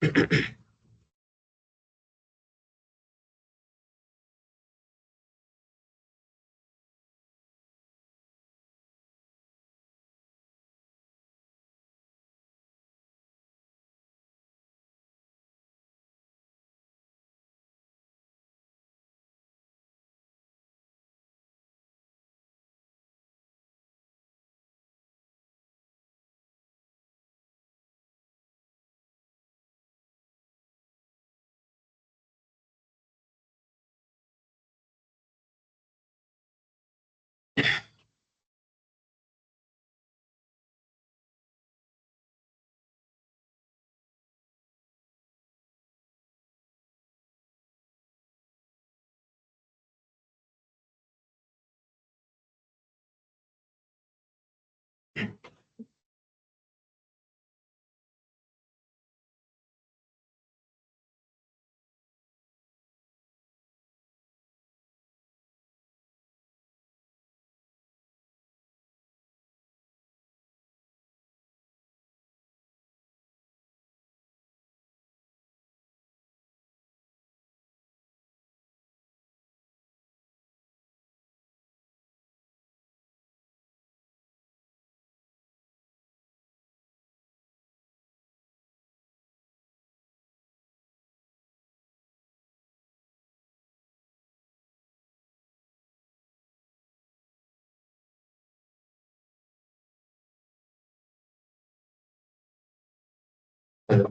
Hello,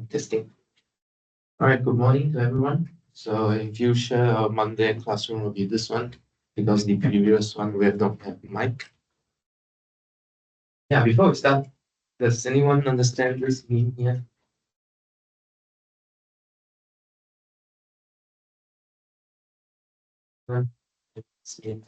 testing. All right, good morning to everyone. So in future, our Monday classroom will be this one because the previous one we have not had mic. Yeah, before we start, does anyone understand this meme here? It's me.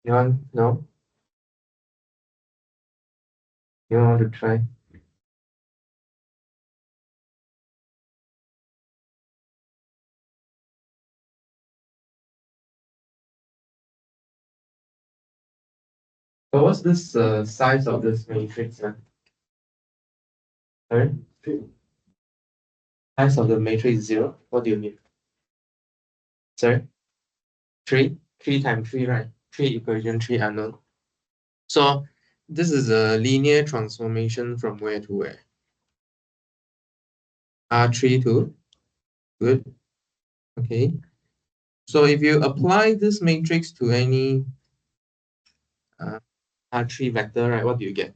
You want? No? You want to try? So what's this size of this matrix? Sorry? Size of the matrix is 0? What do you mean? Sorry? 3? 3 times 3, right? 3 equation, 3 unknown. So this is a linear transformation from where to where? R3 to? Good. Okay. So if you apply this matrix to any R3 vector, right, what do you get?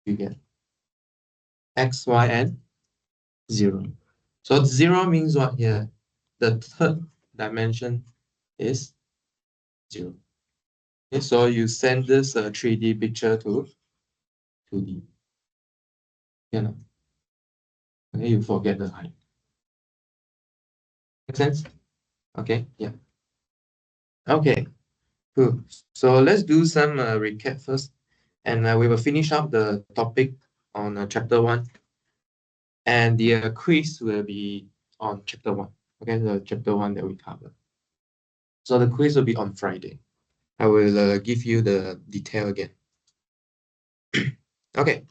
You get x, y, and 0. So 0 means what here? The third dimension is 0. Okay, so you send this 3D picture to 2D. You know, okay, you forget the height. Make sense? Okay, yeah. Okay, cool. So let's do some recap first, and we will finish up the topic on chapter 1. And the quiz will be on chapter 1. Okay, the chapter 1 that we cover. So the quiz will be on Friday. I will give you the detail again. Okay,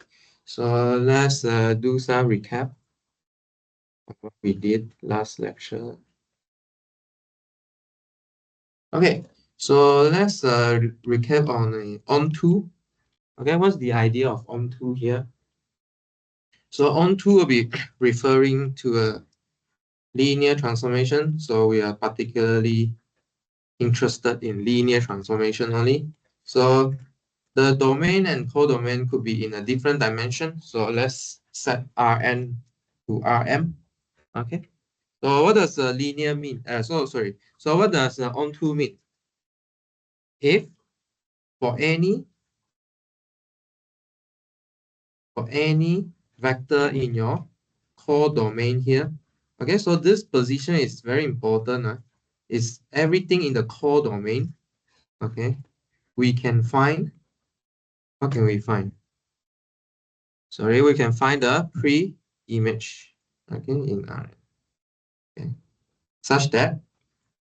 so let's do some recap of what we did last lecture. Okay, so let's recap on onto. Okay, what's the idea of onto here? So onto will be referring to a linear transformation. So we are particularly interested in linear transformation only. So the domain and codomain could be in a different dimension. So let's set Rn to Rm. Okay. So what does linear mean? So what does onto mean? If for any vector in your codomain here. Okay, so this position is very important. It's everything in the codomain. Okay, we can find What can we find? Sorry, we can find the pre-image, okay, in R, okay, such that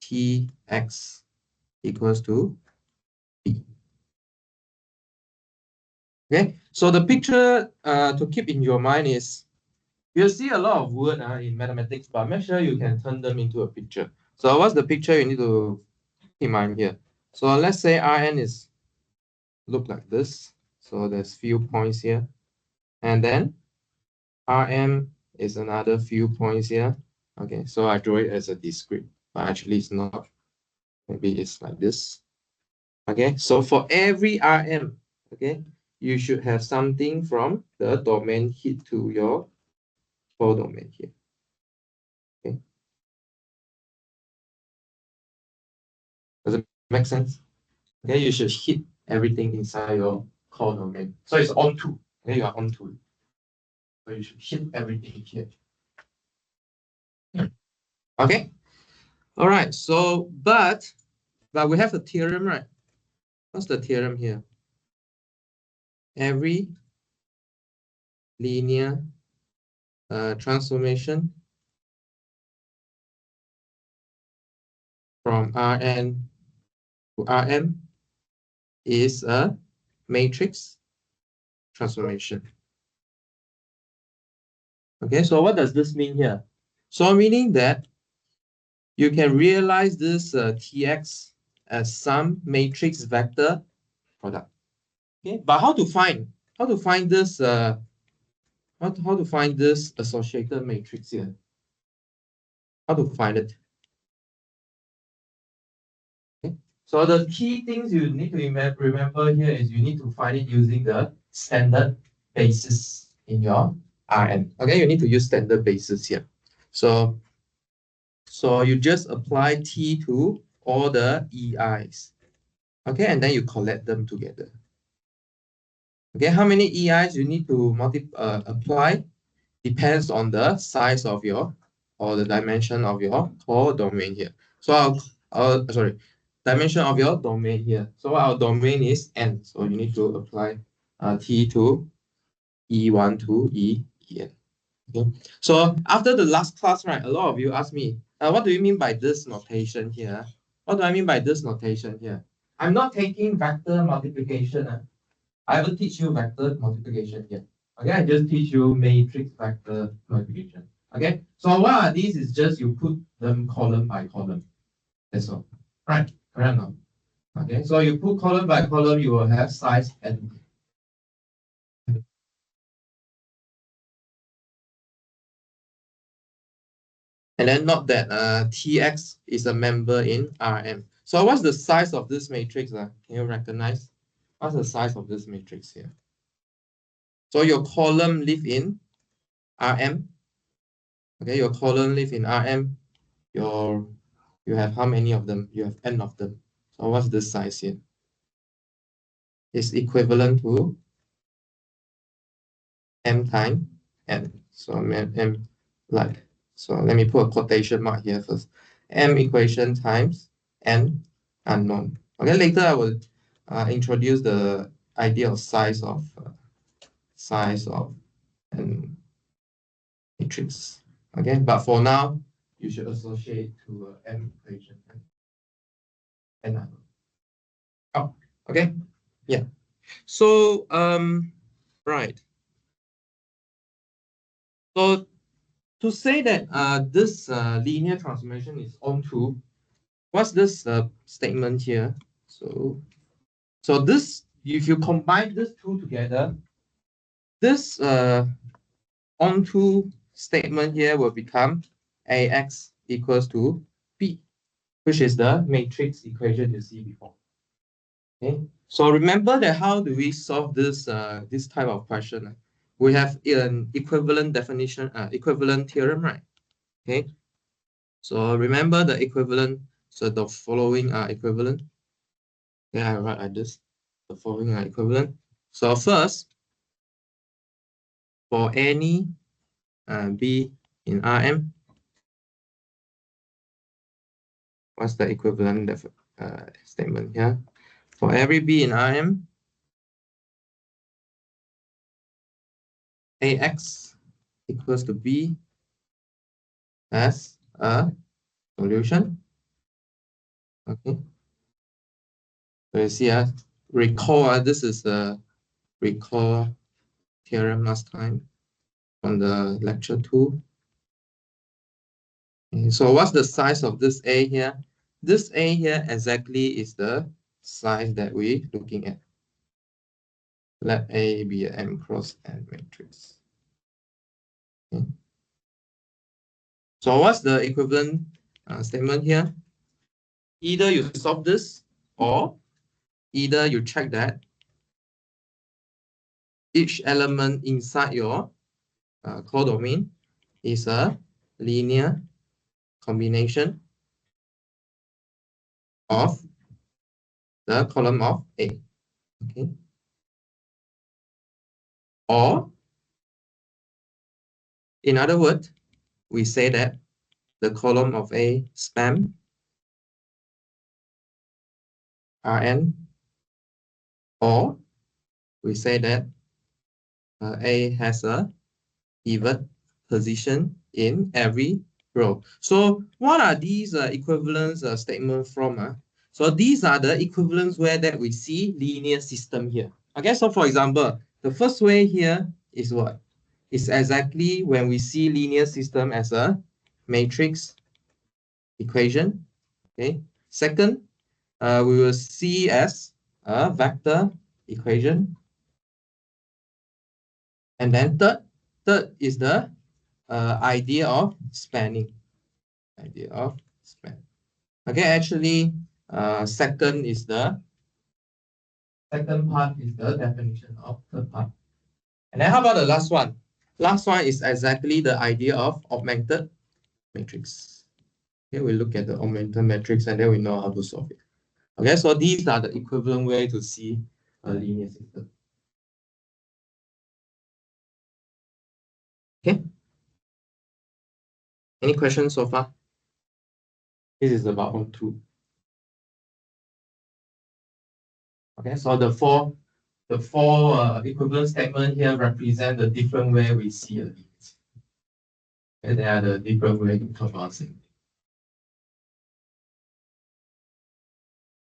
Tx equals to B. Okay, so the picture to keep in your mind is, you'll see a lot of word in mathematics, but make sure you can turn them into a picture. So what's the picture you need to keep in mind here? So let's say Rn is look like this. So there's few points here, and then Rm is another few points here. Okay, so I draw it as a discrete, but actually it's not. Maybe it's like this. Okay, so for every Rm, okay, you should have something from the domain hit to your codomain here. Okay, does it make sense? Okay, you should hit everything inside your codomain. So it's onto. Okay, you are onto it. So you should hit everything here. Okay. All right. So, but we have a theorem, right? What's the theorem here? Every linear transformation from Rn to Rm is a matrix transformation. Okay, so what does this mean here? So meaning that you can realize this Tx as some matrix vector product. Okay, but how to find this how to find this associated matrix here? How to find it? Okay. So the key things you need to remember here is you need to find it using the standard basis in your Rn. Okay, you need to use standard basis here. So you just apply T to all the EIs. Okay, and then you collect them together. Okay, how many EIs you need to apply depends on the size of your or the dimension of your core domain here. So sorry, dimension of your domain here. So our domain is n. So you need to apply T to E1 to En. Okay. So after the last class, right, a lot of you asked me, what do you mean by this notation here? What do I mean by this notation here? I'm not taking vector multiplication. I will teach you vector multiplication here. Okay, I just teach you matrix vector multiplication. Okay, so what are these? Is just you put them column by column. That's all. Right, correct now. Okay, so you put column by column, you will have size and then note that Tx is a member in Rm. So what's the size of this matrix? Can you recognize? What's the size of this matrix here? So your column live in Rm. Okay, your column live in Rm. You have how many of them? You have n of them. So what's the size here? It's equivalent to m times n. So m like, so let me put a quotation mark here first. M equation times n unknown. Okay, later I will introduce the idea of size of an matrix. Okay, but for now, you should associate to m equation and unknown. Oh, okay, yeah. So right. So to say that this linear transformation is onto, what's this statement here? So this, if you combine these two together, this onto statement here will become AX equals to B, which is the matrix equation you see before. Okay, so remember that how do we solve this this type of question? We have an equivalent definition, equivalent theorem, right? Okay, so remember the equivalent. So the following are equivalent. Yeah, I write like this. The following are equivalent. So first, for any B in Rm, what's the equivalent statement here? For every B in Rm, AX equals to B as a solution. Okay. So you see, recall, this is the recall theorem last time on the lecture 2. Okay, so what's the size of this A here? This A here exactly is the size that we're looking at. Let A be an M cross N matrix. Okay. So what's the equivalent statement here? Either you solve this, or either you check that each element inside your codomain is a linear combination of the column of A. Okay. Or, in other words, we say that the column of A span Rn, or we say that A has a pivot position in every row. So what are these equivalence statements from? So these are the equivalents where that we see linear system here. Okay, so for example, the first way here is what? It's exactly when we see linear system as a matrix equation. Okay. Second, we will see as a vector equation. And then third is the idea of spanning. Idea of span. Okay, actually, second part is the definition of third part. And then how about the last one? Last one is exactly the idea of augmented matrix. Okay, we look at the augmented matrix and then we know how to solve it. Okay, so these are the equivalent way to see a linear system. Okay. Any questions so far? This is about on2. Okay, so the four equivalent statement here represent the different way we see a linear system. And they are the different way to talk about things.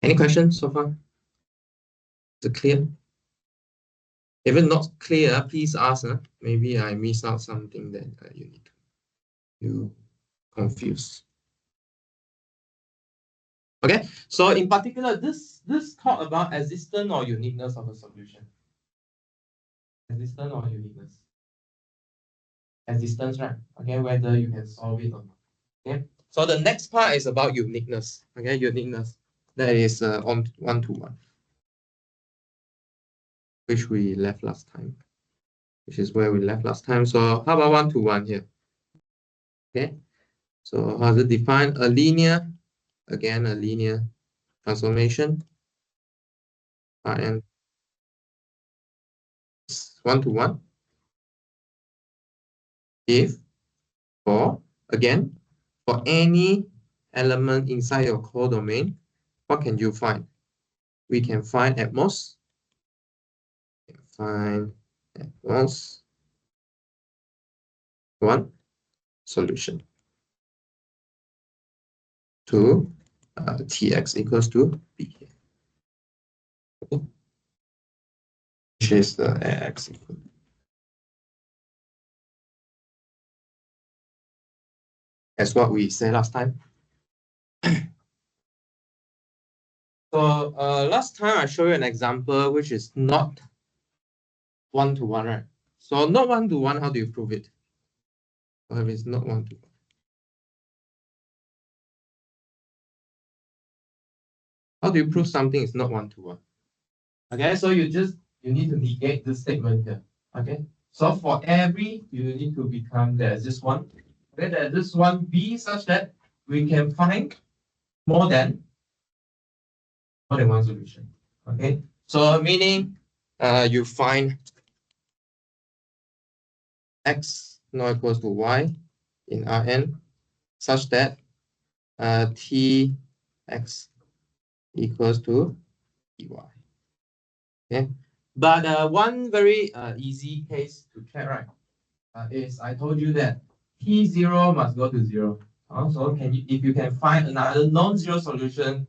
Any questions so far? Is it clear? If it's not clear, please ask. Maybe I missed out something that you need to you confuse. Okay, so in particular, this talk about existence or uniqueness of a solution. Existence or uniqueness. Existence, right? Okay, whether you can solve it or not. Okay, so the next part is about uniqueness. Okay, uniqueness. That is on one-to-one, which we left last time. Which is where we left last time. So how about one-to-one here? Okay, so how's it defined? A linear, again, a linear transformation. And one-to-one. If, again, for any element inside your codomain, what can you find? We can find at most, one solution to Tx equals to B, which is the Ax equal. That's what we said last time. So last time I showed you an example which is not one-to-one, right? So not one-to-one, how do you prove it? Well, if it's not one-to-one. How do you prove something is not one-to-one? Okay, so you need to negate this statement here. Okay, so for every, you need to become there's this one. Okay, there's this one B such that we can find more than one solution. Okay, so meaning you find x not equals to y in Rn such that Tx equals to dy. Okay, But one very easy case to check, right, is I told you that T0 must go to 0. So can you, if you can find another non-zero solution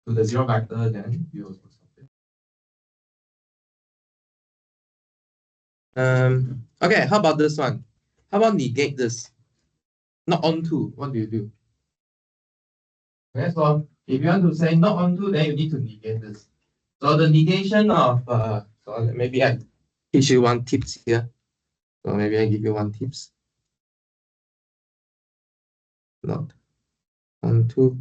to the 0 vector, then you also solve it. Okay, how about this one? How about negate this? Not onto, what do you do? Okay, so if you want to say not onto, then you need to negate this. So the negation of, so maybe I teach you one tips here. So maybe I give you one tips. Not onto.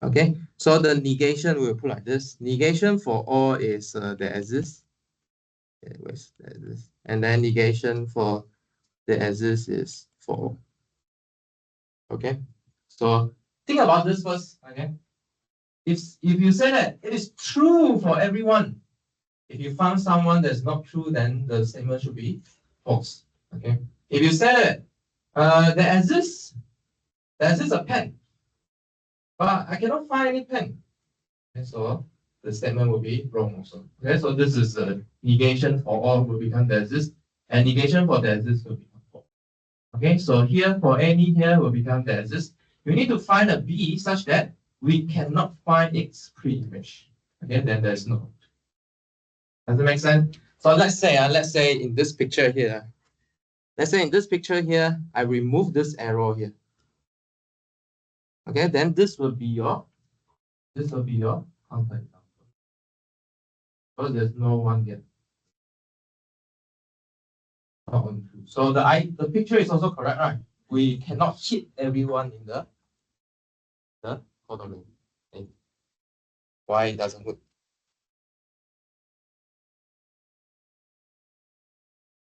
Okay, so the negation we'll put like this. Negation for all is there exists. Okay, where's there exists? And then negation for the exists is for all. Okay, so think about this first. Okay, if you say that it is true for everyone, if you found someone that's not true, then the statement should be false. Okay, if you say that there exists a pen, but I cannot find any pen, okay, so the statement will be wrong also. Okay, so this is a negation for all will become there exists, and negation for there exists will become false. Okay, so here for any here will become there exists. You need to find a B such that we cannot find its pre-image. Okay, then there's no. Does it make sense? So let's say in this picture here, I remove this arrow here. Okay, then this will be your counter example. Because there's no one here. So the picture is also correct, right? We cannot hit everyone in the photo. Why it doesn't work?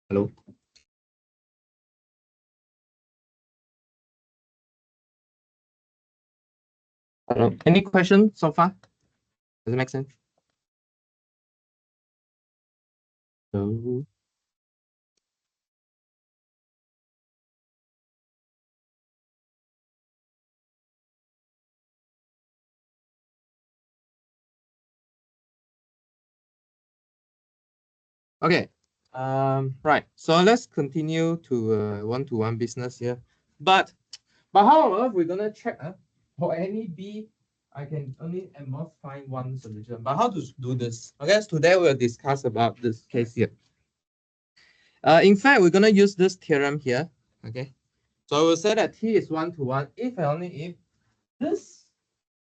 Hello? Hello? Any question so far? Does it make sense? No. Okay. Right. So let's continue to one-to-one business here. But however, we're gonna check for any B, I can only at most find one solution. But how to do this? Okay, so today we'll discuss about this case here. In fact, we're gonna use this theorem here. Okay. So we'll say that T is one-to-one if and only if this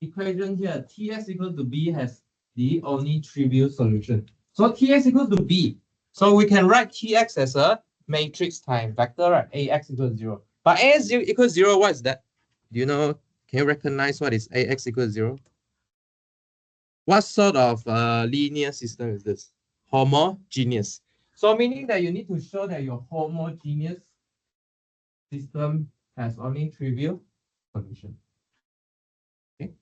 equation here, Tx equal to B, has the only trivial solution. So Tx equals to B. So we can write Tx as a matrix time vector, right? Ax equals 0. But Ax equals 0, what is that? Do you know? Can you recognize what is Ax equals 0? What sort of linear system is this? Homogeneous. So meaning that you need to show that your homogeneous system has only trivial solution. Okay.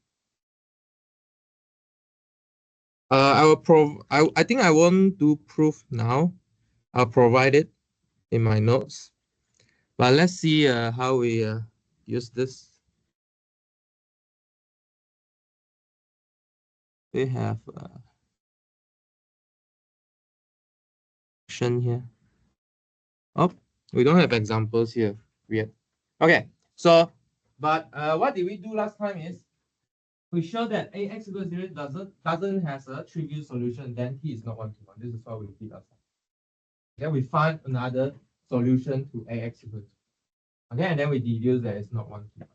I think I won't do proof now. I'll provide it in my notes. But let's see how we use this. We have action here. Oh, we don't have examples here. Weird. Okay, so but what did we do last time is we show that Ax equals 0 doesn't has a trivial solution, then T is not one-to-one. This is what we did last time. Then we find another solution to Ax equals 0. Okay, and then we deduce that it's not one-to-one.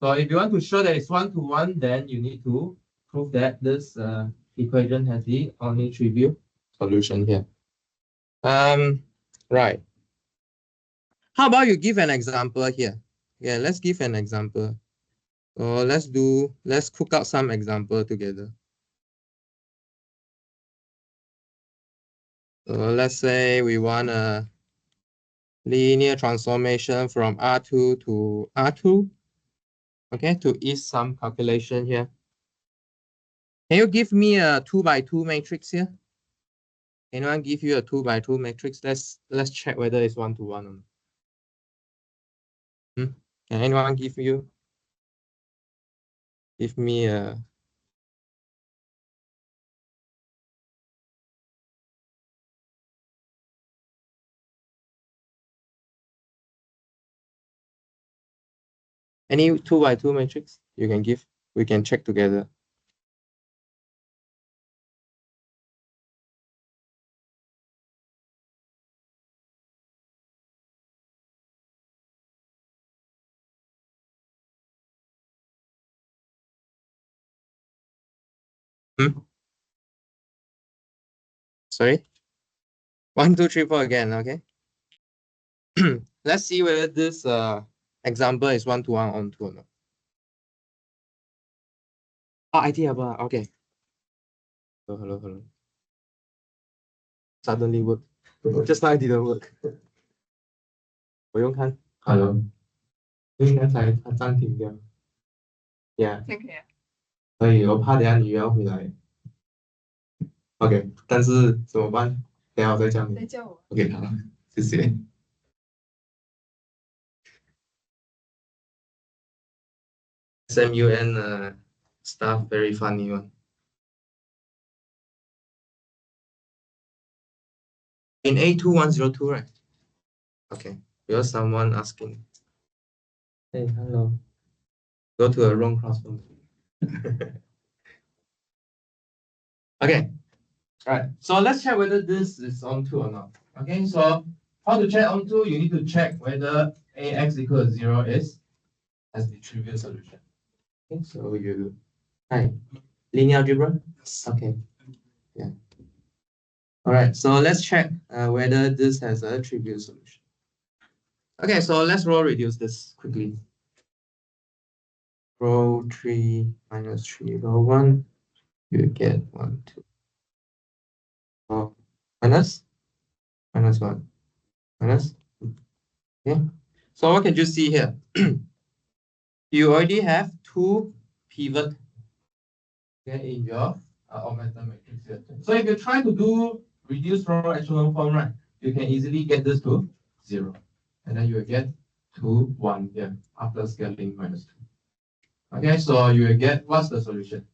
So if you want to show that it's one-to-one, then you need to prove that this equation has the only trivial solution here. Right. How about you give an example here? Yeah, let's give an example. So let's cook out some example together. So let's say we want a linear transformation from R2 to R2. Okay, to ease some calculation here. Can you give me a 2x2 matrix here? Anyone give you a 2x2 matrix? Let's check whether it's one-to-one or not. Can anyone give me a Any 2x2 matrix you can give, we can check together. Hmm? Sorry? 1, 2, 3, 4 again, okay? Let's see whether this example is 1-to-1 onto or not. Oh, idea, okay. Hello. Suddenly work. Just now it didn't work. 我用看 Hello，因为刚才它暂停掉。Yeah，这样可以啊。可以，我怕等下你又要回来。OK，但是怎么办？等下我再叫你。再叫我。OK，好，谢谢。SMUN stuff very funny one. In A2102, right? Okay, because someone asking. Hey, hello. Go to a wrong classroom. Okay, all right. So let's check whether this is onto or not. Okay, so how to check onto? You need to check whether AX equals 0 is as the trivial solution. Okay, so you linear algebra? Okay, yeah. All right, so let's check whether this has a trivial solution. Okay, so let's row reduce this quickly. Row 3 minus 3, row 1, you get 1, 2. Oh, minus 1, minus. Okay, so what can you see here? You already have 2 pivot in your augmented matrix here. So if you try to do reduced row echelon form, right, you can easily get this to 0. And then you will get 2, 1 here after scaling minus 2. Okay, so you will get what's the solution?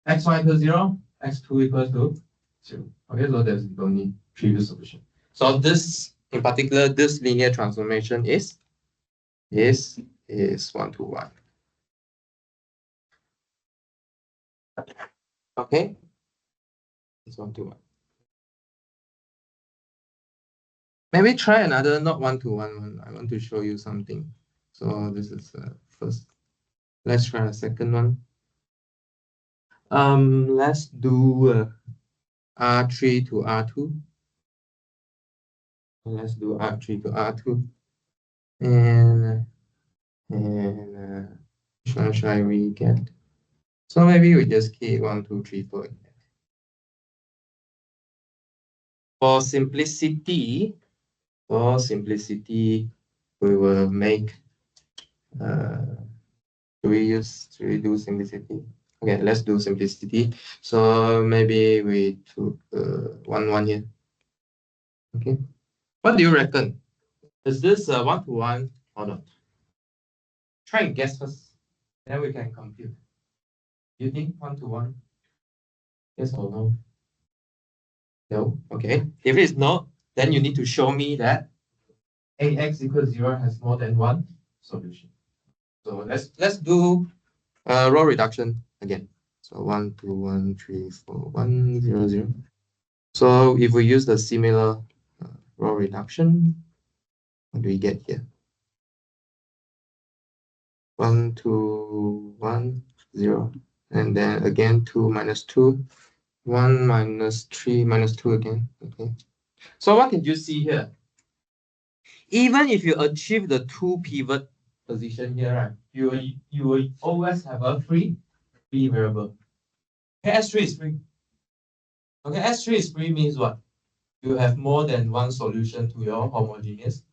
X1 equals 0, x2 equals to 0. Okay, so there's only trivial solution. So this, in particular, this linear transformation is 1-to-1. Okay, it's 1-to-1. Maybe try another not 1-to-1 one. I want to show you something. So this is first. Let's try a second one. Let's do R3 to R2. Let's do R3 to R2. And which one shall we get? So maybe we just keep 1, 2, 3, 4. For simplicity, we will make. Should we do simplicity? Okay, let's do simplicity. So maybe we took 1 here. Okay, what do you reckon? Is this 1-to-1 or not? Try and guess first. Then we can compute. Do you think 1-to-1? Yes or no? No. Okay. If it is no, then you need to show me that AX equals 0 has more than one solution. So let's do row reduction again. So 1, 2, 1, 3, 4, 1, 0, 0. So if we use the similar row reduction, what do we get here? 1, 2, 1, 0. And then again 2 minus 2, 1 minus 3 minus 2 again. Okay. So what can you see here? Even if you achieve the 2 pivot position here, right, you will always have a free variable. Okay, S3 is free. Okay, S3 is free means what? You have more than one solution to your homogeneous.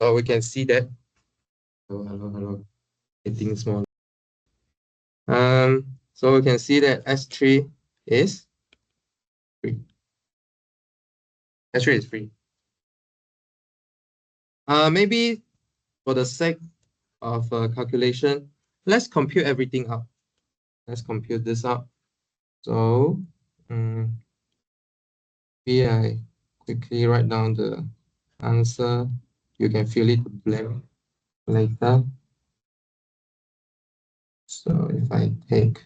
So we can see that. Hello. Getting small. So we can see that S3 is free. S3 is free. Maybe for the sake of calculation, let's compute everything up. Let's compute this up. So maybe I quickly write down the answer you can fill it blank later. So if I take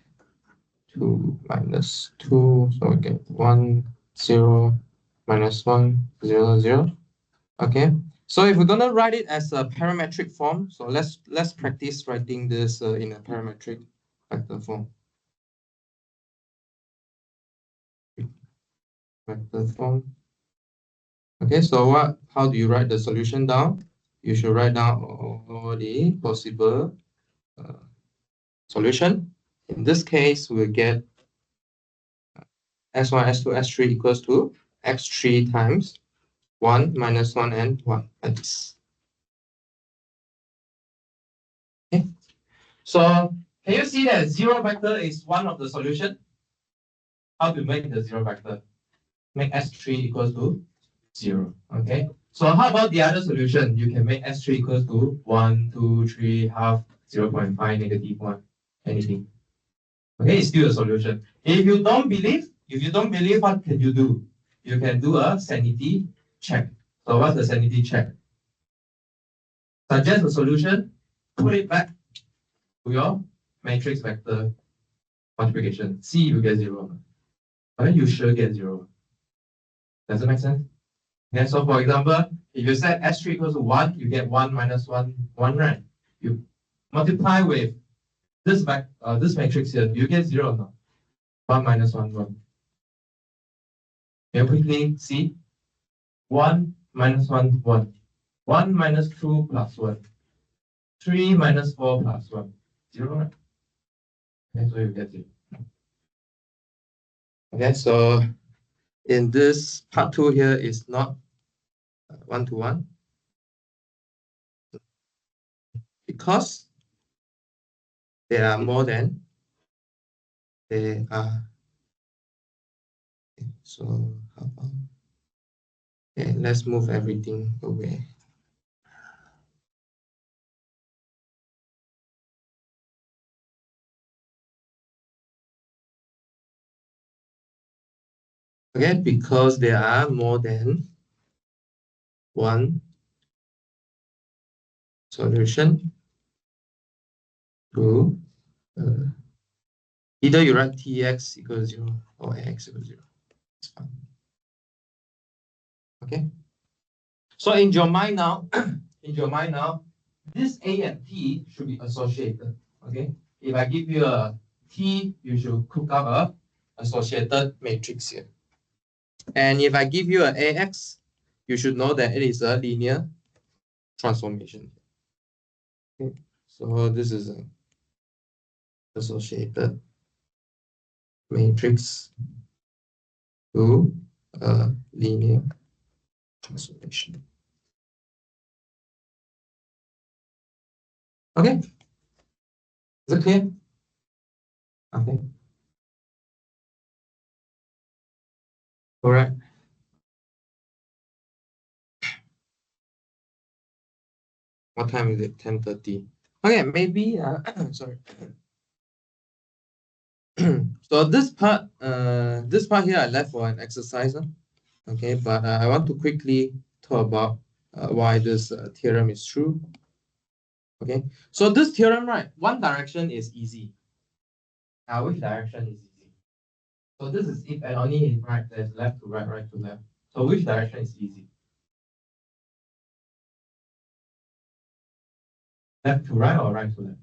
2 minus 2, so I get 1, 0, minus 1, 0, 0. Okay, so if we're gonna write it as a parametric form, so let's practice writing this in a parametric vector form. Vector form. Okay, so how do you write the solution down? You should write down all the possible solution. In this case, we'll get s1, s2, s3 equals to x3 times 1 minus 1 and 1 like this. Okay, so can you see that 0 vector is one of the solution? How to make the 0 vector? Make s3 equals to 0. Okay, so how about the other solution? You can make s3 equals to 1, 2, 3, half, 0.5, -1, anything. Okay, it's still a solution. If you don't believe, what can you do? You can do a sanity check. So what's the sanity check? Suggest a solution, put it back to your matrix vector multiplication. See if you get 0. But then you should get 0. Does it make sense? Okay, so for example, if you set S3 equals to 1, you get 1 minus 1, 1, right? You multiply with this matrix here, you get 0 or not? 1 minus 1, 1. Can you quickly see? 1 minus 1, 1. 1 minus 2 plus 1. 3 minus 4 plus 1. 0, right? Okay, so you get 0. Okay, so in this part 2 here is not 1 to 1. Because there are more than there are. Okay, so how about, okay, let's move everything away. Okay, because there are more than one solution to either you write tx equals 0 or ax equals 0. It's fine. Okay. So in your mind now, this A and T should be associated. Okay. If I give you a T, you should cook up a associated matrix here. And if I give you an AX, you should know that it is a linear transformation. Okay. So this is an associated matrix to a linear transformation. Okay. Is it clear? Okay. All right. What time is it? 10:30. Okay, maybe sorry. So this part here I left for an exercise. Okay, but I want to quickly talk about why this theorem is true. Okay, so this theorem, right? One direction is easy. Which direction is easy? So this is if and only if, right? There's left to right, right to left. So which direction is easy? Left to right or right to left?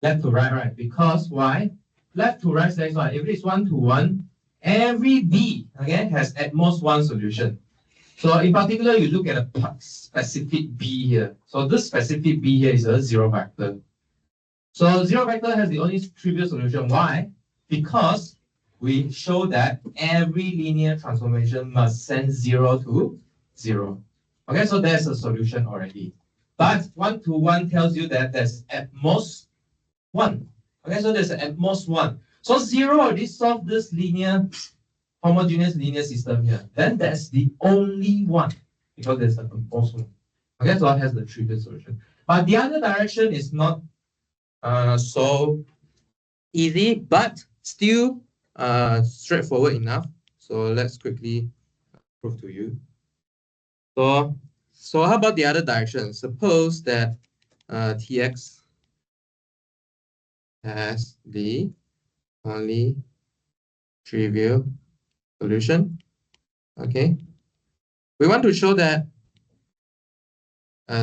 Left to right, right. Because why? Left to right says what? If it is 1 to 1, every B, okay, has at most one solution. So in particular, you look at a specific B here. So this specific B here is a 0 vector. So 0 vector has the only trivial solution. Why? Because we show that every linear transformation must send 0 to 0. Okay, so there's a solution already. But 1 to 1 tells you that there's at most 1. Okay, so there's at most 1. So 0 already solved this linear homogeneous linear system here, then that's the only one because there's a most one. Okay, so it has the trivial solution. But the other direction is not so easy, but still straightforward enough. So let's quickly prove to you. So So how about the other direction? Suppose that Tx has the only trivial solution. Okay. We want to show that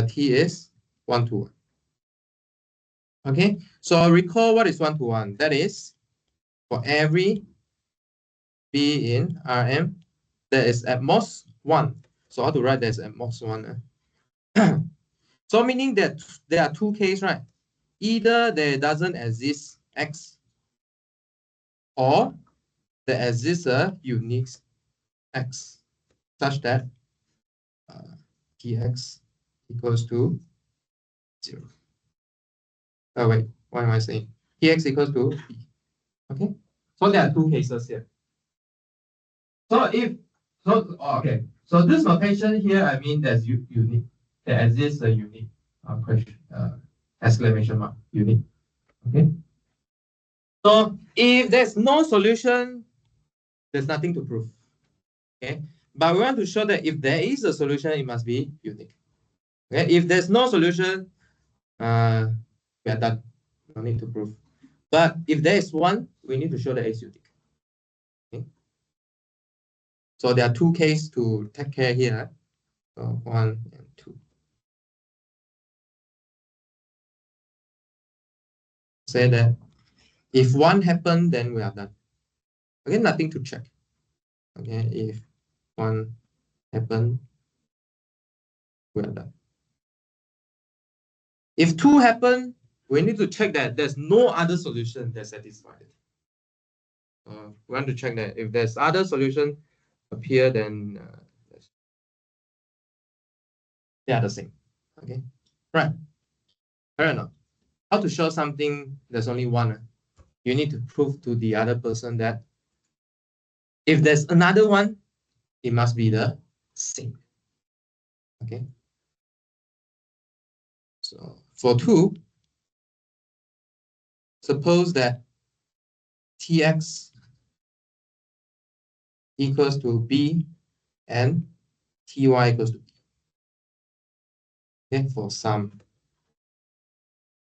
T is 1 to 1. Okay. So recall what is 1 to 1. That is for every B in Rm, there is at most 1. So how to write there's at most 1? So meaning that there are two cases, right? Either there doesn't exist X, or there exists a unique X such that Tx equals to 0. Oh wait, what am I saying? Tx equals to B. Okay, so there are two cases here. So okay, so this notation here, I mean there's unique. There exists a unique question, exclamation mark, unique. Okay. So if there's no solution, there's nothing to prove. Okay, but we want to show that if there is a solution, it must be unique. Okay, if there's no solution, we are done. No need to prove. But if there is one, we need to show that it's unique. Okay. So there are two cases to take care here. So 1 and 2. Say that if one happen, then we are done. Okay, nothing to check. Okay, if one happen, we are done. If two happen, we need to check that there's no other solution that satisfies it. We want to check that if there's other solution appear, then they are the same. Okay, right. Fair enough. How to show something there's only one? You need to prove to the other person that if there's another one, it must be the same. Okay. So for 2, suppose that Tx equals to B and Ty equals to B. Okay, for some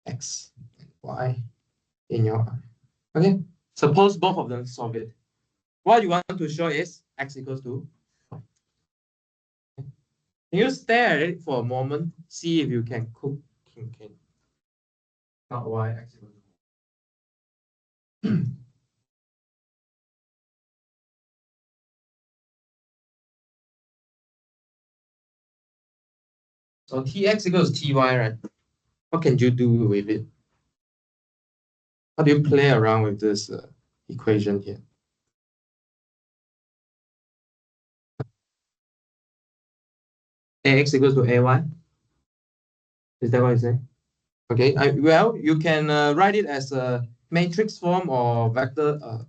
X and Y in your R. Okay, suppose both of them solve it. What you want to show is X equals to 5. Okay. Can you stare at it for a moment? See if you can cook king. Not Y, X equals to So Tx equals Ty, right? What can you do with it? How do you play around with this equation here? Ax equals to Ay? Is that what you say? Okay, well, you can write it as a matrix form or vector.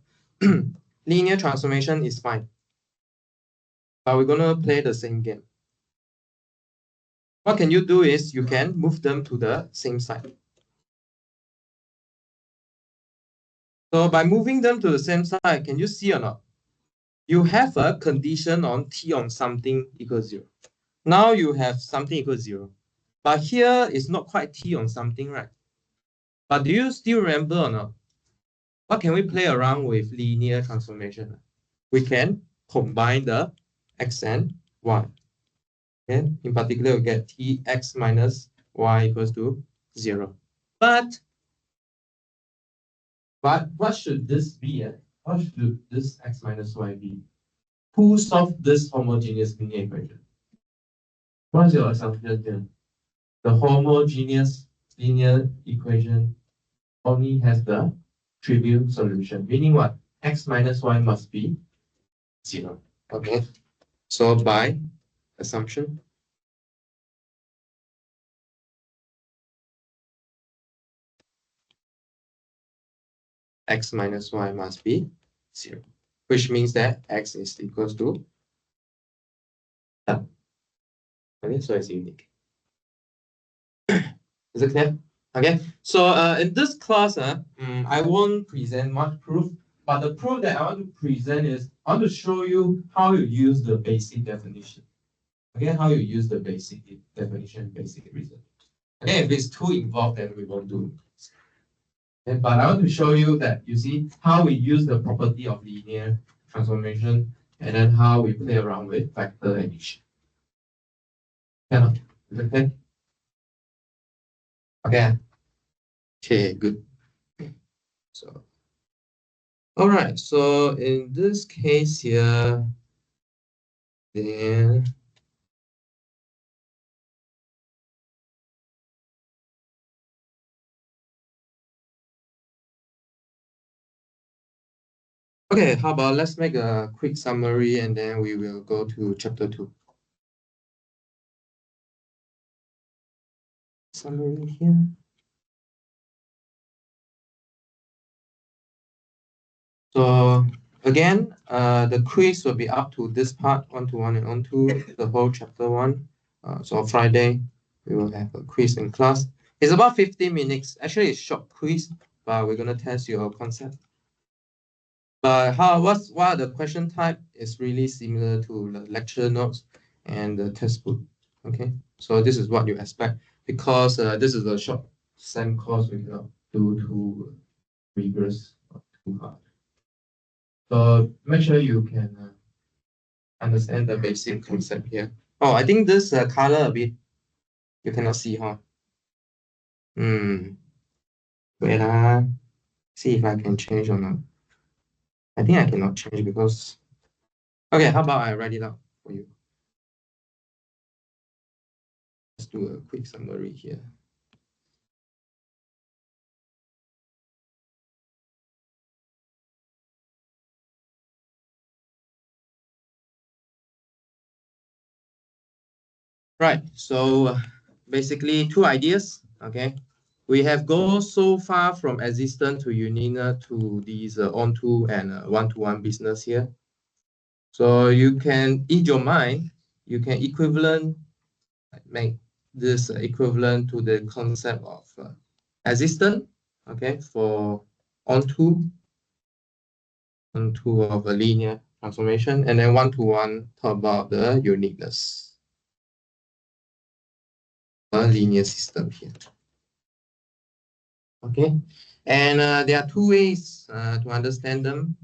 Linear transformation is fine. But we're going to play the same game. What can you do is you can move them to the same side. So by moving them to the same side, can you see or not? You have a condition on t on something equals 0. Now you have something equals 0. But here it's not quite t on something, right? But do you still remember or not? What can we play around with linear transformation? We can combine the x and y. Okay? In particular, we get tx minus y equals to 0. But what should this be? What should this x minus y be? Who solved this homogeneous linear equation? What's your assumption here? The homogeneous linear equation only has the trivial solution, meaning what? X minus y must be 0. Okay. So by assumption, x minus y must be 0, which means that x is equals to 10. Okay, so it's unique. Is it clear? Okay, so in this class, I won't present much proof, but the proof that I want to present is I want to show you how you use the basic definition. Okay, how you use the basic definition, basic reason. Okay, if it's too involved, then we won't do it. Okay, but I want to show you that you see how we use the property of linear transformation and then how we play around with vector addition. Cannot. Okay. Okay. Okay, good. So, all right. So in this case here, then okay, how about let's make a quick summary and then we will go to chapter 2. Summary here. So again, the quiz will be up to this part, 1-to-1 and on-to, the whole chapter 1. So Friday, we will have a quiz in class. It's about 15 minutes. Actually, it's short quiz, but we're going to test your concept. But what are the question type is really similar to the lecture notes and the textbook. Okay, so this is what you expect because this is a short SEM course. We cannot do too rigorous or too hard. So make sure you can understand the basic concept here. Oh, I think this color a bit you cannot see, huh? Wait, see if I can change or not. I think I cannot change because. Okay, how about I write it out for you? Let's do a quick summary here. Right, so basically 2 ideas, okay? We have gone so far from existent to unique to these on-to and one-to-one business here. So you can, in your mind, you can make this equivalent to the concept of existent, okay, for onto of a linear transformation, and then one-to-one talk about the uniqueness. A linear system here. Okay, and there are 2 ways to understand them.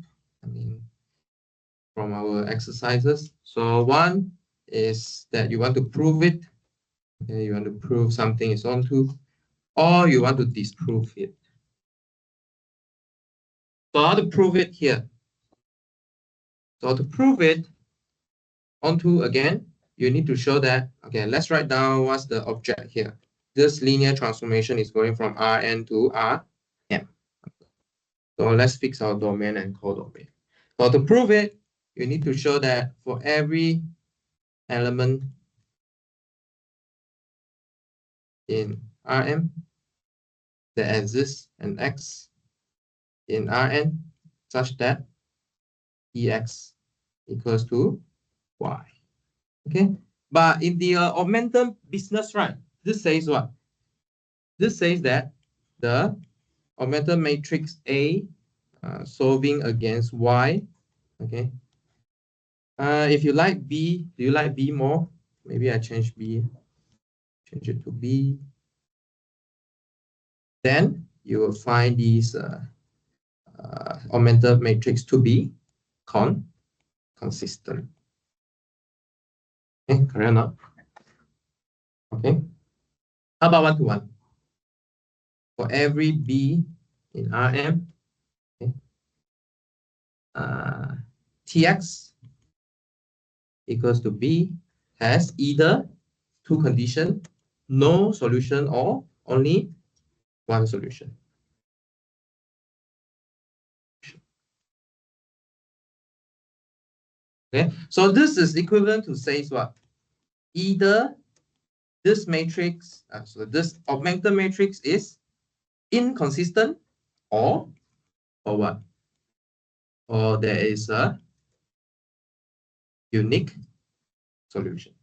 I mean, from our exercises. So one is that you want to prove it. Okay, you want to prove something is onto, or you want to disprove it. So how to prove it here? So to prove it onto again, you need to show that, okay, let's write down what's the object here. This linear transformation is going from Rn to Rm. So let's fix our domain and codomain. So to prove it, you need to show that for every element in Rm that exists an X in Rn such that Ex equals to Y. Okay, but in the augmented business, right, this says what? This says that the augmented matrix A solving against Y. Okay. If you like B, do you like B more? Maybe I change B. Change it to B. Then you will find these augmented matrix to be consistent. Okay, correct or not? Okay. How about one-to-one? For every B in Rm, okay, Tx equals to B has either 2 conditions, no solution or only 1 solution. Okay, so this is equivalent to say what? Either this matrix, so this augmented matrix is inconsistent or what? Or there is a unique solution.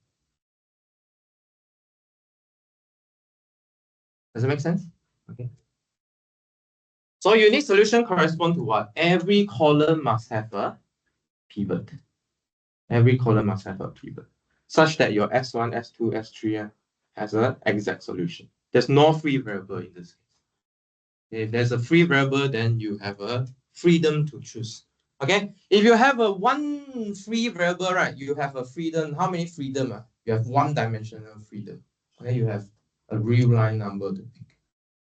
Does it make sense? Okay. So unique solution correspond to what? Every column must have a pivot. Every column must have a pivot. such that your S1, S2, S3 has an exact solution. There's no free variable in this case. If there's a free variable, then you have a freedom to choose. Okay, if you have a one free variable, right, you have a freedom. How many freedom? You have one-dimensional freedom. Okay, you have a real line number to pick.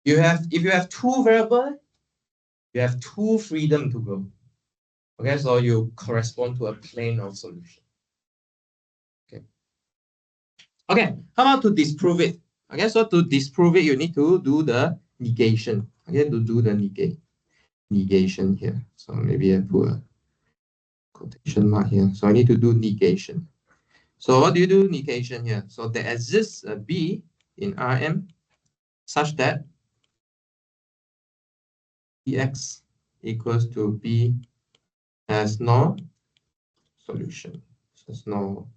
If you have two variable, you have two freedom to go. Okay, so you correspond to a plane of solution. Okay, how about to disprove it? Okay, so to disprove it, you need to do the negation. Okay, to do the negation here. So maybe I put a quotation mark here. So I need to do negation. So what do you do negation here? So there exists a B in Rm such that Bx equals to B has no solution. There's no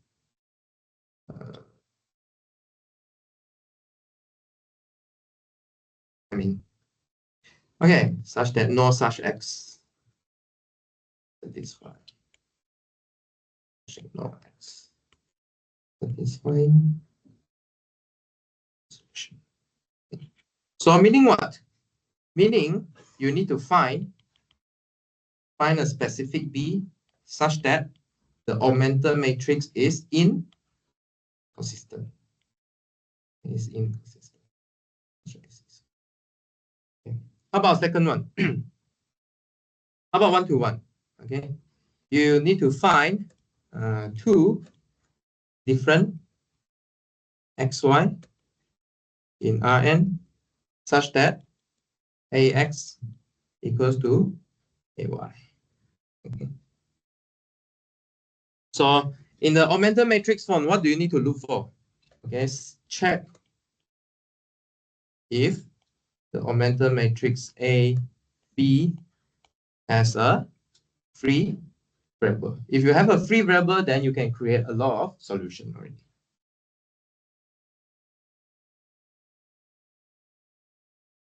okay, such that no such X satisfy. No X satisfying solution. So meaning what? Meaning you need to find a specific B such that the augmented matrix is inconsistent. Is inconsistent. Okay. How about second one? How about 1-to-1? Okay. You need to find two different xy in Rn such that Ax equals to Ay. Okay. So in the augmented matrix form, what do you need to look for? Okay, check if the augmented matrix A, B has a free variable. If you have a free variable, then you can create a lot of solution already.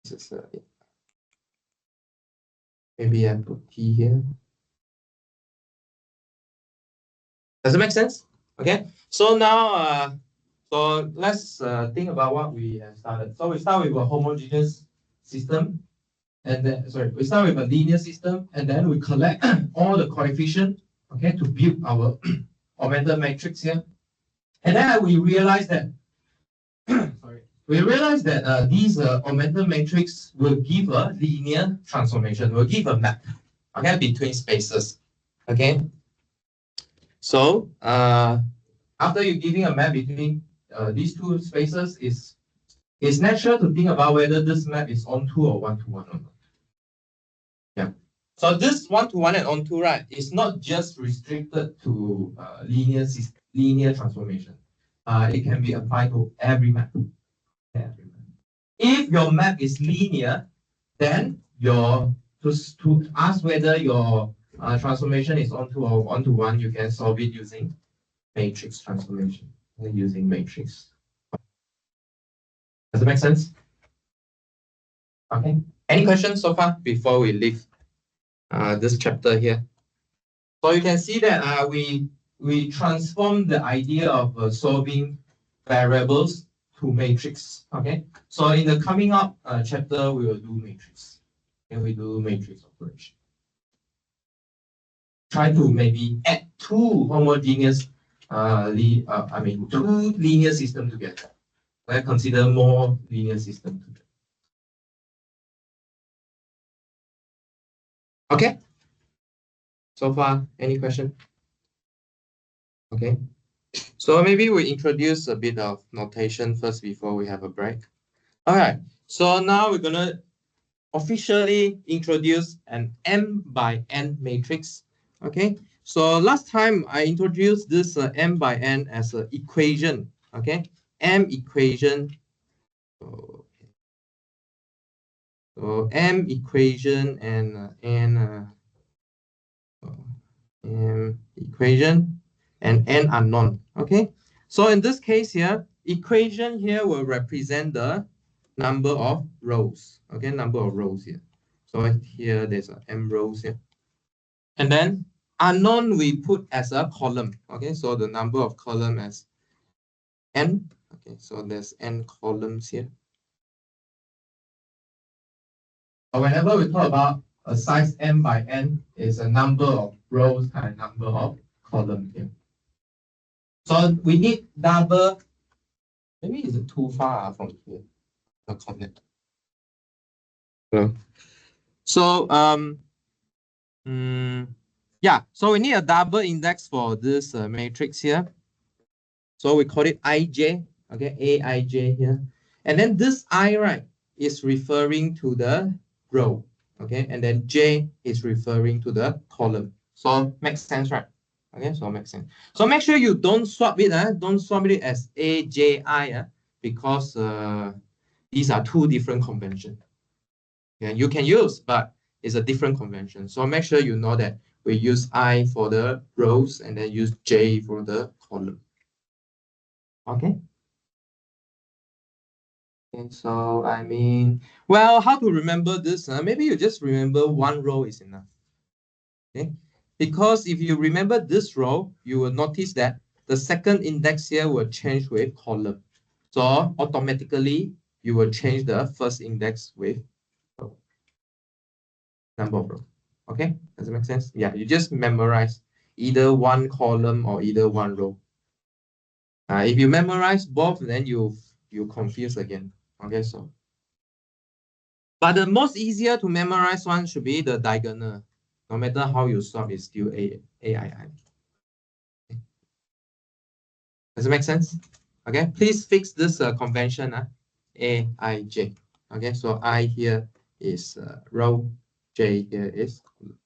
This is maybe I put T here. Does it make sense? Okay. So now, so let's think about what we have started. So we start with a homogeneous system, and then we start with a linear system, and then we collect all the coefficients, okay, to build our augmented matrix here. And then we realize that these augmented matrix will give a linear transformation, will give a map, okay, between spaces. Okay. So after you giving a map between these two spaces, it's natural to think about whether this map is onto or 1-to-1 or not. Yeah. So this 1-to-1 and onto, right, is not just restricted to linear transformation. It can be applied to every map. If your map is linear, then to ask whether your transformation is onto or 1-to-1, you can solve it using matrix transformation, using matrix. Does it make sense? Okay. Any questions so far before we leave this chapter here? So you can see that we transform the idea of solving variables to matrix. Okay. So in the coming up chapter, we will do matrix. And we do matrix operation. Try to maybe add two homogeneous, two linear systems together. I consider more linear systems together. Okay. So far, any question? Okay. So maybe we introduce a bit of notation first before we have a break. All right. So now we're gonna officially introduce an M by N matrix. Okay. So last time I introduced this M by N as an equation. Okay. M equation. So M equation and M equation and N unknown. Okay. So in this case here, equation here will represent the number of rows. Okay, number of rows here. So here there's a M rows here. And then unknown we put as a column. Okay, so the number of column as n. Okay, so there's n columns here. So whenever we talk about a size m by n, is a number of rows and number of columns here. So we need double. Maybe it's too far from here. The connect. Hello. So yeah. So we need a double index for this matrix here. So we call it ij. Okay, aij here, and then this I, right, is referring to the row. Okay, and then j is referring to the column. So makes sense, right? Okay, so makes sense. So make sure you don't swap it. Don't swap it as AJI because these are two different conventions. Okay, you can use, but it's a different convention. So make sure you know that we use I for the rows and then use J for the column. Okay. And so I mean, well, how to remember this? Maybe you just remember one row is enough. Okay, because if you remember this row, you will notice that the second index here will change with column. So automatically you will change the first index with row. Number of rows. Okay, does it make sense? Yeah, you just memorize either one column or either one row. If you memorize both, then you confuse again. Okay, so. But the most easier to memorize one should be the diagonal. No matter how you solve, it's still AII. Does it make sense? Okay, please fix this convention, AIJ. Okay, so I here is row, J here is column.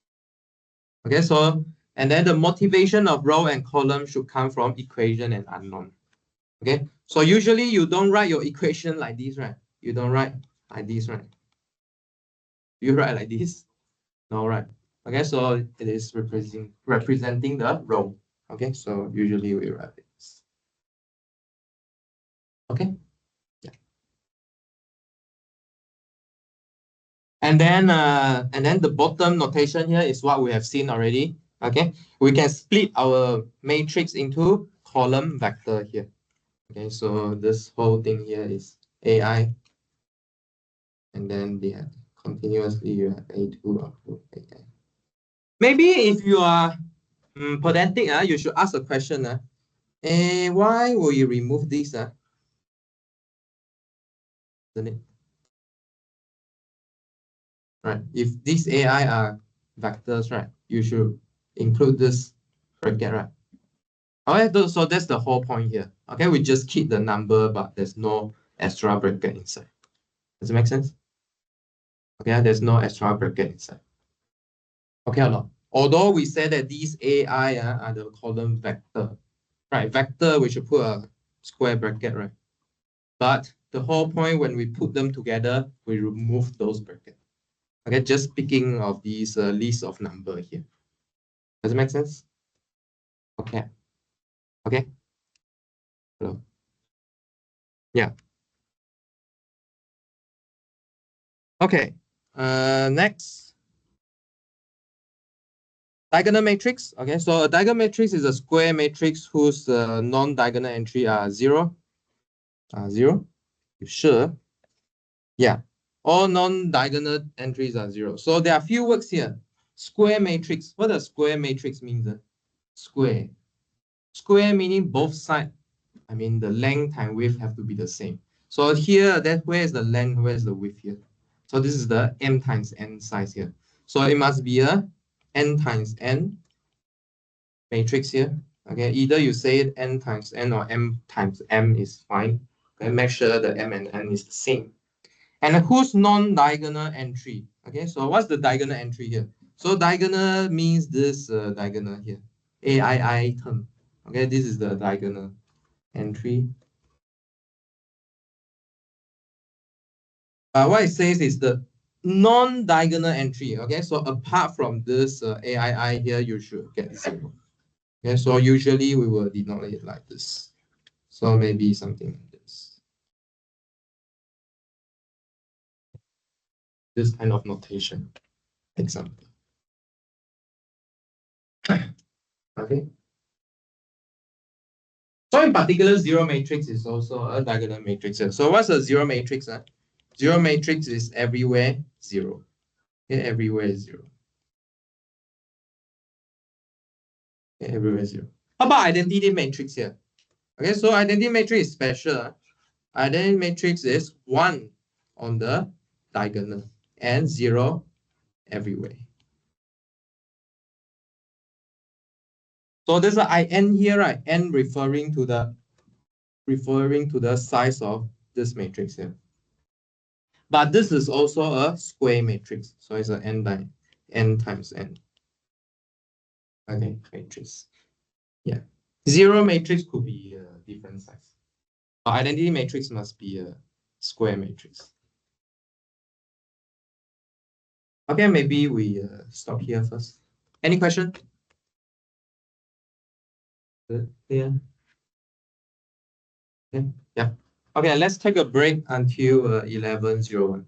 Okay, so, and then the motivation of row and column should come from equation and unknown. Okay, so usually you don't write your equation like this, right? You don't write like this, right? You write like this? No, right? Okay, so it is representing the row. Okay, so usually we write this. Okay, yeah. And then the bottom notation here is what we have seen already. Okay, we can split our matrix into column vector here. Okay, so this whole thing here is AI, and then we have continuously you have A2 up to AI. Maybe if you are pedantic, you should ask a question. Why will you remove this? Isn't it? Right. If these AI are vectors, right, you should include this bracket, right? Okay, so that's the whole point here. Okay, we just keep the number, but there's no extra bracket inside. Does it make sense? Okay, there's no extra bracket inside. Okay or not? Although we say that these AI are the column vector, right? Vector, we should put a square bracket, right? But the whole point when we put them together, we remove those brackets. Okay, just speaking of these list of number here. Does it make sense? Okay. Okay. Hello. Yeah. Okay. Next. Diagonal matrix. Okay, so a diagonal matrix is a square matrix whose non-diagonal entry are zero. Zero. You sure? Yeah. All non-diagonal entries are zero. So there are few words here. Square matrix. What does square matrix mean? Square. Square meaning both sides. I mean the length and width have to be the same. So here, where is the length? Where is the width here? So this is the m times n size here. So it must be a n times n matrix here. Okay, either you say it n times n or m times m is fine. Okay, make sure the m and n is the same. And whose non-diagonal entry? Okay, so what's the diagonal entry here? So diagonal means this diagonal here, AII term. Okay, this is the diagonal entry. What it says is the non-diagonal entry. Okay, so apart from this AII here, you should get zero. Okay, so usually we will denote it like this. So maybe something like this. This kind of notation. Example. Okay. So in particular, zero matrix is also a diagonal matrix. So what's a zero matrix? Zero matrix is everywhere zero. Okay, everywhere is zero. Okay, everywhere is zero. How about identity matrix here? Okay, so identity matrix is special. Identity matrix is 1 on the diagonal and 0 everywhere. So there's an IN here, right? N referring to the size of this matrix here. But this is also a square matrix. So it's an n times n. Okay, matrix. Yeah. Zero matrix could be a different size. Identity matrix must be a square matrix. Okay, maybe we stop here first. Any question? Good. Yeah. Okay. Yeah. Okay, let's take a break until 11:01.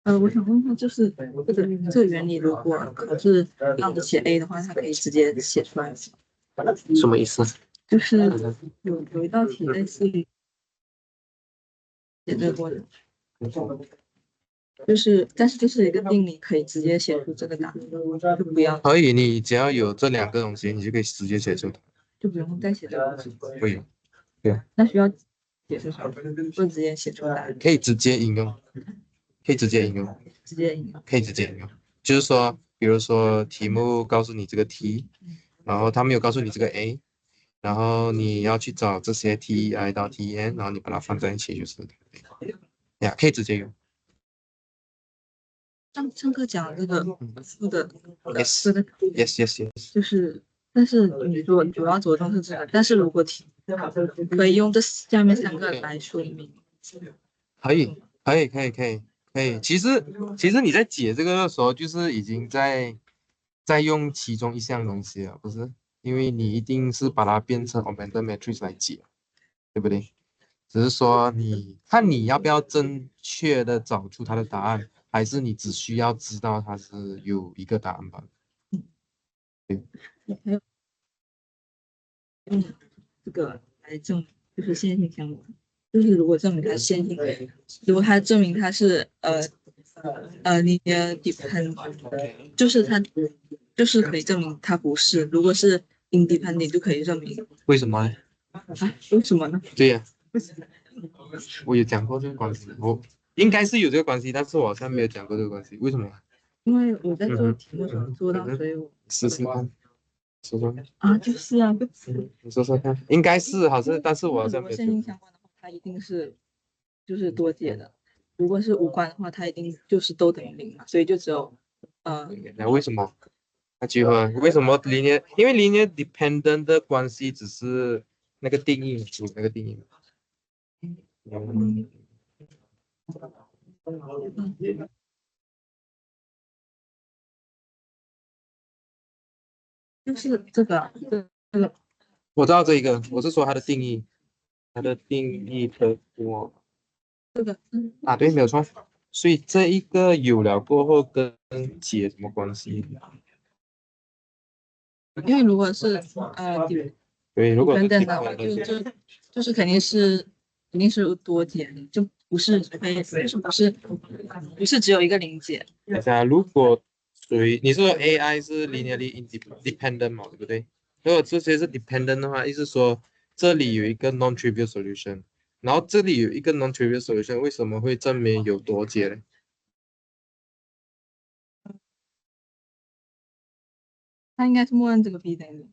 我想问一下，就是这个原理，如果考试让着写 A 的话，它可以直接写出来吗？什么意思？就是有一道题类似于写这个过程，但是就是一个定理，可以直接写出这个答案，就不要可以，你只要有这两个东西，你就可以直接写出。就不用再写这个过程。可以。对啊。那需要解释什么？不直接写出答案？可以直接引用，可以直接引用，直接引用。可以直接引用。就是说，比如说题目告诉你这个 T，然后他没有告诉你这个 A，然后你要去找这些 TI 到 TN，然后你把它放在一起就是。呀，可以直接用。上课讲这个负的 Yes yes。就是，但是你说主要着重是这个，但是如果可以用这下面3个来说明。可以。其实你在解这个的时候，就是已经在用其中一项东西了，不是？因为你一定是把它变成 augmented matrix 来解，对不对？只是说你看你要不要正确的找出它的答案，还是你只需要知道它是有一个答案吧？对。还有用这个来证明，就是线性相关。就是如果证明它是线性，如果它证明它是linear dependent，就是它就是可以证明它不是。如果是 independent 就可以证明。为什么呢？为什么呢？对呀。我有讲过这个关系，我应该是有这个关系，但是我好像没有讲过这个关系，为什么？因为我在做题目的时候做到，所以我试试看。说说看啊，就是啊，你说说看，应该是好像，但是我好像没有。线性相关的话，它一定是就是多解的；如果是无关的话，它一定就是都等于0嘛，所以就只有那为什么？那句话为什么 linear？ 因为 linear dependent 的关系只是那个定义，那个定义。就是这个我知道这一个，我是说它的定义，的我对，没有错。所以这一个有了过后跟解什么关系？因为如果是对，如果是等的话，就是肯定是多解，就不是只有一个零解。等一下，如果你说 AI 是 linearly independent 嘛，对不对？如果这些是 dependent 的话，意思说这里有一个 non-trivial solution，然后这里有一个 non-trivial solution，为什么会证明有多解呢？它应该是默认这个 b 等于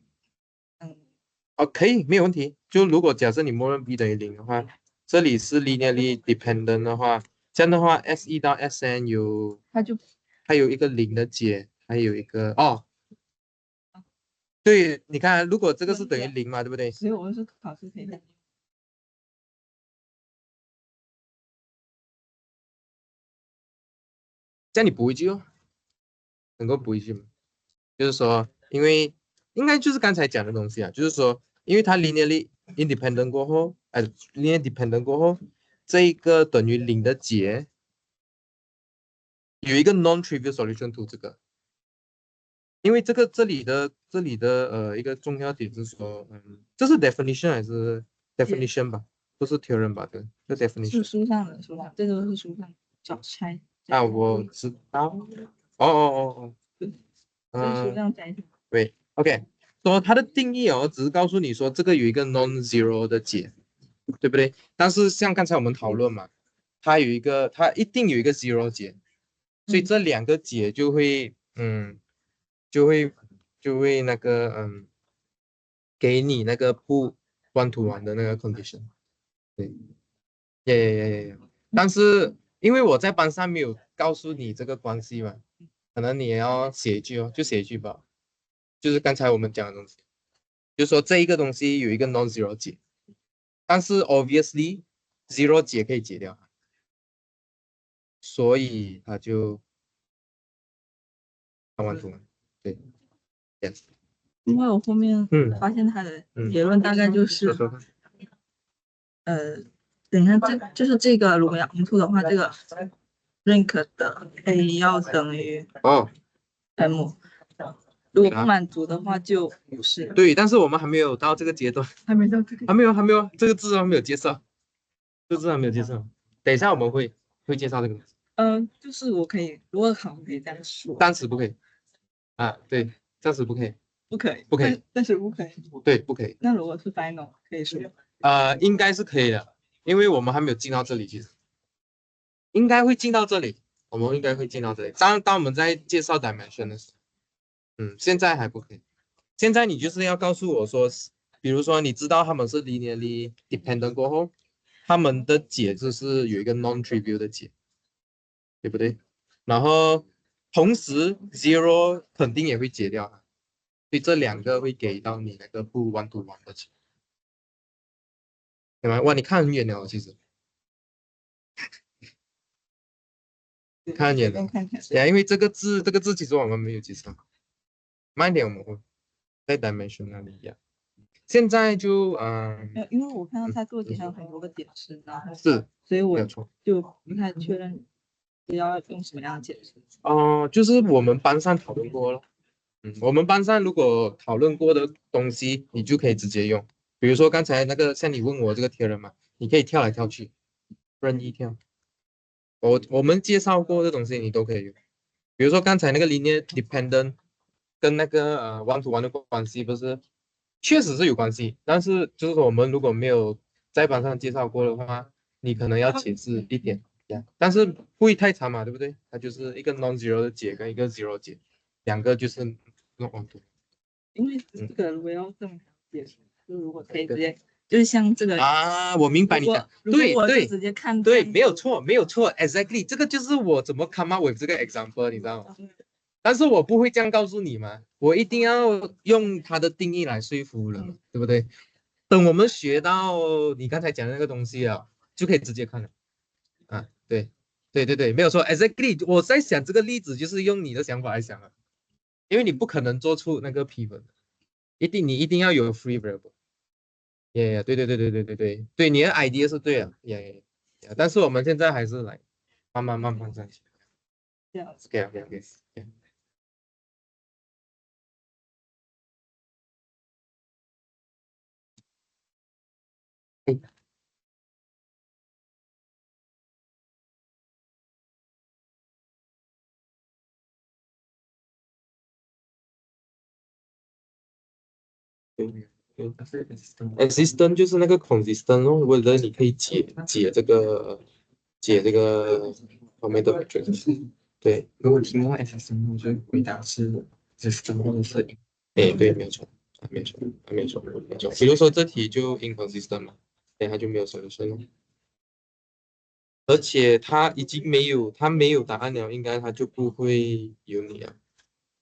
0。可以，没有问题。就如果假设你默认 b 等于0的话，这里是 linearly dependent 的话，这样的话 S1 到 Sn 它有一个0的解，还有一个对，你看，如果这个是等于0嘛，对不对？所以我是考试可以这样你补回去哦，能够补回去吗？就是说，因为应该就是刚才讲的东西啊，就是说，因为它 linearly independent 过后，linear dependent 过后，这一个等于0的解有一个 non-trivial solution to 这个，因为这里的一个重要点是说，这是 definition 还是 definition 吧？不是 theorem 吧？这是 definition 书上的，这都是书上找拆。啊，我知道。哦，对，这是书上摘的。对，OK，说它的定义哦，只是告诉你说这个有一个 non-zero 的解，对不对？但是像刚才我们讨论嘛，它一定有一个 zero 解，所以这两个解就会，就会那个，给你那个不 one to one 的那个 condition，对，耶。但是因为我在班上没有告诉你这个关系嘛，可能你也要写一句哦，就写一句吧，就是刚才我们讲的东西。就是说这一个东西有一个 non-zero 解，但是 obviously zero 解可以解掉，所以它就完图了。对，yes，因为我后面发现他的结论大概就是，等一下，就是这个如果要 onto 的话，这个 rank 的 A 要等于M，如果不满足的话就不是。对，但是我们还没有到这个阶段，还没到这个，还没有，这个字还没有介绍，这个字还没有介绍，等一下我们会介绍这个。就是我可以，如果考可以这样说，暂时不可以啊，对，暂时不可以，不可以，不可以，但是不可以，对，不可以。那如果是 final 可以说，应该是可以的，因为我们还没有进到这里，其实应该会进到这里，我们应该会进到这里。当我们在介绍 dimension 的时候，现在还不可以。现在你就是要告诉我说，比如说你知道他们是 linearly dependent 过后，他们的解就是有一个 non-trivial 的解，对不对？然后同时 zero 肯定也会解掉，所以这两个会给到你那个不 one to one 的解，对吗？哇，你看很远了，其实看很远了。对啊，因为这个字其实我们没有介绍，慢一点我们会在 dimension 那里呀。现在就因为我看到他做题还有很多个解释，然后是，所以我错，就不太确认要用什么样的解释。就是我们班上讨论过了。我们班上如果讨论过的东西，你就可以直接用。比如说刚才那个，像你问我这个 theorem 嘛，你可以跳来跳去，任意跳。我们介绍过的东西，你都可以用。比如说刚才那个 linear dependent 跟那个one to one 的关系，不是确实是有关系，但是就是说我们如果没有在班上介绍过的话，你可能要解释一点，但是不会太长嘛，对不对？它就是一个 non-zero 的解跟一个 zero 解，两个就是弄 onto。因为这个如果要这么解释，就如果可以直接，就是像这个我明白你讲，对对直接看对，没有错，exactly，这个就是我怎么 come up with 这个 example，你知道吗？但是我不会这样告诉你嘛，我一定要用它的定义来说服人，对不对？等我们学到你刚才讲的那个东西啊，就可以直接看了。对，没有错，exactly。我在想这个例子就是用你的想法来想啊，因为你不可能做出那个 pivot，你一定要有 free variable。对，你的 idea 是对的，但是我们现在还是来慢慢上去。这样子。OK，assistant 就是那个 consistent 哦，为了你可以解这个后面的 matrix。对，如果题目 assistant，我就回答是 system 或者是对，没有错，没有错，没有错，没有错。比如说这题就 inconsistent 嘛，它就没有 solution 了，而且它没有答案了，应该它就不会有你啊。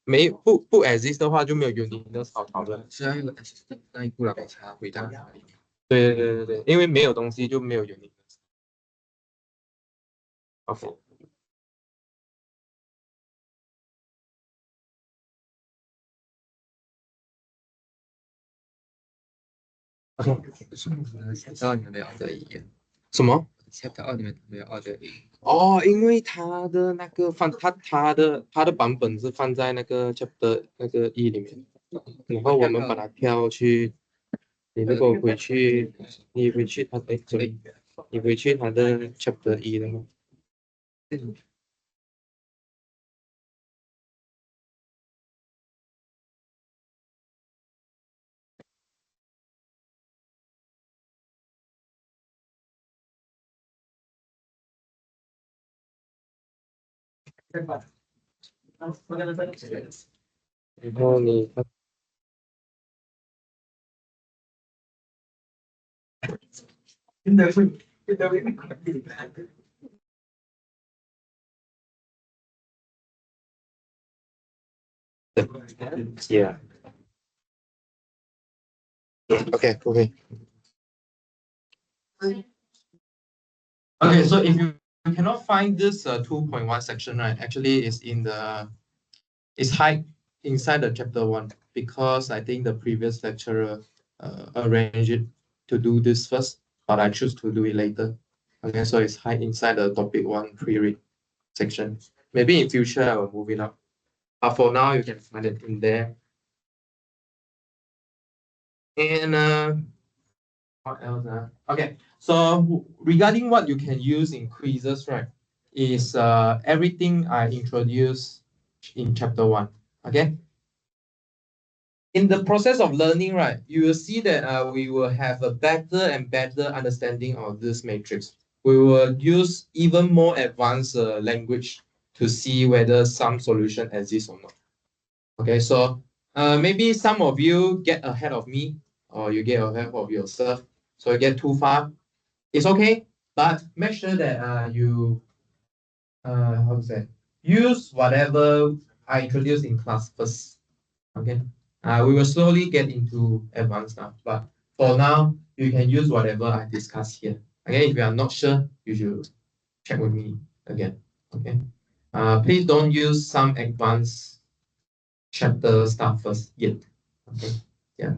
没不 exist 的话就没有 unique 的好讨论。是要有 assistant 那一步了我才回答。对，因为没有东西就没有 unique。OK。chapter 2里面没有2:1，什么？ chapter 2里面没有2:1。哦，因为它的那个它的版本是放在那个 chapter 那个1里面，然后我们把它跳去，你如果回去，你回去它这里，你回去它的 chapter 1的话，然后你，yeah， okay. Okay, so if you cannot find this 2.1 section, right, actually it's hide inside the chapter 1 because I think the previous lecturer arranged it to do this first, but I choose to do it later. Okay, so it's hide inside the topic 1 pre-read section. Maybe in future I will move it up. But for now, you can find it in there. And what else? Okay, so regarding what you can use in quizzes, right, is everything I introduced in chapter 1. Okay. In the process of learning, right, you will see that we will have a better and better understanding of this matrix. We will use even more advanced language to see whether some solution exists or not. Okay, so maybe some of you get ahead of me or you get ahead of yourself. So you get too far. It's okay, but make sure that you how to say, use whatever I introduced in class first. Okay, we will slowly get into advanced now, but for now you can use whatever I discuss here. Okay, if you are not sure, you should check with me again. Okay, please don't use some advanced chapter stuff first yet. Okay, yeah.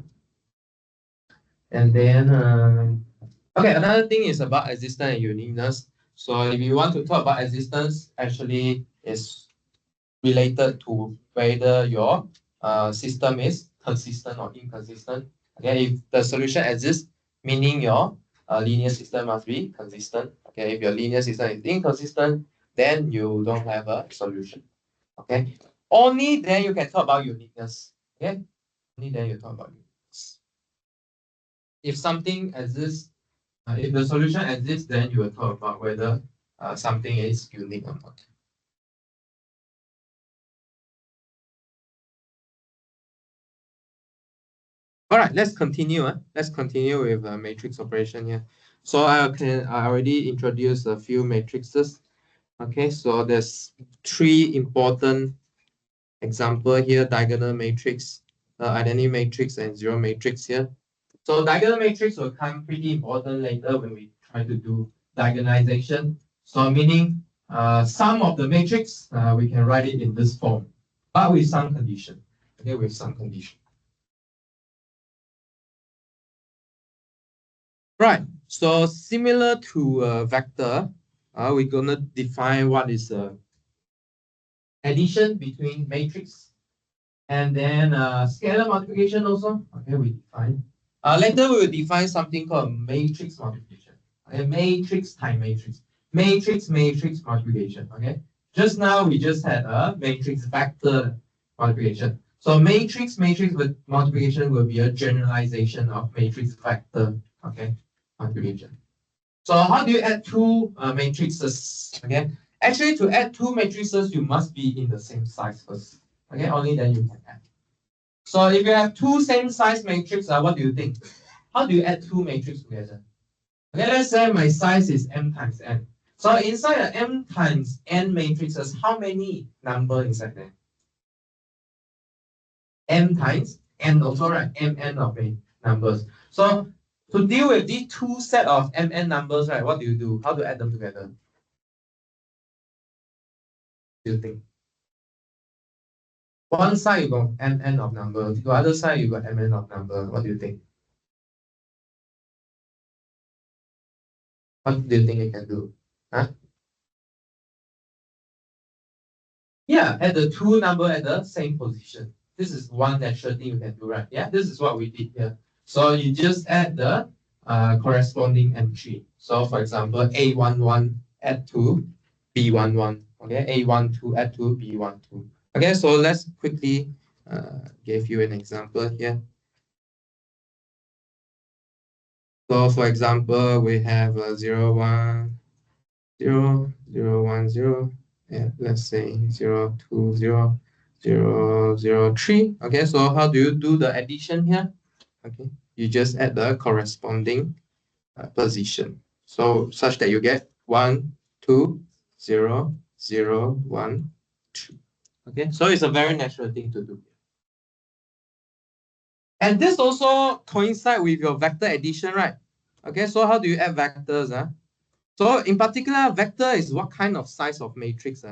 And then okay, another thing is about existence and uniqueness. So if you want to talk about existence, actually is related to whether your system is consistent or inconsistent. Okay, if the solution exists, meaning your linear system must be consistent. Okay, if your linear system is inconsistent, then you don't have a solution. Okay, only then you can talk about uniqueness. Okay, only then you talk about uniqueness. If something exists, if the solution exists, then you will talk about whether something is unique or not. All right, let's continue. Let's continue with matrix operation here. So I already introduced a few matrices. Okay, so there's 3 important example here: diagonal matrix, identity matrix, and zero matrix here. So diagonal matrix will come pretty important later when we try to do diagonalization. So meaning sum of the matrix, we can write it in this form, but with some condition. Okay, with some condition. Right. So similar to a vector, we're gonna define what is addition between matrix and then scalar multiplication also. Okay, we define. Later we will define something called matrix multiplication. Okay, matrix time matrix. Matrix multiplication. Okay. Just now we just had a matrix vector multiplication. So matrix with multiplication will be a generalization of matrix vector. Okay, multiplication. So how do you add 2 matrices? Okay, actually to add 2 matrices, you must be in the same size first. Okay, only then you can add. So if you have 2 same size matrices, what do you think? How do you add 2 matrices together? Okay, let's say my size is m times n. So inside a m times n matrices, how many number inside there? M times n also, right? Mn of numbers. So to deal with these 2 set of mn numbers, right, what do you do? How to add them together? Do you think? One side you got mn of number, the other side you got mn of number. What do you think? What do you think you can do? Huh? Yeah, add the two number at the same position. This is one natural thing you can do, right? Yeah, this is what we did here. So you just add the corresponding entry. So for example, A11 add to B11. Okay, A12 add to B12. Okay, so let's quickly give you an example here. So for example, we have 0, 1, 0, 0, 1, 0, and let's say 0, 2, 0, 0, 0, 3. Okay, so how do you do the addition here? Okay, you just add the corresponding position. So such that you get 1, 2, 0, 0, 1, 2. Okay, so it's a very natural thing to do. And this also coincides with your vector addition, right? Okay, so how do you add vectors? So in particular, vector is what kind of size of matrix?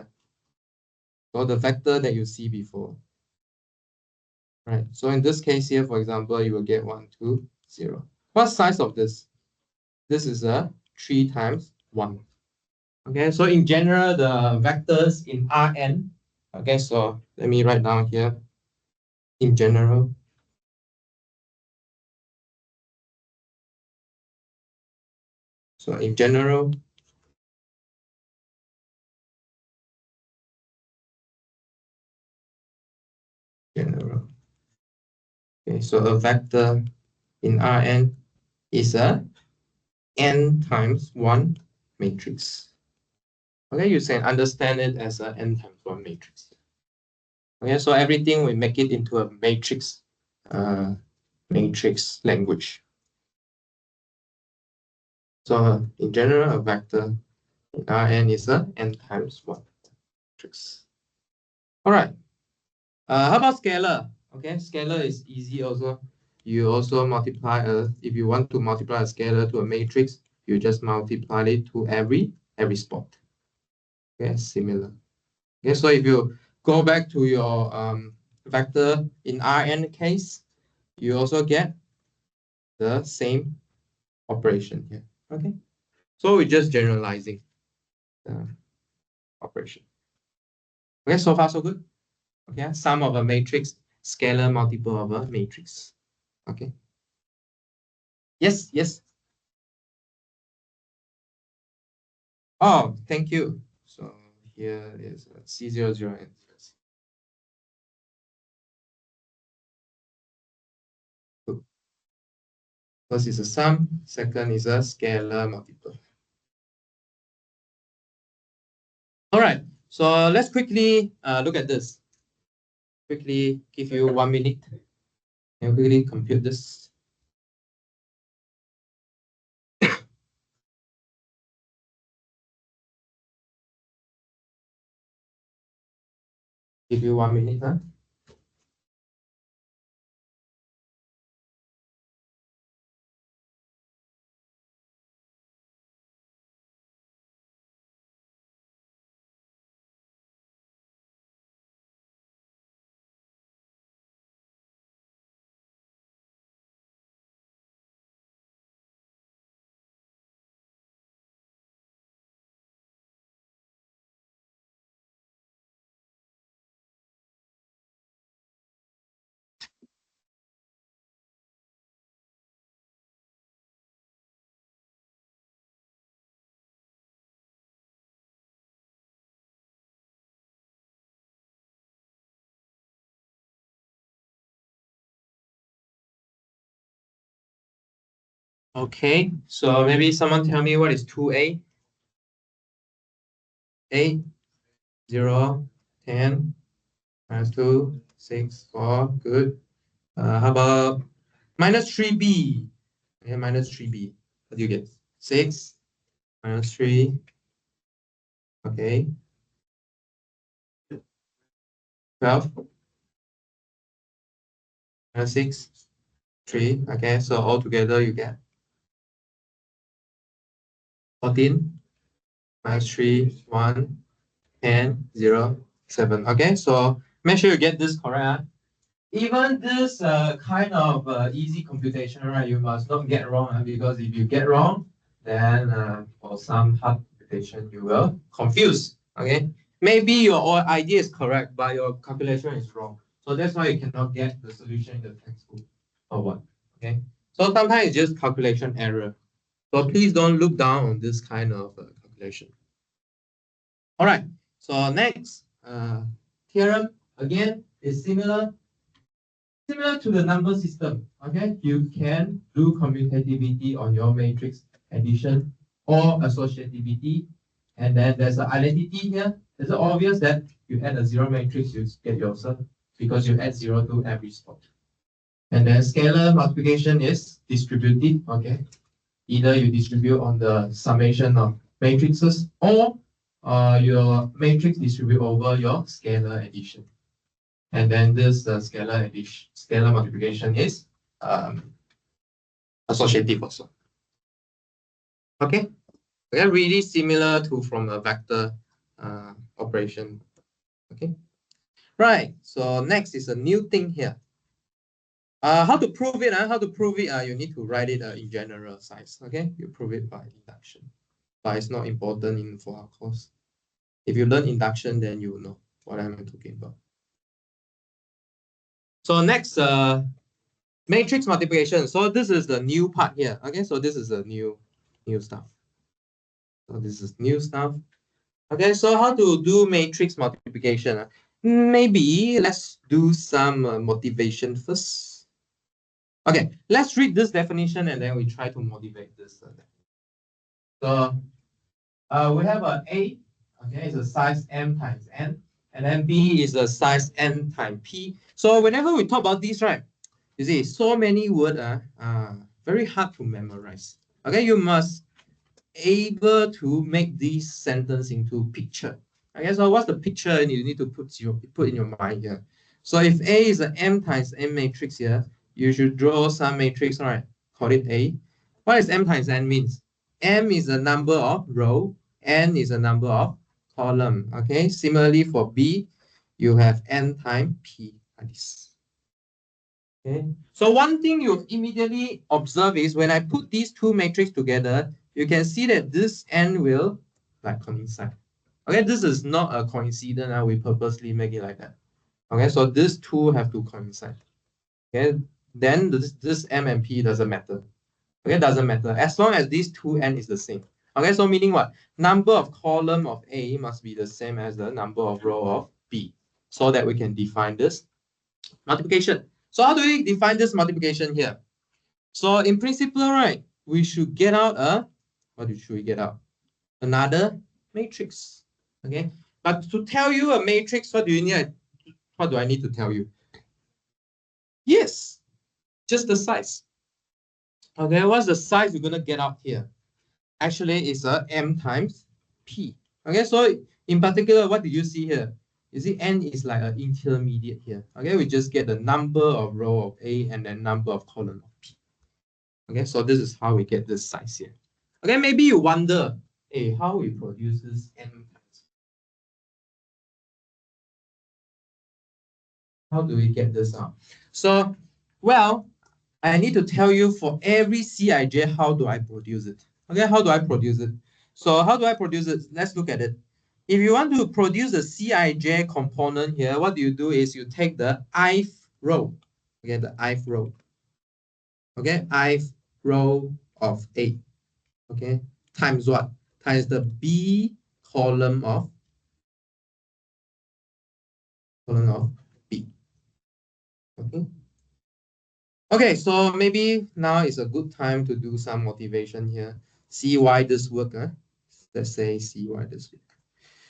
So the vector that you see before. Right. So in this case here, for example, you will get 1, 2, 0. What size of this? This is a 3 times 1. Okay, so in general, the vectors in Rn, okay, so let me write down here. In general, so in general, okay, so a vector in Rn is a n times 1 matrix. Okay, you can understand it as a n times 1 matrix. Okay, so everything we make it into a matrix, matrix language. So in general, a vector in Rn is a n times 1 matrix. All right. How about scalar? Okay, scalar is easy also. You also multiply if you want to multiply a scalar to a matrix, you just multiply it to every spot. Okay, similar. Okay, so if you go back to your vector in Rn case, you also get the same operation here. Okay, so we're just generalizing the operation. Okay, so far so good. Okay, sum of a matrix, scalar multiple of a matrix. Okay. Yes, yes. Oh, thank you. So here is C00 and first is a sum, second is a scalar multiple. All right, so let's quickly look at this. Quickly give you 1 minute and quickly compute this. Give you 1 minute, huh? Okay, so maybe someone tell me what is 2a? 8, 0, 10, minus 2, 6, 4, good. How about minus 3b? Okay, minus 3b. What do you get? 6, minus 3. Okay. 12, minus 6, 3. Okay, so altogether you get 14, minus 3, 1, 10, 0, 7. Okay, so make sure you get this correct. Even this kind of easy computation, right, you must not get wrong, because if you get wrong, then for some hard calculation, you will confuse. Okay, maybe your idea is correct, but your calculation is wrong. So that's why you cannot get the solution in the textbook or what. Okay, so sometimes it's just calculation error. So please don't look down on this kind of calculation. All right. So next theorem again is similar to the number system. Okay, you can do commutativity on your matrix addition or associativity, and then there's an identity here. Is it obvious that you add a zero matrix, you get yourself because you add zero to every spot. And then scalar multiplication is distributive. Okay, either you distribute on the summation of matrices or your matrix distribute over your scalar addition. And then this scalar multiplication is associative also. Okay, they're really similar to from a vector operation. Okay, right. So next is a new thing here. How to prove it? How to prove it? You need to write it in general size. Okay, you prove it by induction, but it's not important for our course. If you learn induction, then you will know what I'm talking about. So next, matrix multiplication. So this is the new part here. Okay, so this is the new stuff. So this is new stuff. Okay, so how to do matrix multiplication? Maybe let's do some motivation first. Okay, let's read this definition and then we try to motivate this. So we have a A, okay, it's a size m times n, and then B is a size n times p. So whenever we talk about this, right, you see, so many words are very hard to memorize. Okay, you must able to make this sentence into picture. Okay, so what's the picture you need to put in your mind here? So if A is an m times n matrix here, you should draw some matrix, right? Call it A. What does m times n means? M is the number of row, n is the number of column. Okay, similarly for B, you have n times p like this. Okay, so one thing you immediately observe is when I put these two matrices together, you can see that this n will like coincide. Okay, this is not a coincidence. We purposely make it like that. Okay, so these two have to coincide. Okay, then this m and p doesn't matter. Okay, doesn't matter as long as these two n is the same. Okay, so meaning what? Number of column of A must be the same as the number of row of B, so that we can define this multiplication. So how do we define this multiplication here? So in principle, right, we should get out what should we get out? Another matrix. Okay, but to tell you a matrix, what do I need to tell you? Yes, just the size. Okay, what's the size you're gonna get out here? Actually, it's a m times p. Okay, so in particular, what do you see here? You see n is like an intermediate here. Okay, we just get the number of row of A and then number of column of P. Okay, so this is how we get this size here. Okay, maybe you wonder, hey, how we produce this n times? How do we get this out? So, well, I need to tell you for every Cij, how do I produce it? Okay, how do I produce it? So how do I produce it? Let's look at it. If you want to produce a Cij component here, what you do is you take the ith row. Okay, the ith row. Okay, ith row of A. Okay, times what? Times the B column of B. Okay. Okay, so maybe now is a good time to do some motivation here. See why this work. Let's say see why this work.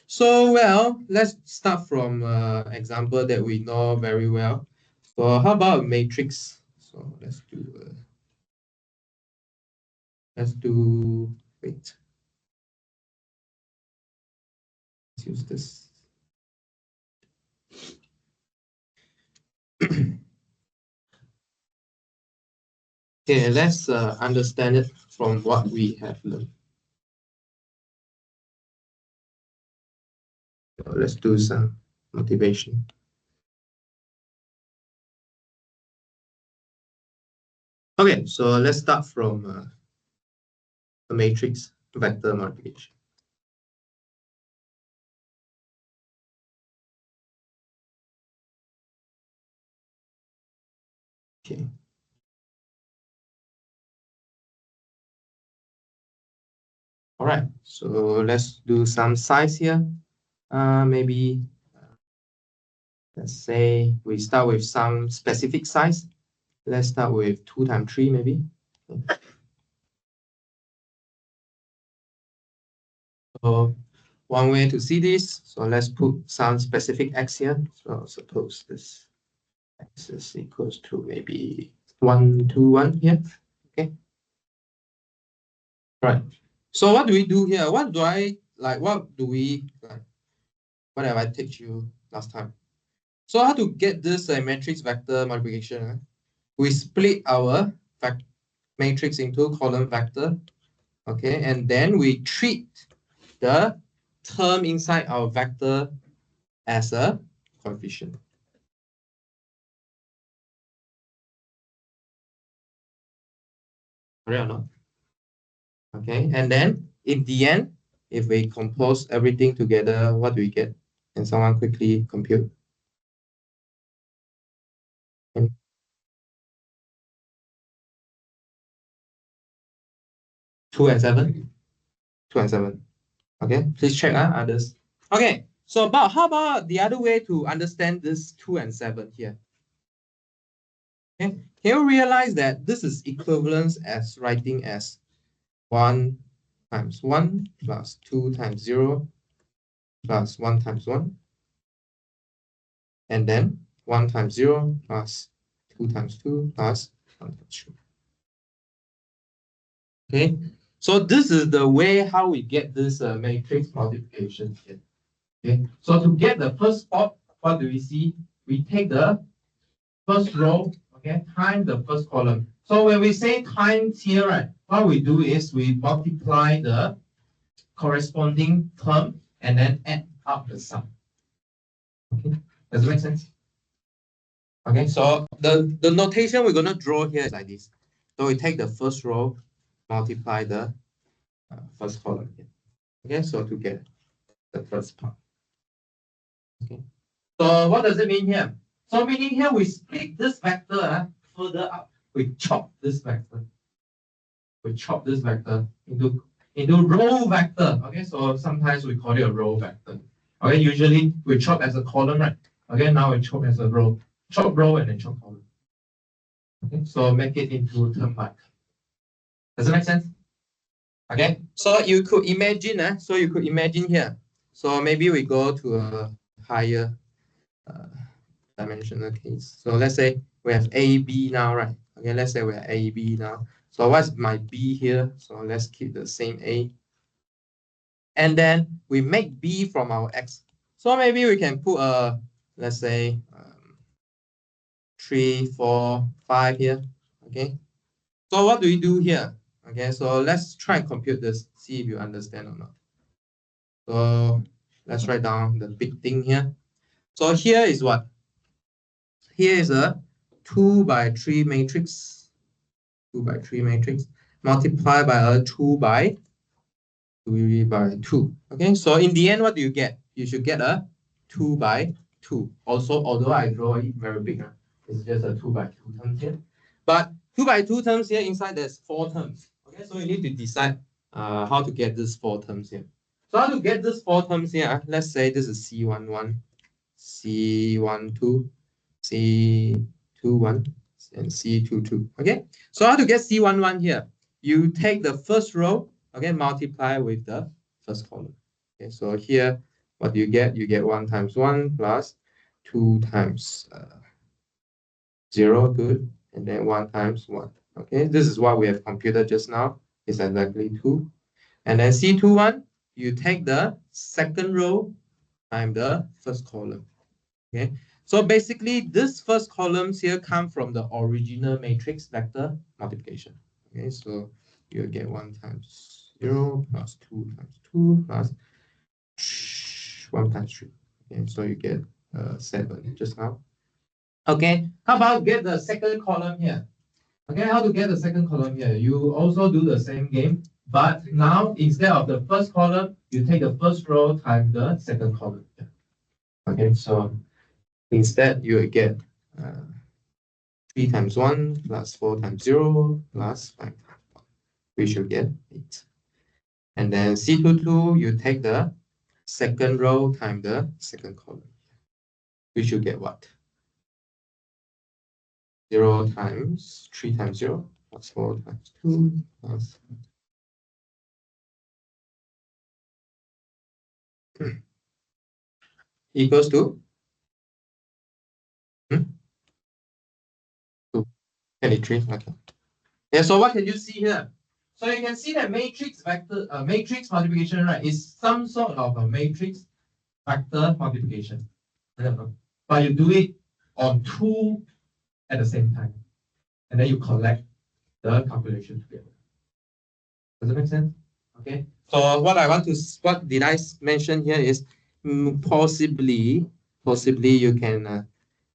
So well, let's start from example that we know very well. So how about a matrix? So let's do wait. Let's use this. Okay, let's understand it from what we have learned. So let's do some motivation. Okay, so let's start from a matrix vector multiplication. Okay. All right, so let's do some size here. Maybe let's say we start with some specific size. Let's start with 2 times 3 maybe. So one way to see this, so let's put some specific x here. So suppose this x is equals to maybe 1, 2, 1 here. Okay. Right. So what do we do here? What do I like? What do we like? What have I teach you last time? So how to get this matrix vector multiplication? We split our matrix into column vector. Okay, and then we treat the term inside our vector as a coefficient. Correct or not? Okay, and then in the end, if we compose everything together, what do we get? Can someone quickly compute? And 2 and 7? 2 and 7. Okay, please check others. Okay, so how about the other way to understand this 2 and 7 here? Okay, can you realize that this is equivalent as writing as 1 times 1 plus 2 times 0 plus 1 times 1, and then 1 times 0 plus 2 times 2 plus 1 times 3. Okay, so this is the way how we get this matrix multiplication here. Okay, so to get the first spot, what do we see? We take the first row, okay, times the first column. So when we say times here, right, what we do is we multiply the corresponding term and then add up the sum. Okay, does it make sense? Okay, so the notation we're going to draw here is like this. So we take the first row, multiply the first column here. Okay, so to get the first part. Okay, so what does it mean here? So meaning here we split this vector further up. We chop this vector. We chop this vector into row vector. Okay, so sometimes we call it a row vector. Okay, usually we chop as a column, right? Okay, now we chop as a row. Chop row and then chop column. Okay, so make it into term like. Does it make sense? Okay, so you could imagine, so you could imagine here. So maybe we go to a higher dimensional case. So let's say we have A, B now, right? Okay, let's say we have A, B now. So what's my B here? So let's keep the same A. And then we make B from our X. So maybe we can put let's say 3, 4, 5 here. Okay. So what do we do here? Okay, so let's try and compute this, see if you understand or not. So let's write down the big thing here. So here is what? Here is a 2 by 3 matrix. 2 by 3 matrix multiplied by a 2 by 2. Okay, so in the end, what do you get? You should get a 2 by 2. Also, although I draw it very big, it's just a 2 by 2 terms here. But 2 by 2 terms here, inside there's 4 terms. Okay, so you need to decide how to get these 4 terms here. So how to get these 4 terms here? Let's say this is C11, C12, C21, and C22. Okay, so how to get C11 here? You take the first row, okay, multiply with the first column. Okay, so here, what do you get? You get 1 times 1 plus 2 times 0, good, and then 1 times 1. Okay, this is what we have computed just now. It's exactly 2. And then C21, you take the second row times the first column. Okay, so basically this first columns here come from the original matrix vector multiplication. Okay, so you get 1 times 0 plus 2 times 2 plus 1 times 3. Okay, so you get 7 just now. Okay, how about get the second column here? Okay, how to get the second column here? You also do the same game. But now, instead of the first column, you take the first row times the second column. Okay, so instead you will get 3 times 1 plus 4 times 0 plus 5 times 1. We should get 8. And then C22, you take the second row times the second column. We should get what? 0 times 3 times 0 plus 4 times 2 plus equals to 23. Okay. Yeah, so what can you see here? So you can see that matrix vector, matrix multiplication, right, is some sort of a matrix vector multiplication. But you do it on 2 at the same time. And then you collect the calculation together. Does it make sense? Okay. So what did I mention here is possibly you can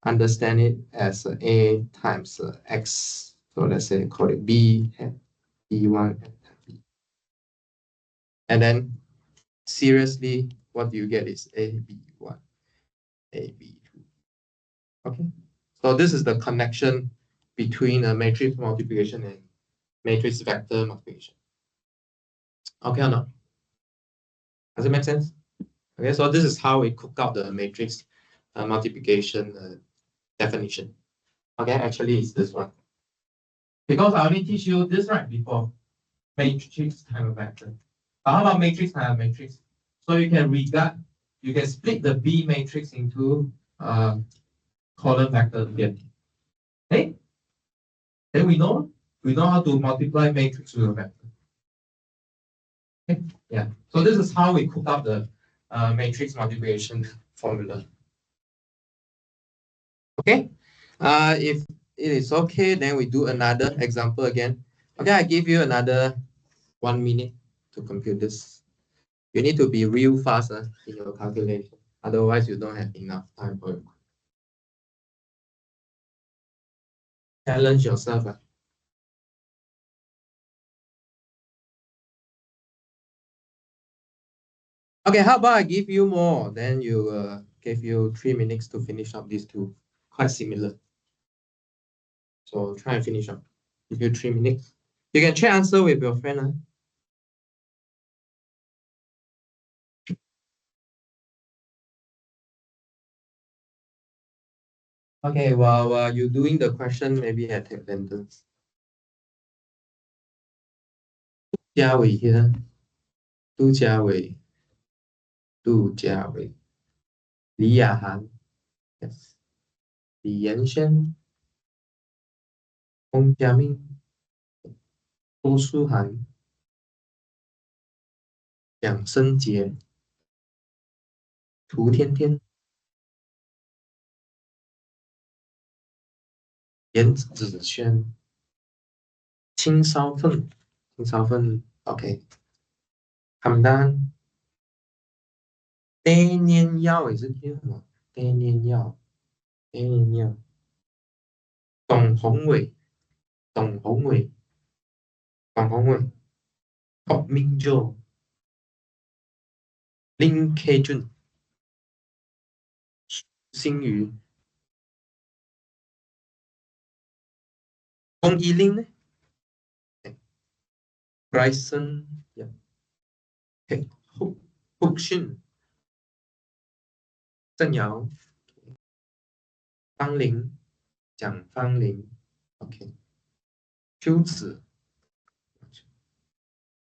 understand it as A times X. So let's say call it B and B1 and B. And then seriously, what you get is AB1, AB2. Okay. So this is the connection between a matrix multiplication and matrix vector multiplication. Okay or not? Does it make sense? Okay, so this is how we cook out the matrix multiplication definition. Okay, actually it's this one. Because I only teach you this right before. Matrix times vector. How about matrix times matrix? So you can split the B matrix into column vector again. Okay? Then we know how to multiply matrix with a vector. Okay? Yeah. So this is how we cook out the matrix multiplication formula. Okay. If it is okay, then we do another example again. Okay, I give you another 1 minute to compute this. You need to be real fast in your calculation. Otherwise, you don't have enough time for it. Challenge yourself. Okay, how about I give you more? Then you give you 3 minutes to finish up these two. Quite similar. So try and finish up. Give you 3 minutes. You can share answer with your friend. Okay, while you're doing the question, maybe I take attendance. Jia Wei here. Du Jia Wei. Du Jia Wei. Li Yahan. Yes. Li Yanxian. Hong Jiaming. Zhou Shuhan. Liang Shenjie. Tu Tiantian. Yan Zixuan. Qing Shaofen. Qing Shaofen. Okay. Hamdan. Tê Niên Yao is it here? No. Tê Niên Yao. Tê Niên Yao. Dong Hongwei. Dong Hongwei. Dong Hongwei. Hok Minh Zhou. Lin Kejun. Xing Yu. Gong Yiling 呢 Bryson. Yeah. Okay. Hook Shin. Zheng Yao. Fang Ling. Jiang Fang Ling. Okay. Qiu Zi.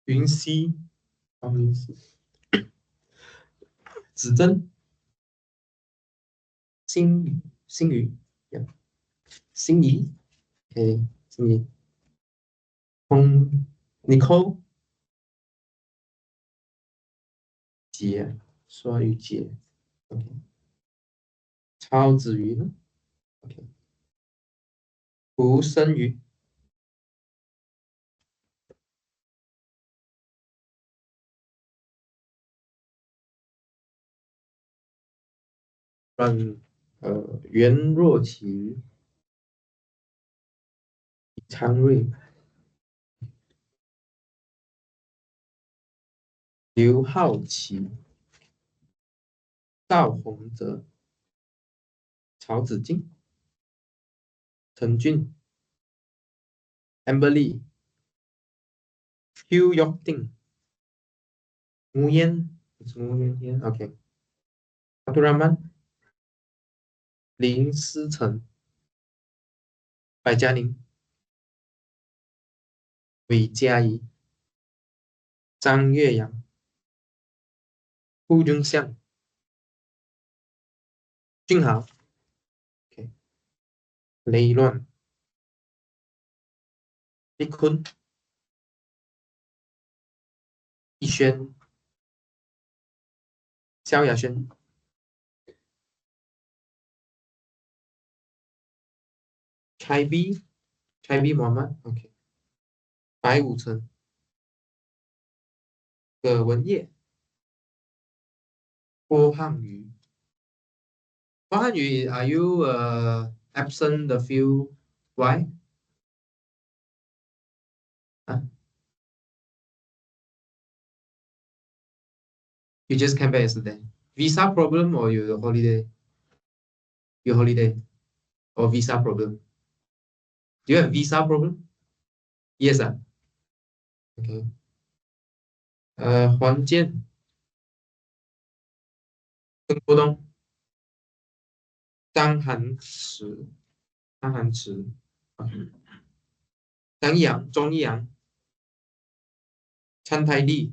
Yun Xi. Fang Yun Xi. Zizhen. Xing Yu. Yeah. Xing Yi. Okay. Xing Yi. Nicole 杰，双语杰 ，OK，超子瑜呢？OK，胡生瑜，袁若琪，李昌瑞，刘浩奇、赵宏哲、曹子敬、陈俊、Amberly、Hugh Yachting、吴嫣，吴嫣 ，OK， Abdul Rahman、林思成、白嘉宁、韦嘉怡、张岳阳、顾军相、俊豪，OK， 雷乱、李坤、逸轩、萧亚轩、柴 B、柴 B 毛曼 ，OK， 白武成、葛文业、郭汉宇。郭汉宇，Are you absent the few? Why? Huh? You just came back yesterday. Visa problem or your holiday? Your holiday or visa problem? Do you have visa problem? Yes, sir. Okay. 黄健、郑国东、张涵池、张涵池、张一阳、钟一阳、陈台丽。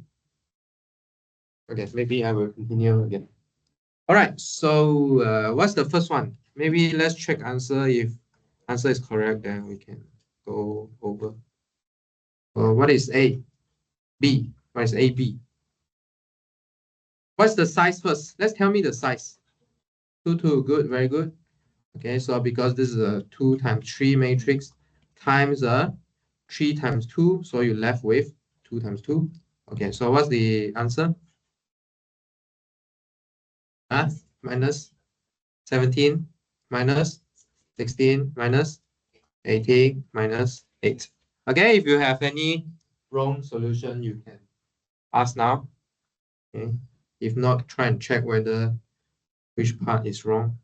Okay, maybe I will continue again. All right. So what's the first one? Maybe let's check answer. If answer is correct, then we can go over. What is A? B. What is A, B? What's the size first? Let's tell me the size. 2, 2, good, very good. Okay, so because this is a 2 times 3 matrix times a 3 times 2, so you're left with 2 times 2. Okay, so what's the answer? Minus 17 minus 16 minus 18 minus 8. Okay, if you have any wrong solution, you can ask now. Okay, if not, try and check whether which part is wrong.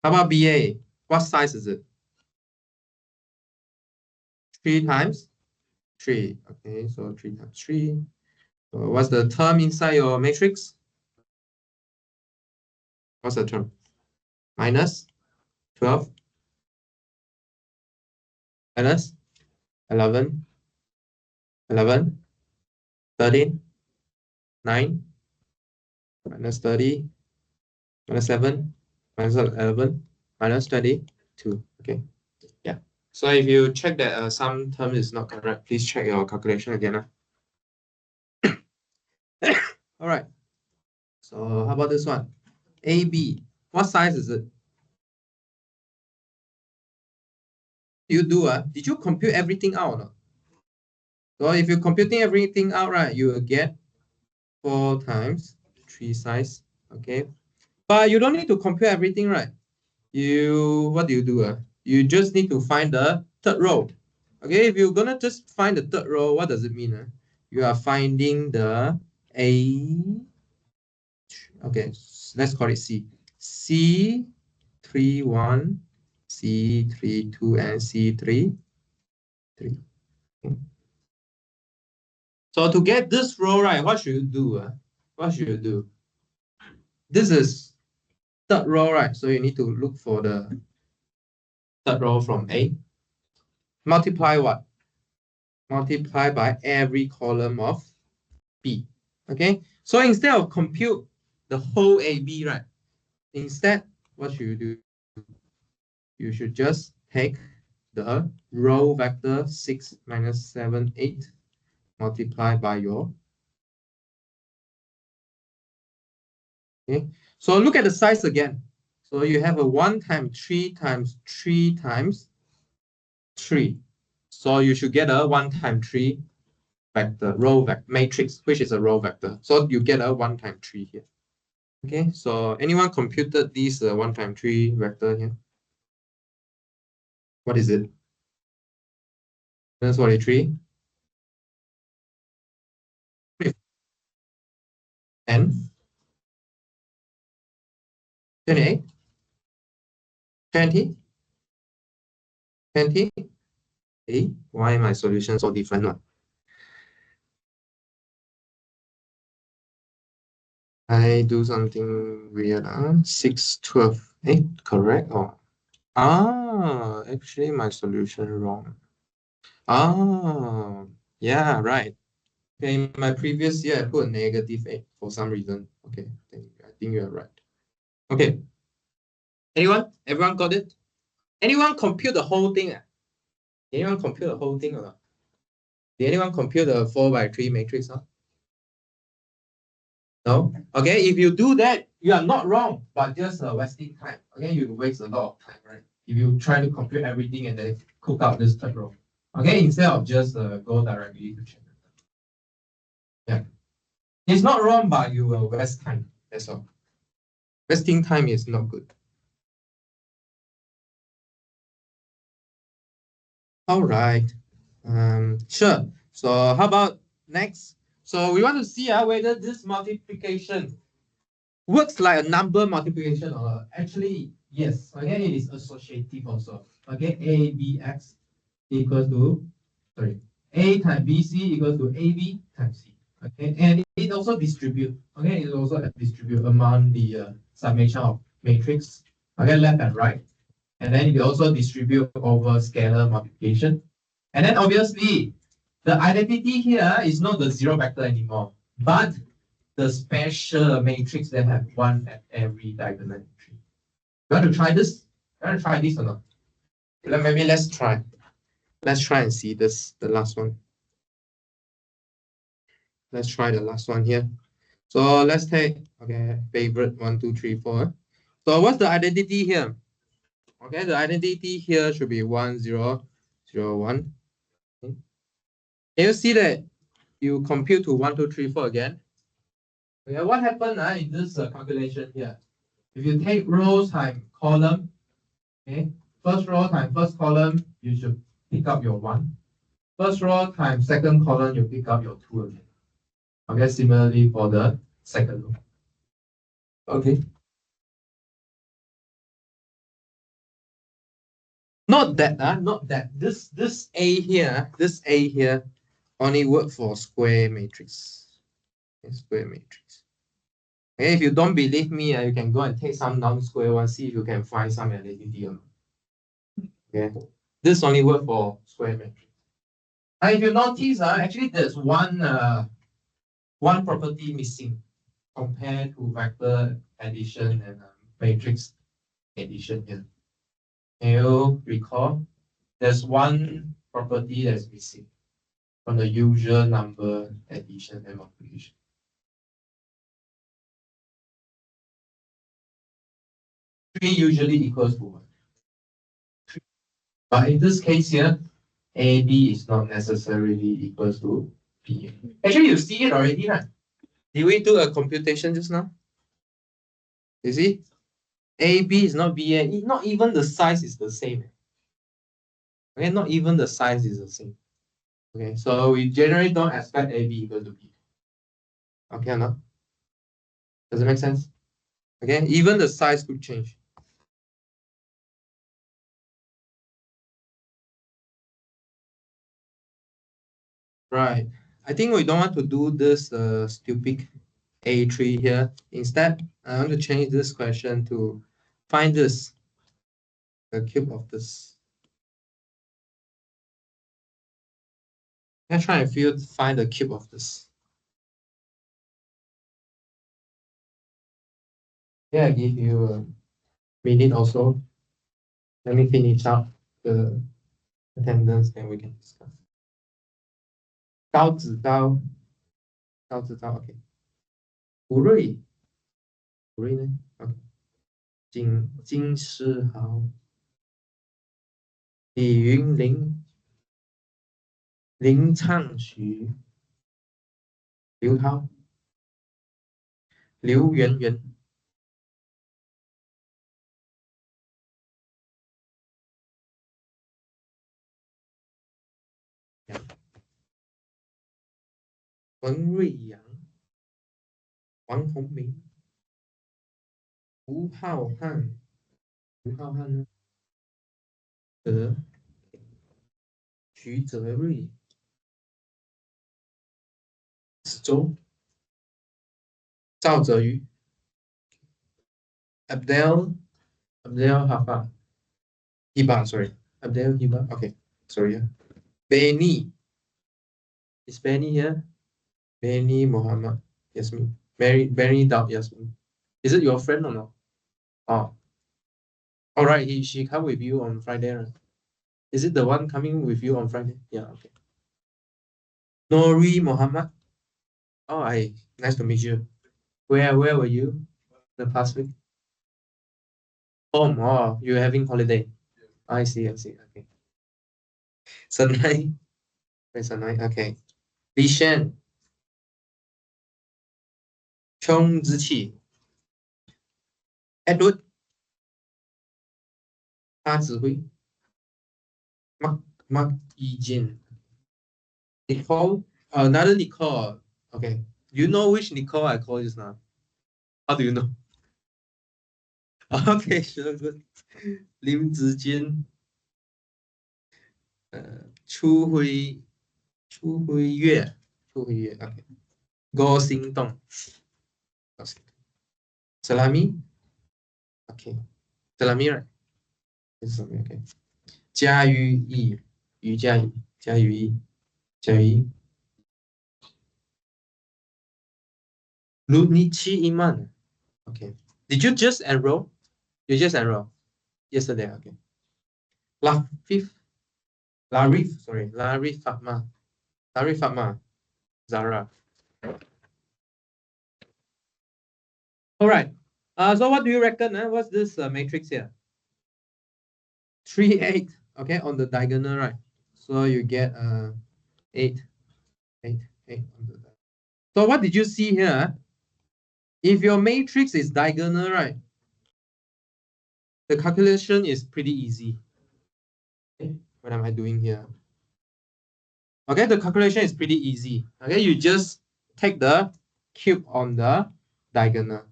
How about BA? What size is it? 3 times 3. Okay, so 3 times 3. So what's the term inside your matrix? What's the term? Minus 12, minus 11, 11, 13, 9, minus 30, minus 7, minus 11, minus 22. Okay, yeah. So if you check that some term is not correct, please check your calculation again. All right. So how about this one? AB. What size is it? You do did you compute everything out or not? So if you're computing everything out, right, you will get 4 times 3 size. Okay. But you don't need to compute everything, right? What do? You just need to find the third row. Okay, if you're gonna just find the third row, what does it mean? You are finding the A. Okay, let's call it C. C31, C32, and C33. Okay. So to get this row, right, what should you do? What should you do? This is third row, right? So you need to look for the third row from A. Multiply what? Multiply by every column of B. Okay, so instead of compute the whole AB, right? Instead, what should you do? You should just take the row vector 6 minus 7, 8, multiply by your. Okay, so look at the size again. So you have a 1 times 3 times 3 times 3. So you should get a 1 times 3 vector, row vector matrix, which is a row vector. So you get a 1 times 3 here. Okay, so anyone computed this 1 times 3 vector here? What is it? Minus 43. and 28, 20, 20. Hey, why my solution so different one? I do something weird. 6, 12. Hey, correct or? Actually my solution wrong. Yeah, right. Okay, in my previous year, I put a -8 for some reason. Okay, I think you're right. Okay. Anyone? Everyone got it? Anyone compute the whole thing? Anyone compute the whole thing or not? Did anyone compute the 4x3 matrix? No? Okay, if you do that, you are not wrong, but just wasting time. Okay, you waste a lot of time, right? If you try to compute everything and then cook out this third row. Okay, instead of just go directly to check. Yeah. It's not wrong, but you will waste time. That's all. Wasting time is not good. All right. Sure. So how about next? So we want to see whether this multiplication works like a number multiplication or not. Actually, yes. Okay, it is associative also. Okay, ABX equals to, sorry, A times BC equals to AB times C. Okay, and it also distribute. Okay, it also distribute among the summation of matrix. Okay, left and right. And then it also distribute over scalar multiplication. And then obviously, the identity here is not the zero vector anymore, but the special matrix that have one at every diagonal entry. You want to try this? You want to try this or not? Maybe let's try. Let's try and see this, the last one. Let's try the last one here. So let's take, okay, favorite 1, 2, 3, 4. So what's the identity here? Okay, the identity here should be 1, 0, 0, 1. Okay. Can you see that you compute to 1, 2, 3, 4 again? Okay, what happened in this calculation here? If you take rows times column, okay, first row times first column, you should pick up your 1. First row times second column, you pick up your 2 again. Okay, similarly for the second row. Okay. Not that, not that. This A here only work for square matrix. Okay, square matrix. Okay, if you don't believe me, you can go and take some non-square one, see if you can find some identity or not. Okay, this only work for square matrix. And if you notice, actually there's one property missing compared to vector addition and matrix addition here. Can you recall? There's one property that's missing from the usual number addition and multiplication. 3 usually equals to 1. But in this case here, AB is not necessarily equals to BA. Actually, you see it already, right? Did we do a computation just now? You see? AB is not BA. Not even the size is the same. Okay, not even the size is the same. Okay, so we generally don't expect AB equal to B. Okay or not? Does it make sense? Okay, even the size could change. Right. I think we don't want to do this stupid A3 here. Instead, I want to change this question to find this, the cube of this. Let's try and find the cube of this. Yeah, I give you a minute also. Let me finish up the attendance, then we can discuss. 高子高，高子高 ，OK。胡瑞，胡瑞呢？OK。金诗豪，李云林，林畅徐，刘涛，刘媛媛。文瑞阳，王宏明、吴浩瀚、吴浩瀚呢？徐泽瑞、子周、赵泽宇、Abdel Hafa Hiba, sorry. Abdel Hiba. Okay, sorry. Benny. Is Benny here? Benny Muhammad Yasmin. Benny Dao Yasmin. Is it your friend or not? Oh. Alright, she come with you on Friday, right? Is it the one coming with you on Friday? Yeah, okay. Nori Muhammad. Oh, nice to meet you. Where were you the past week? Home. Oh, you're having holiday. I see. Okay. Sanai. Where's Sanai? Okay. Li Shen. Chong Ziqi. Edward. Ta Zihui. Mark Yijin. Nicole. Another Nicole. Okay. Do you know which Nicole I call just now? How do you know? Okay, sure, good. Lim Zijian. Chu Hui Yue. Okay. Go Xing Dong. Salami. Okay. Salami, right? It's Salami, okay. Jia Yu Yi. Jia Yu Yi. Lunichi Iman. Okay. Did you just enroll? You just enrolled yesterday, okay. Larif Fatma. Zara. All right. So what do you reckon? What's this matrix here? 3, 8. Okay, on the diagonal, right? So you get 8 on the diagonal. So what did you see here? If your matrix is diagonal, right? The calculation is pretty easy. Okay, what am I doing here? Okay, the calculation is pretty easy. Okay, you just take the cube on the diagonal.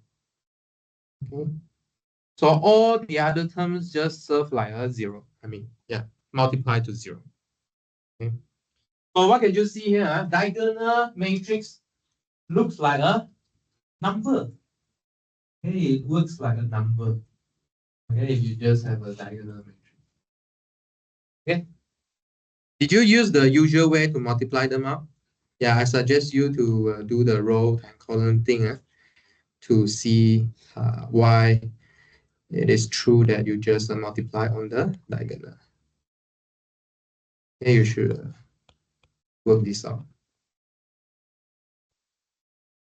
Okay. So all the other terms just serve like a 0. I mean, yeah, multiply to 0. Okay. So what can you see here? Diagonal matrix looks like a number. Okay, it works like a number. Okay, if you just have a diagonal matrix. Okay. Did you use the usual way to multiply them out? Yeah, I suggest you to do the row and column thing to see why it is true that you just multiply on the diagonal. Okay, you should work this out.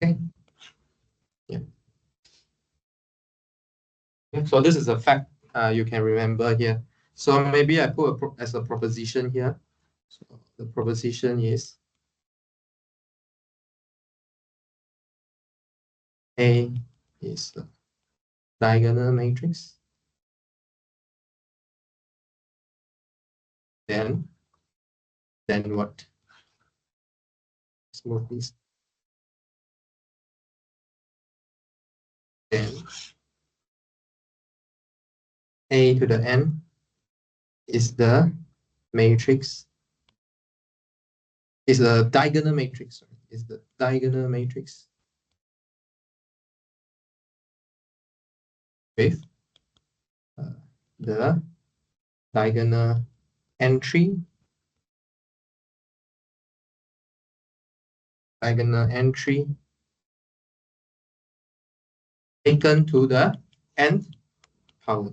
Okay. Yeah. Okay. So this is a fact you can remember here. So maybe I put as a proposition here. So the proposition is A is the diagonal matrix. Then what? Let's move this. Then A to the n is the matrix. Is the diagonal matrix. Sorry. Is the diagonal matrix with the diagonal entry taken to the nth power.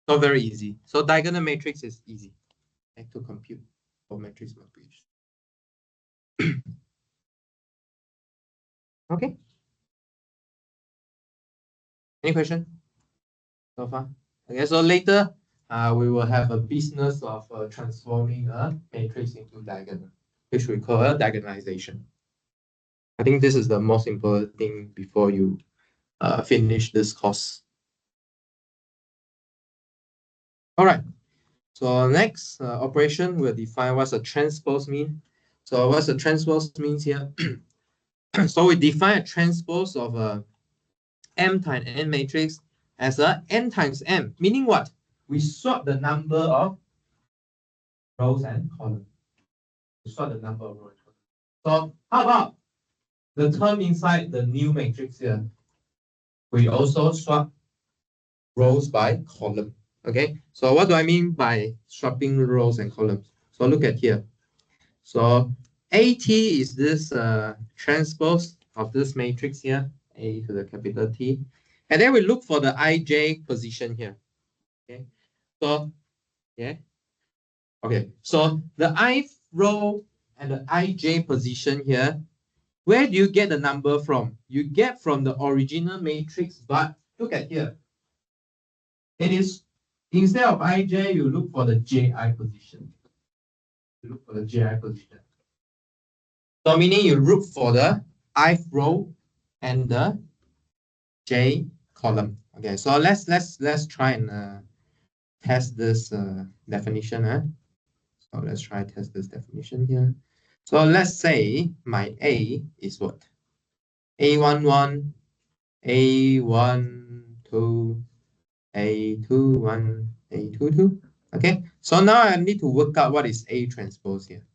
So very easy. So diagonal matrix is easy to compute for matrix multiplication. Okay. Any question so far? Okay, so later we will have a business of transforming a matrix into diagonal, which we call a diagonalization. I think this is the most important thing before you finish this course. All right. So next operation will define what's a transpose mean. So what's a transpose means here? So we define a transpose of a M times N matrix as a N times M, meaning what? We sort the number of rows and columns. We sort the number of rows and columns. So how about the term inside the new matrix here? We also swap rows by column. Okay, so what do I mean by swapping rows and columns? So look at here. So AT is this transpose of this matrix here, A to the capital T. And then we look for the IJ position here. Okay, so yeah. Okay, so the ith row and the IJ position here, where do you get the number from? You get from the original matrix, but look at here. It is, instead of IJ, you look for the JI position. You look for the JI position. So meaning you look for the ith row and the J column. Okay, so let's try and test this definition. So let's try test this definition here. So let's say my A is what? A11, A12, A21, A22. Okay, so now I need to work out what is A transpose here.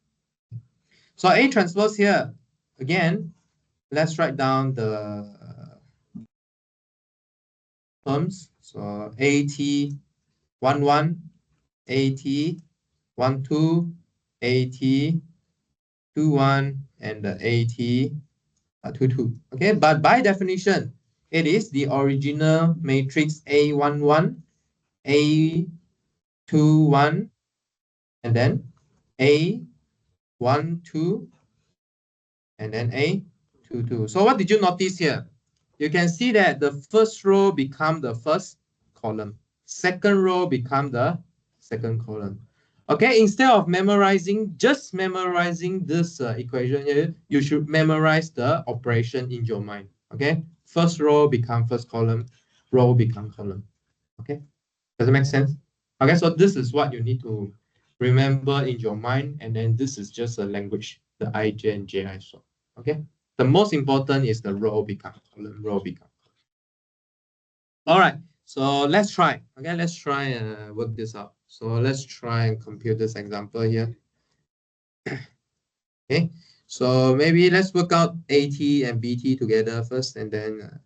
So A transpose here, again, let's write down the terms. So AT11, AT12, AT21, and the AT22. Okay, but by definition, it is the original matrix A11, A21, and then A12, and then A22. So what did you notice here? You can see that the first row become the first column. Second row become the second column. Okay, instead of just memorizing this equation here, you should memorize the operation in your mind. Okay, first row become first column, row become column. Okay, does it make sense? Okay, so this is what you need to remember in your mind, and then this is just a language, the IJ and JI swap. Okay, the most important is the row become column, row become column. All right, so let's try. Okay, let's try and work this out. So let's try and compute this example here. Okay, so maybe let's work out AT and BT together first, and then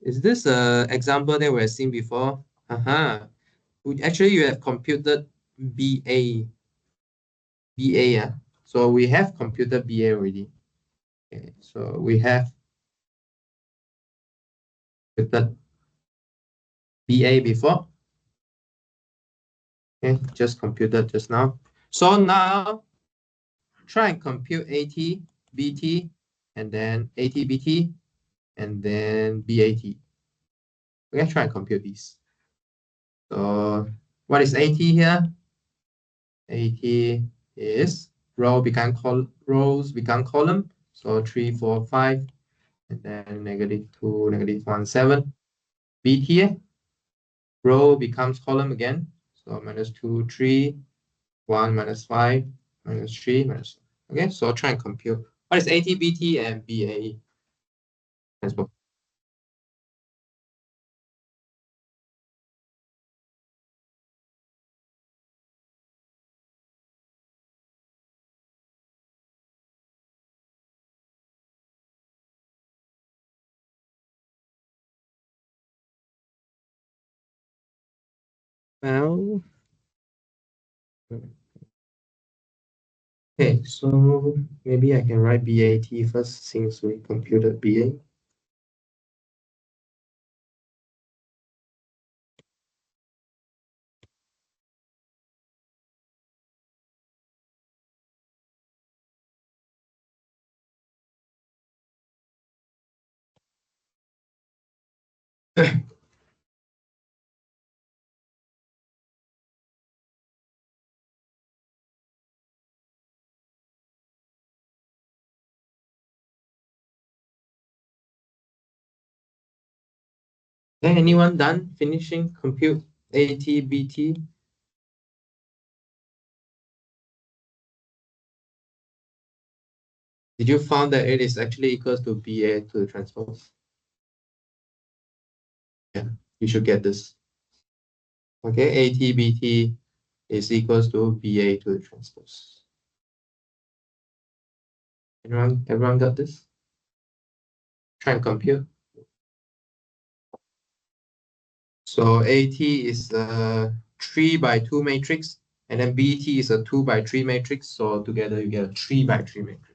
is this example that we've seen before? Actually, you have computed BA. Yeah. So we have computed BA already. Okay, so we have computed BA before. Okay, just computed just now. So now try and compute AT, BT, and then AT, BT, and then BAT. Okay, try and compute these. So what is AT here? AT is rows become column. So 3, 4, 5, and then -2, -1, 7. BT, row becomes column again. So -2, 3, 1, -5, -3, -. Okay, so try and compute. What is AT, BT, and BA transpose? Well, okay, so maybe I can write BAT first since we computed BA. Okay, anyone done finishing compute AT, BT? Did you find that it is actually equals to BA to the transpose? Yeah, you should get this. Okay, AT/BT is equals to BA to the transpose. Everyone got this? Try and compute. So AT is a 3x2 matrix, and then BT is a 2x3 matrix. So together you get a 3x3 matrix.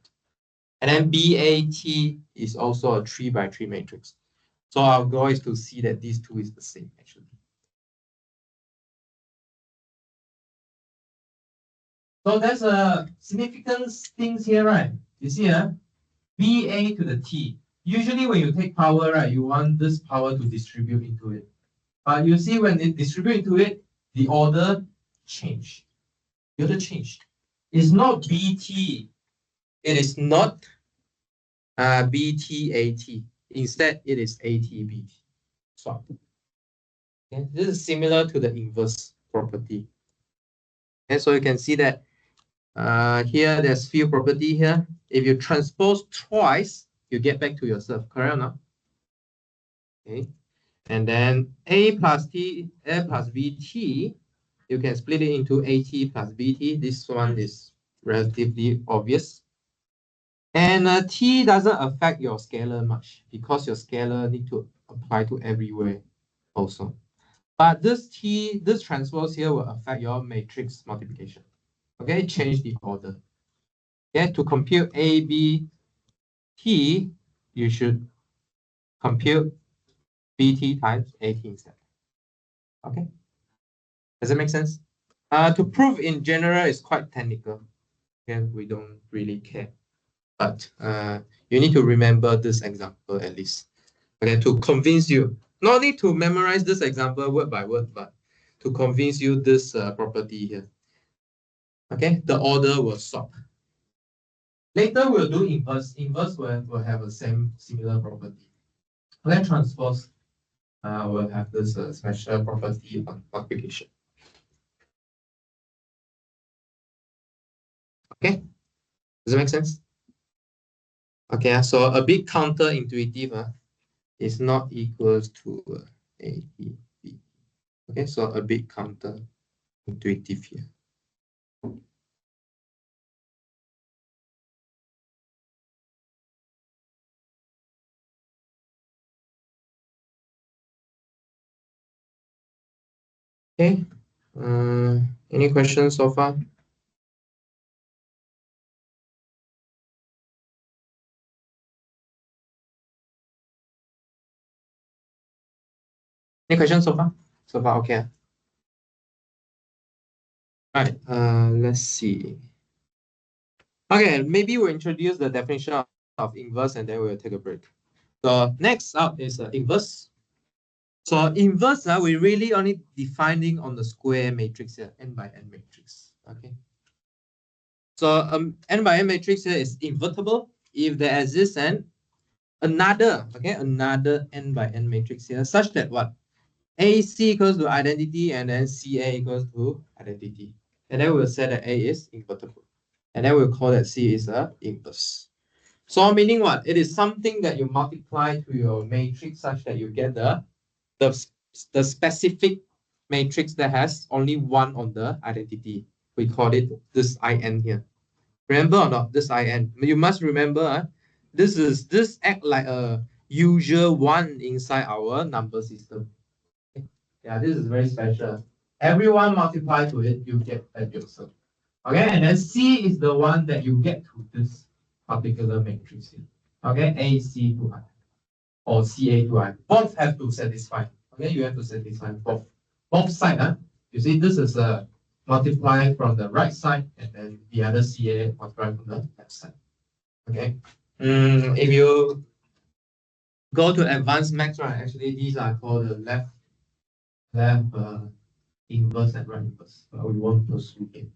And then BAT is also a 3x3 matrix. So our goal is to see that these two is the same actually. So there's a significant things here, right? You see, BA to the T. Usually when you take power, right, you want this power to distribute into it. But you see when it distributes into it, the order changed. The order changed. It's not BT. It is not BTAT. Instead, it is ATBT. So, okay, this is similar to the inverse property. And so you can see that here there's few property here. If you transpose twice, you get back to yourself, correct or not? Okay. And then A plus BT, you can split it into AT plus BT. This one is relatively obvious. And T doesn't affect your scalar much because your scalar need to apply to everywhere also. But this transpose here will affect your matrix multiplication. Okay, change the order. Okay, to compute A, B, T, you should compute BT times AT instead. Okay, does it make sense? To prove in general is quite technical. Okay, we don't really care. But you need to remember this example at least. Okay, to convince you, not only to memorize this example word by word, but to convince you this property here. Okay, the order will swap. Later we'll do inverse. Inverse will have a similar property. Then transpose will have this special property on multiplication. Okay, does it make sense? Okay, so a bit counterintuitive is not equals to A, B, B. Okay, so a bit counterintuitive here. Okay, any questions so far? Any questions so far? So far, okay. Right, let's see. Okay, maybe we'll introduce the definition of inverse and then we'll take a break. So next up is inverse. So inverse, we really only defining on the square matrix here, n by n matrix. Okay. So n by n matrix here is invertible if there exists another n by n matrix here, such that what? AC equals to identity and then CA equals to identity. And then we'll say that A is invertible. And then we'll call that C is a inverse. So meaning what? It is something that you multiply to your matrix such that you get the specific matrix that has only one on the identity. We call it this IN here. Remember or not, this IN? You must remember, this act like a usual one inside our number system. Okay? Yeah, this is very special. Everyone multiply to it, you get that yourself. Okay, and then C is the one that you get to this particular matrix here. Okay, AC to I or CA to I. Both have to satisfy. Okay, you have to satisfy both sides. You see, this is a multiply from the right side, and then the other CA multiply from the left side. Okay. If you go to advanced max, right, actually these are called the left inverse and right inverse. But we won't pursue it.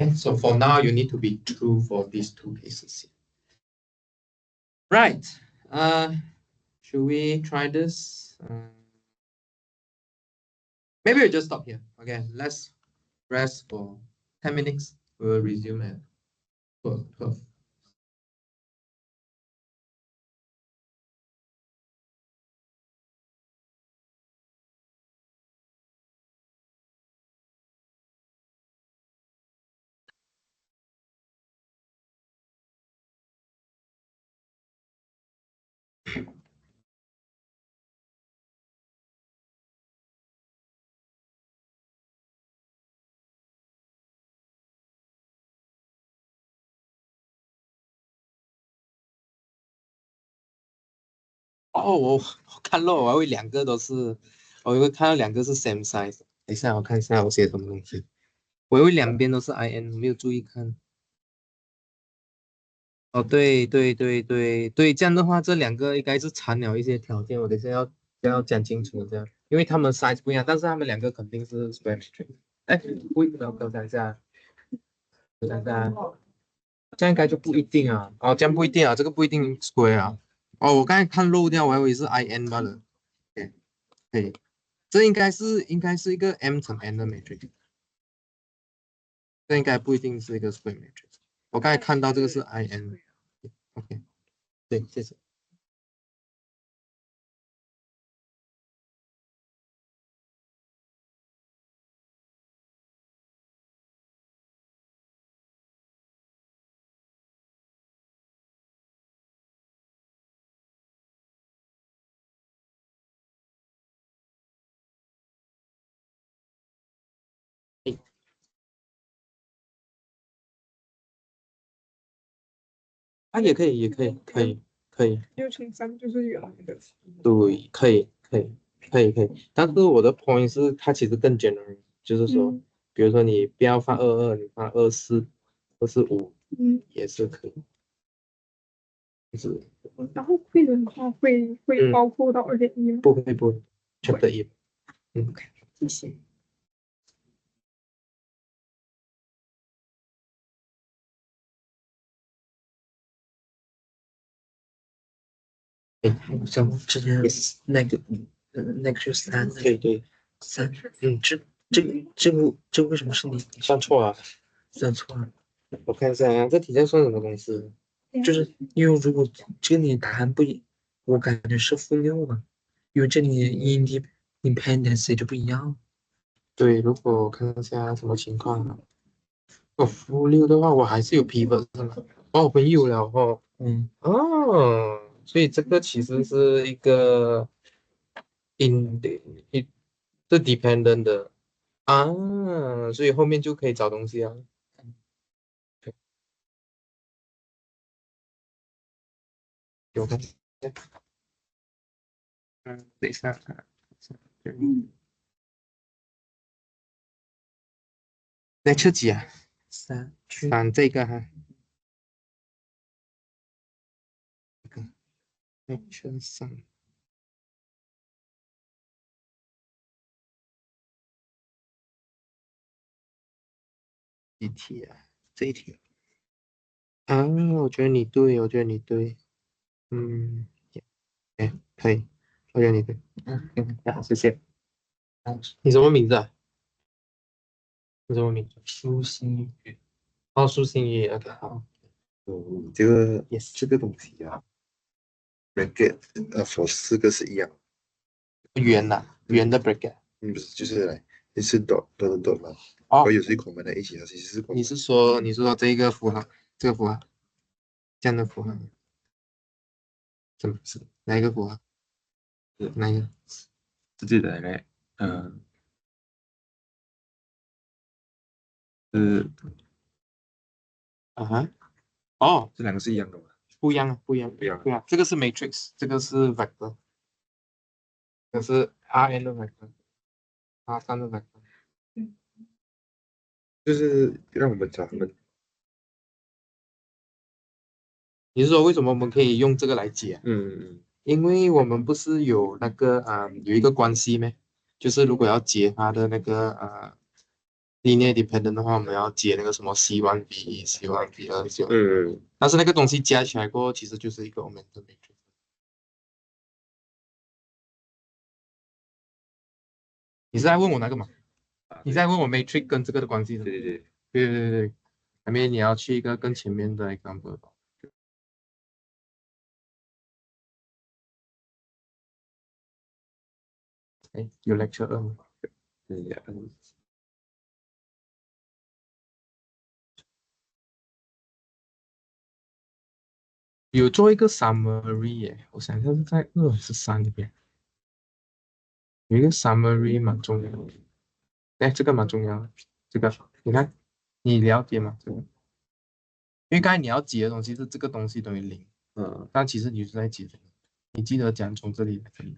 Okay, so for now, you need to be true for these two cases here. Right. Should we try this? Maybe we'll just stop here. Okay, let's rest for 10 minutes. We'll resume at 12. 哦，我看漏，我还以为两个都是，我以为看到两个是 same size。等一下，我看一下我写什么东西。我以为两边都是 in，没有注意看。哦，对对对对对，这样的话，这两个应该是掺了一些条件，我等一下要讲清楚这样，因为他们 size 不一样，但是他们两个肯定是 square matrix。哎，不，我讲一下，我讲一下，这样应该就不一定啊。哦，这样不一定啊，这个不一定 square 啊。哦，我刚才看漏掉，我还以为是 in 罢了。对，可以，这应该是一个 m 乘 n 的 matrix，这应该不一定是一个 square matrix。我刚才看到这个是 in。OK，对，谢谢。啊，也可以，也可以，可以，可以，6乘3就是原来的。对，可以，可以，可以，可以。但是我的 point 是，它其实更 general，就是说，比如说你不要放22，你放24、25，也是可以。就是然后会的话会包括到2.1吗？不会不会，全的一。OK，谢谢。像之前那个是3，对对3，这为什么是你算错了？算错了？我看一下啊，这题在算什么东西？就是因为如果这里答案不一，我感觉是-6吧，因为这里 independence 就不一样。对，如果我看一下什么情况啊？负6的话，我还是有 pivot 是吗？哦，我们有了哦。哦，所以这个其实是一个 in 一是 dependent 的啊，所以后面就可以找东西啊。给我看一下，等一下啊，来测几啊？3这个哈，来测3几题啊？这一题啊，我觉得你对，我觉得你对，嗯，哎，可以，我觉得你对，好，谢谢。你什么名字啊？你什么名字？舒心宇。哦，苏欣怡，OK，好这个，yes，这个东西啊，bracket for 4个是一样，圆呐，圆的 bracket。不是，就是来你是 dot 嘛，哦，我有时候 combine 在一起，它其实是 你是说这个符号，这个符号，这样的符号，怎么是哪一个符号？哪一个？自己的嘞，是啊哈，哦，这两个是一样的吗？不一样啊，不一样，不一样对啊，这个是 matrix，这个是 vector，这个是 Rn 的 vector，R3的 vector。就是让我们找他们你是说为什么我们可以用这个来解？嗯因为我们不是有那个有一个关系咩？就是如果要解它的那个linear dependent 的话，我们要解那个什么 C1 V1 C1 V2 C1，但是那个东西加起来过后，其实就是一个 augmented matrix。你是在问我那个吗？你在问我 matrix 跟这个的关系是吗？对对对，对对对对，下面你要去一个更前面的 example。哎，有 lecture 2吗？对有做一个 summary 耶，我想一下是在23里边有一个 summary 蛮重要的。哎，这个蛮重要的，这个你看，你了解吗？这个，因为刚才你要解的东西是这个东西等于0，但其实你是在解这个。你记得讲从这里来这里。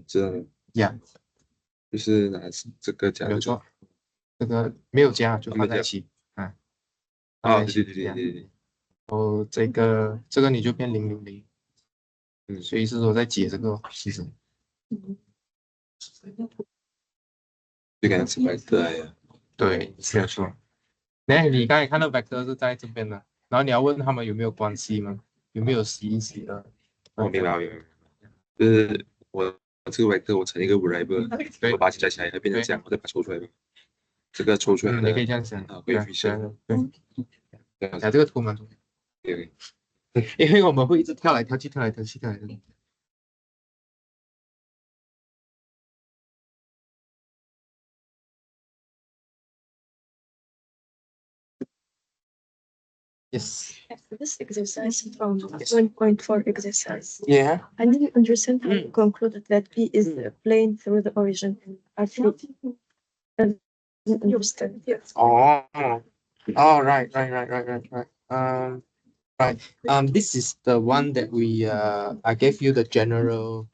知道了。呀，就是拿这个加没有错，这个没有加就放在一起啊。啊，对对对对对。哦，这个你就变000，所以是说在解这个其实。就刚才是 vector 呀。对，是没错。那你刚才看到 vector 是在这边的，然后你要问他们有没有关系吗？有没有洗的？我明白，就是我这个 vector 我乘一个 variable，我把它加起来，它变成这样，我再把它抽出来。这个抽出来的，你可以这样想啊，可以去想。对，这个图蛮重要。对，因为我们会一直跳来跳去，跳来跳去，跳来跳去。Yes. This exercise from 1.4 exercise. Yeah. I didn't understand how you concluded that P is a plane through the origin. I didn't understand. Oh. Oh, right. Right. This is the one that we I gave you the general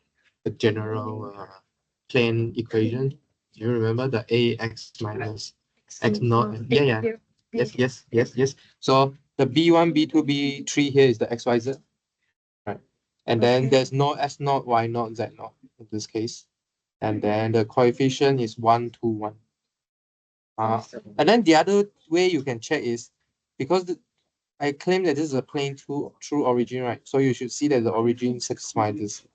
plane equation. Do you remember the ax minus x naught? Yeah. Yes. So the b1, b2, b3 here is the xyz, right? And then there's no s naught, y naught, z naught in this case. And then the coefficient is 1, 2, 1. And then the other way you can check is because I claim that this is a plane true origin, right? So you should see that the origin satisfies this.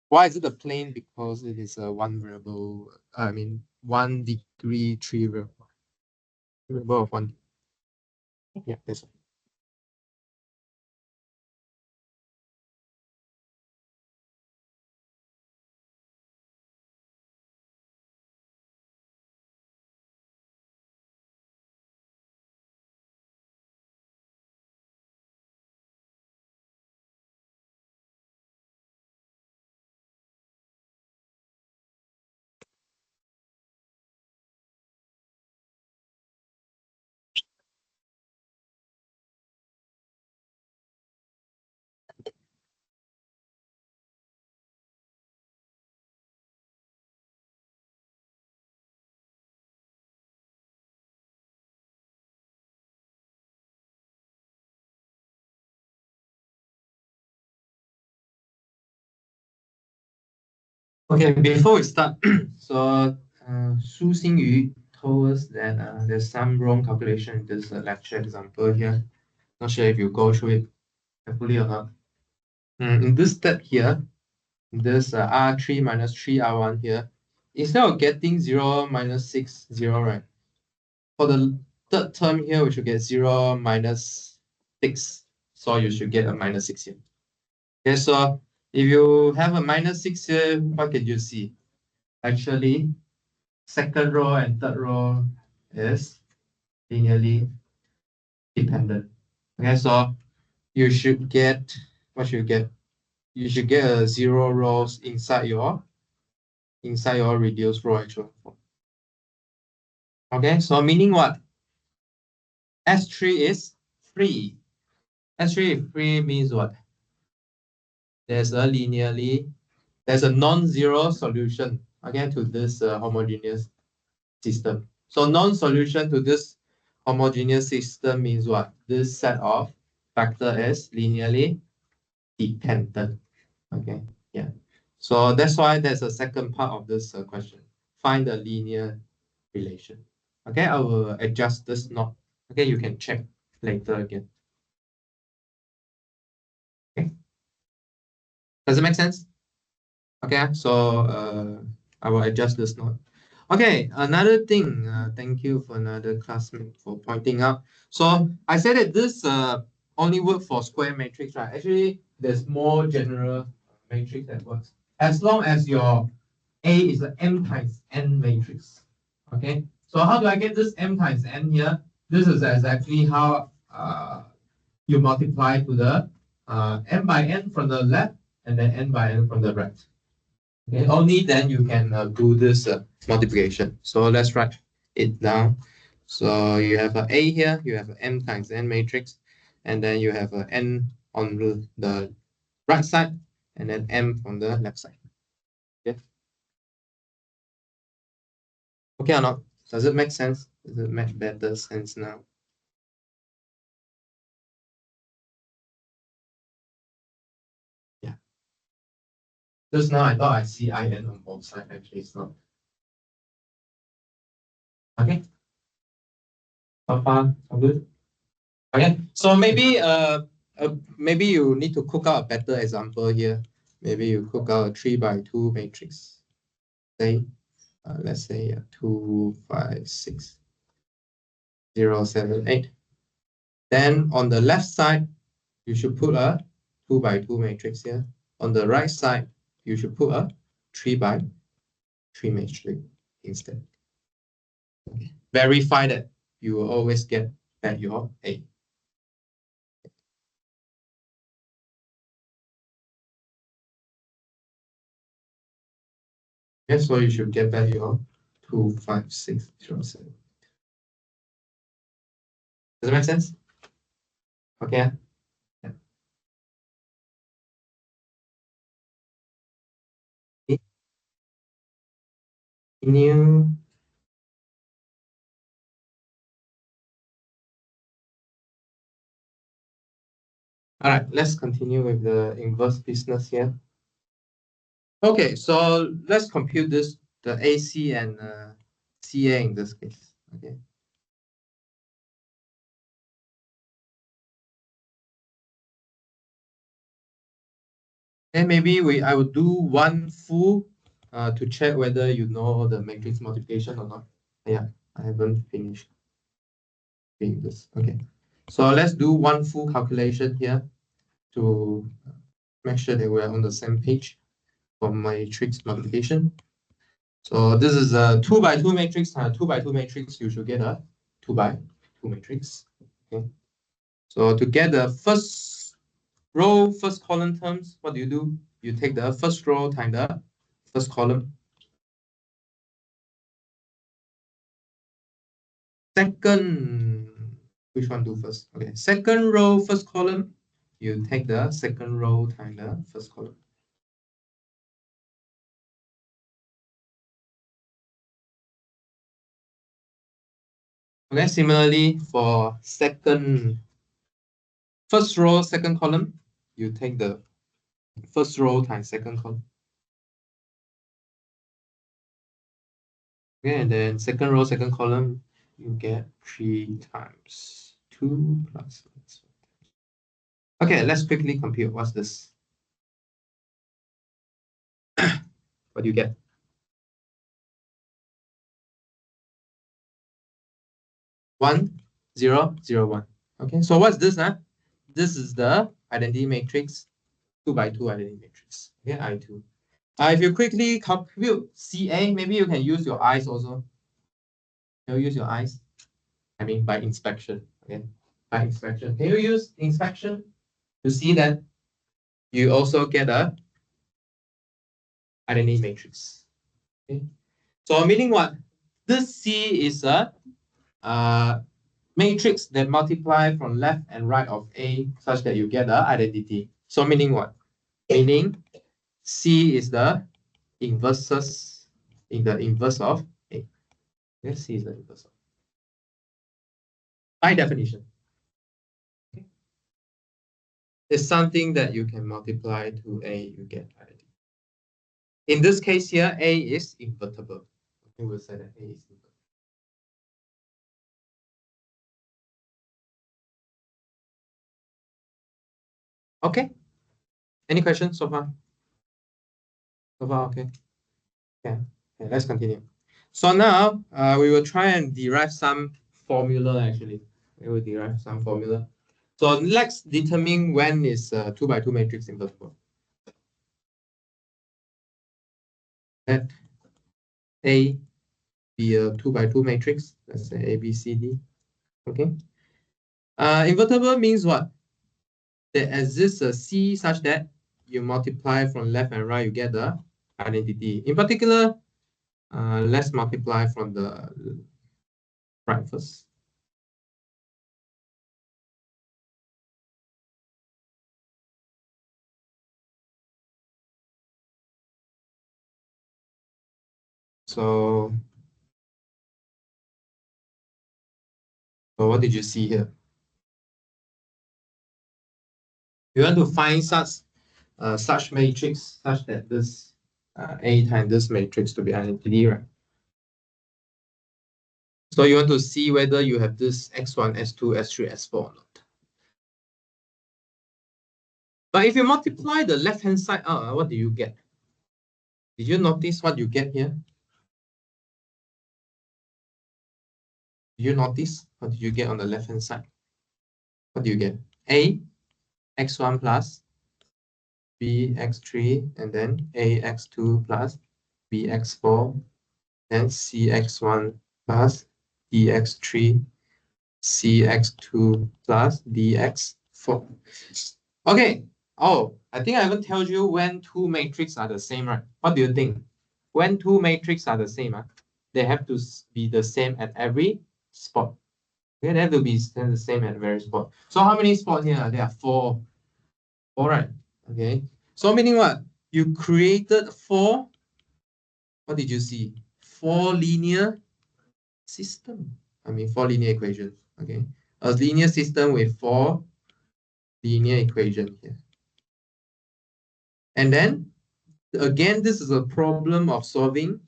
Why is it a plane? Because it is a one variable, 1 degree, 3 variable of 1. Yeah, that's all. Okay, before we start, so Su Xingyu told us that there's some wrong calculation in this lecture example here. Not sure if you go through it carefully or not. In this step here, this R3 minus 3R1 here, instead of getting 0 minus 6, 0, right? For the third term here, we should get 0 minus 6. So you should get a minus 6 here. Okay, so if you have a minus 6 here, what can you see? Actually, second row and third row is linearly dependent. Okay, so you should get, what should you get? You should get a 0 rows inside your reduced row actual form. Okay, so meaning what? S3 is free. S3 is free means what? There's a non-zero solution again to this homogeneous system. So non-solution to this homogeneous system means what? This set of vector is linearly dependent. Okay, yeah. So that's why there's a second part of this question. Find the linear relation. Okay, I will adjust this knot. Okay, you can check later again. Okay. Does it make sense? Okay, so I will adjust this knot. Okay, another thing, thank you for another classmate for pointing out. So I said that this only work for square matrix, right? Actually, there's more general matrix that works. As long as your A is an M times N matrix. Okay, so how do I get this M times N here? This is exactly how you multiply to the M by N from the left and then N by N from the right. Okay, only then you can do this multiplication. So let's write it down. So you have an A here, you have an M times N matrix, and then you have an N on the right side and then m on the left side. Okay. Okay or not? Does it make sense? Does it make better sense now? Yeah. Just now I thought I see IN on both sides. Actually, it's not. Okay. So far, so good. Okay. So maybe you need to cook out a better example here. Maybe you cook out a 3x2 matrix. Say, let's say 2, 5, 6, 0, 7, 8. Then on the left side, you should put a 2x2 matrix here. On the right side, you should put a 3x3 matrix instead. Okay. Verify that you will always get back your A. Okay, so you should get back your 2, 5, 6, 0, 7. Does it make sense? Okay. Yeah. Continue. All right, let's continue with the inverse business here. Okay, so let's compute this, the AC and CA in this case. Okay. And maybe I would do one full to check whether you know the matrix multiplication or not. Yeah, I haven't finished doing this. Okay, so let's do one full calculation here to make sure that we're on the same page for matrix multiplication. So this is a 2x2 matrix. 2x2 matrix, you should get a 2x2 matrix. Okay. So to get the first row, first column terms, what do? You take the first row times the first column. Second, which one do first? Okay, second row, first column, you take the second row times the first column. Okay, similarly for first row, second column, you take the first row times second column. Okay, and then second row, second column, you get 3 times 2 plus 1. Okay, let's quickly compute. What's this? What do you get? 1, 0, 0, 1. Okay, so what's this? This is the identity matrix, 2x2 identity matrix. Okay, I2. If you quickly compute CA, maybe you can use your eyes also. Can you use your eyes? I mean, by inspection. Okay, by inspection. Can you use inspection to see that you also get a identity matrix? Okay, so meaning what? This C is a matrix that multiply from left and right of A such that you get a identity. So meaning what? Meaning C is the inverse of A. Yes, C is the inverse of. By definition. Okay. It's something that you can multiply to A, you get identity. In this case here, A is invertible. Okay, we'll say that A is invertible. Okay. Any questions so far? So far, okay. Okay, let's continue. So now we will try and derive some formula actually. We will derive some formula. So let's determine when is 2x2 matrix invertible. Let A be a 2x2 matrix. Let's say A, B, C, D. Okay. Invertible means what? There exists a C such that you multiply from left and right, you get the identity. In particular, let's multiply from the right first. So what did you see here? You want to find such matrix such that this A times this matrix to be identity, right? So you want to see whether you have this x1, s2, s3, s4 or not. But if you multiply the left-hand side out, what do you get? Did you notice what you get here? Did you notice what did you get on the left-hand side? What do you get? A, x1 plus B x3, and then A x2 plus B x4, then C x1 plus D x3, C x2 plus D x4. Okay. Oh, I think I haven't told you when two matrices are the same, right? What do you think? When two matrices are the same, they have to be the same at every spot. Okay, they have to be the same at every spot. So how many spots here? There are four. All right. Okay. So meaning what? You created four. What did you see? Four linear system. I mean, four linear equations. Okay. A linear system with four linear equations here. And then again, this is a problem of solving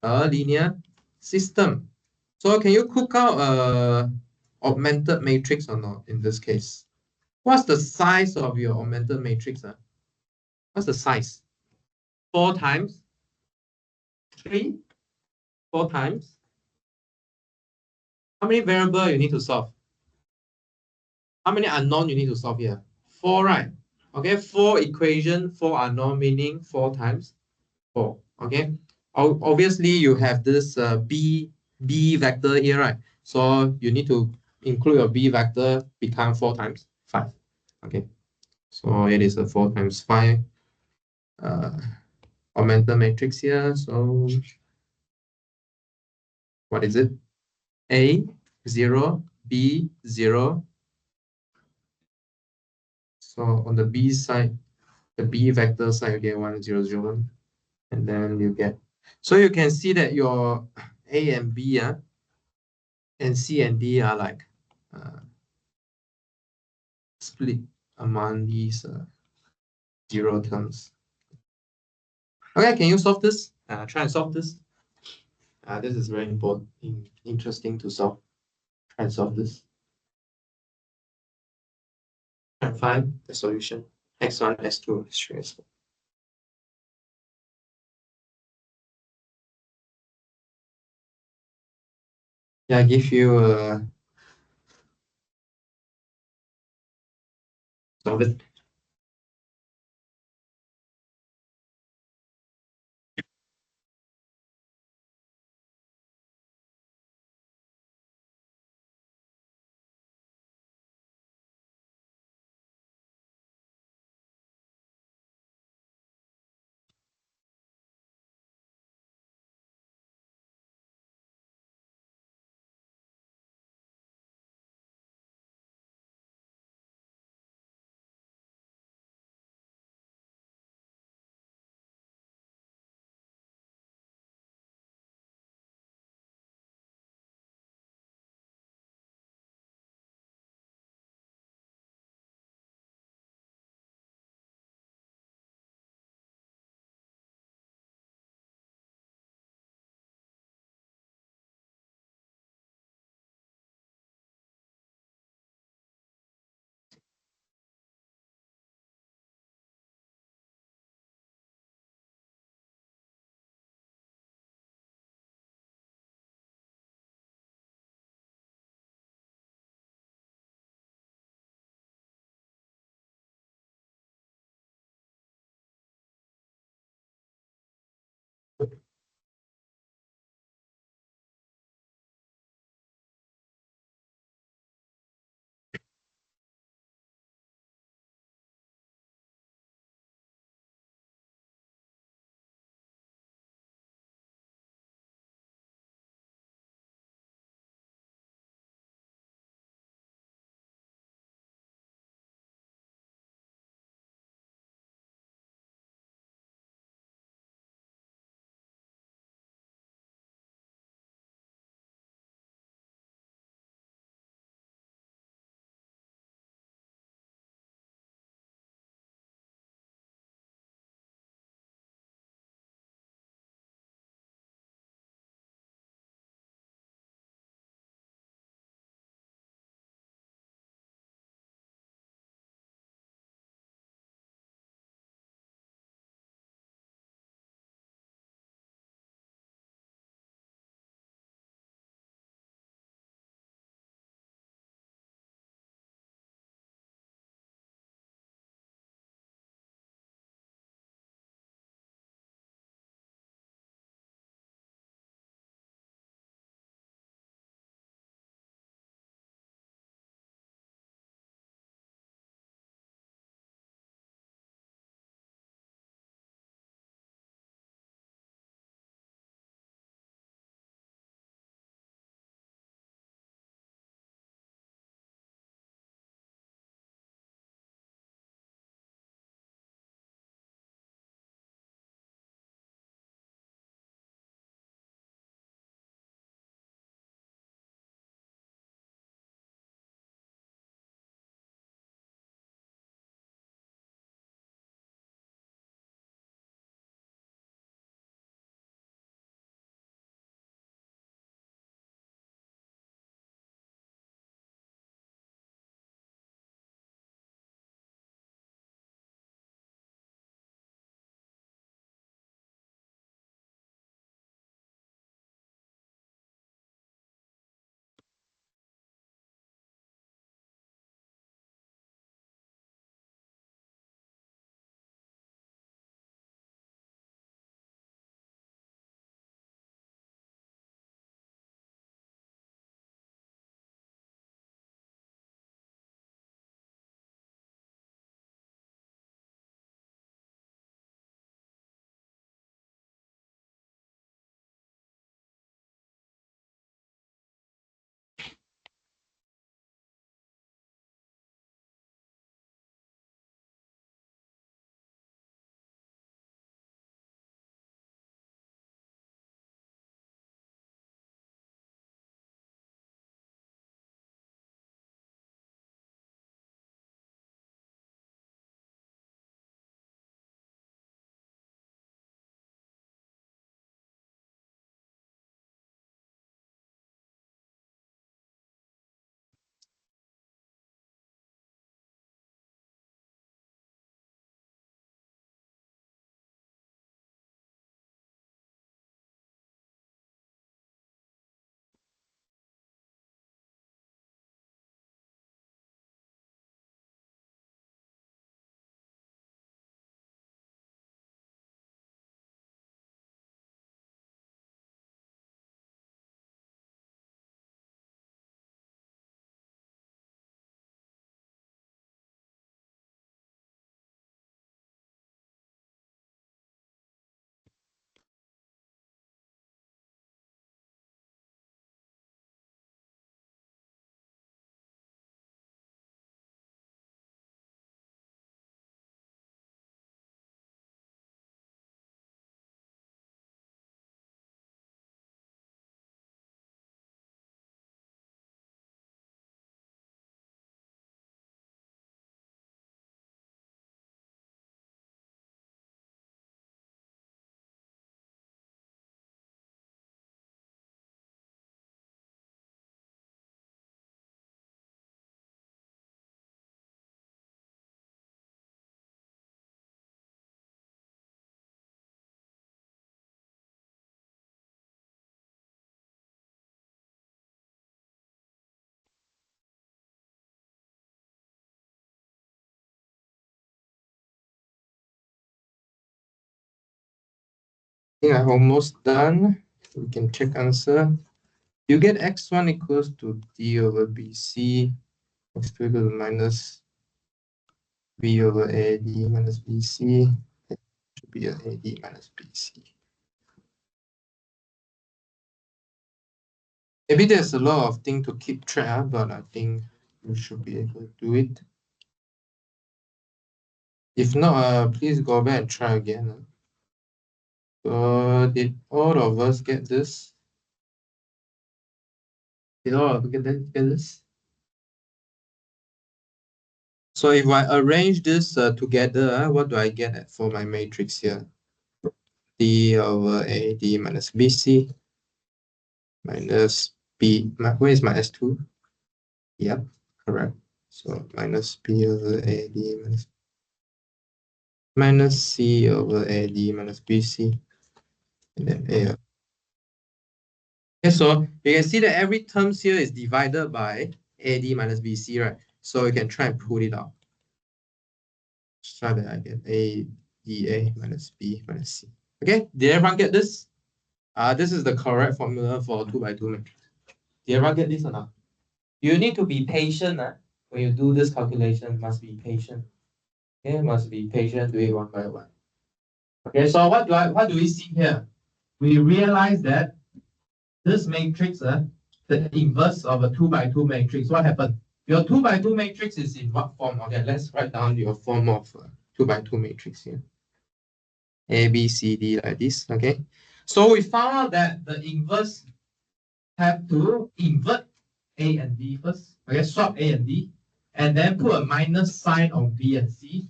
a linear system. So can you cook out a augmented matrix or not in this case? What's the size of your augmented matrix? What's the size? 4 times 3, 4 times. How many variables you need to solve? How many unknown you need to solve here? 4, right? Okay, 4 equation, 4 unknown, meaning 4 times 4. Okay. Obviously, you have this b vector here, right? So you need to include your b vector, become 4 times 5. Okay. So it is a 4 times 5 augmented matrix here. So what is it? A 0, B 0. So on the B side, the B vector side, you get 1, 0, 0, 1. And then you get, so you can see that your A and B and C and D are like split among these 0 terms. Okay, can you solve this? Try and solve this. This is very important, interesting to solve. Try and solve this. Try and find the solution. X1, S2, S3, S4. Yeah, I give you solve it. think I'm almost done. We can check answer. You get x1 equals to d over bc, x2 equals to minus b over ad minus bc. It should be an ad minus bc. Maybe there's a lot of things to keep track, but I think you should be able to do it. If not, please go back and try again. So did all of us get this? Did all of us get this? So if I arrange this together, what do I get for my matrix here? D over AD minus BC minus B. Where is my S2? Yep, correct. So minus B over AD minus C over AD minus BC. And then A. Okay, so you can see that every term here is divided by AD minus BC, right? So you can try and pull it out. Try that I get ADA minus B minus C. Okay, did everyone get this? This is the correct formula for 2 by 2 matrix. Did everyone get this or not? You need to be patient when you do this calculation. Must be patient. Okay, must be patient. Do it one by one. Okay, so what do we see here? We realize that this matrix, the inverse of a 2 by 2 matrix. What happened? Your 2 by 2 matrix is in what form? Okay, let's write down your form of 2 by 2 matrix here. A, B, C, D like this. Okay, so we found out that the inverse have to invert A and D first. Okay, swap A and D, and then put a minus sign on B and C.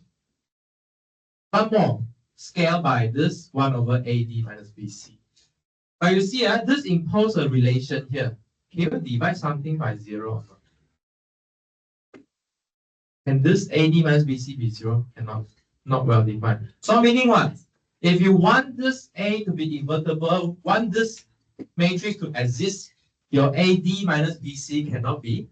One more, scale by this 1 over AD minus BC. But you see, this imposes a relation here. Can you divide something by 0 or not? Can this AD minus BC be 0? Cannot. Not well defined. So meaning what? If you want this A to be invertible, want this matrix to exist, your AD minus BC cannot be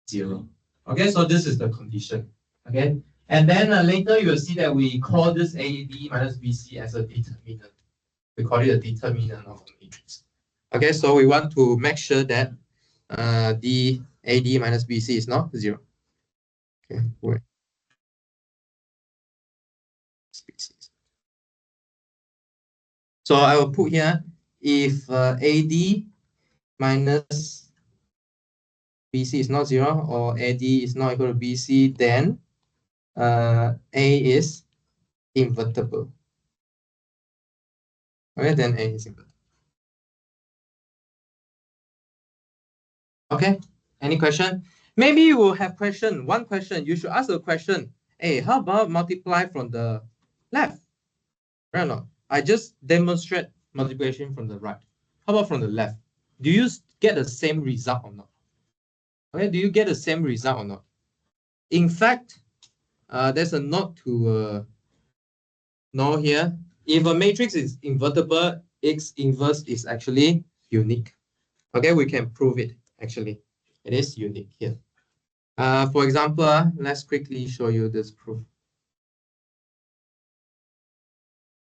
0. Okay, so this is the condition. Okay, and then later you will see that we call this AD minus BC as a determinant. We call it a determinant of the matrix. Okay, so we want to make sure that the AD minus BC is not 0. Okay, wait. Species. So I will put here, if AD minus BC is not 0 or AD is not equal to BC, then A is invertible. Okay, then A is invertible. Okay, any question? Maybe you will have question. One question, you should ask a question. Hey, how about multiply from the left? Right or not? I just demonstrate multiplication from the right. How about from the left? Do you get the same result or not? Okay, do you get the same result or not? In fact, there's a note to know here. If a matrix is invertible, its inverse is actually unique. Okay, we can prove it actually. It is unique here. For example, let's quickly show you this proof.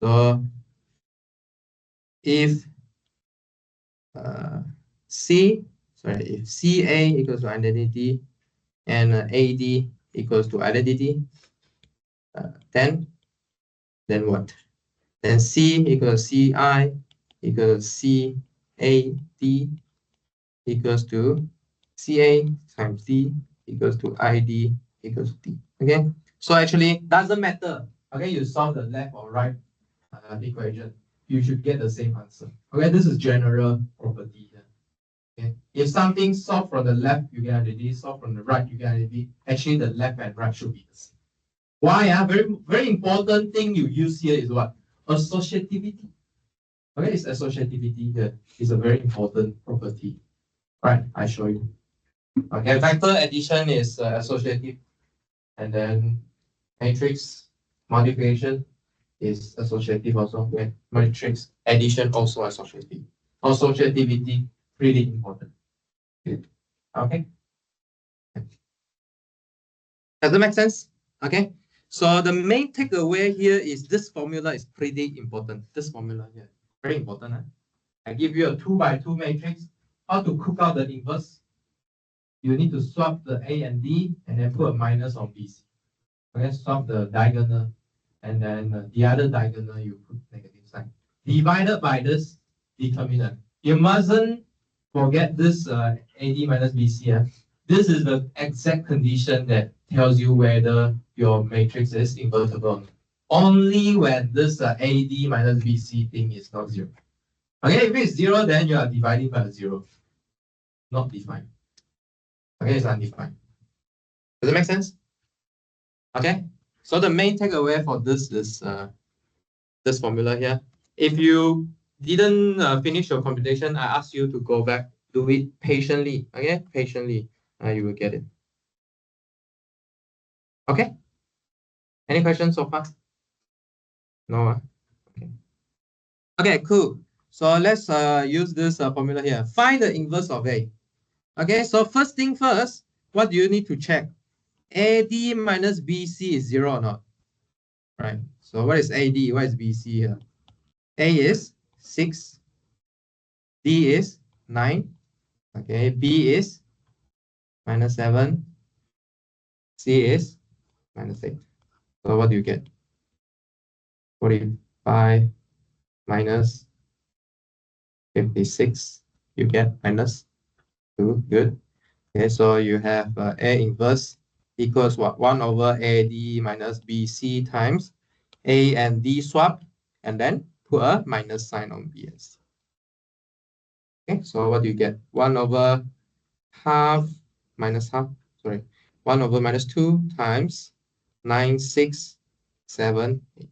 So if if CA equals to identity and AD equals to identity, then what? Then C equals CI equals CAD equals to CA times D equals to ID equals to D. Okay, so actually doesn't matter. Okay, you solve the left or right equation, you should get the same answer. Okay, this is general property here. Okay, if something solved from the left, you get identity. Solved from the right, you get identity. Actually, the left and right should be the same. Why? Very important thing you use here is what? Associativity. Okay, it's associativity here. It's a very important property. Right, I show you. Okay, vector addition is associative, and then matrix multiplication is associative also. Okay, matrix addition also associative. Associativity pretty important. Okay. Does that make sense? Okay. So the main takeaway here is this formula is pretty important. This formula here. Very important. Huh? I give you a 2 by 2 matrix. How to cook out the inverse? You need to swap the A and D and then put a minus on BC. Okay, swap the diagonal. And then the other diagonal, you put negative sign. Divided by this determinant. You mustn't forget this AD minus BC. This is the exact condition that tells you whether your matrix is invertible. Only when this AD minus BC thing is not 0. Okay, if it's 0, then you are dividing by 0. Not defined. Okay, it's undefined. Does it make sense? Okay, so the main takeaway for this is this formula here. If you didn't finish your computation, I ask you to go back, do it patiently. Okay, patiently, you will get it. Okay. Any questions so far? No. Okay. Okay, cool. So let's use this formula here. Find the inverse of A. Okay, so first thing first, what do you need to check? AD minus BC is 0 or not? Right. So what is AD? What is BC here? A is 6. D is 9. Okay, B is minus 7. C is minus 8. So what do you get? 45 minus 56. You get minus 2. Good. Okay, so you have A inverse equals what? 1 over AD minus BC times A and D swap, and then put a minus sign on B and C. Okay, so what do you get? 1 over half minus half, sorry, 1 over minus 2 times 9, 6, 7, 8.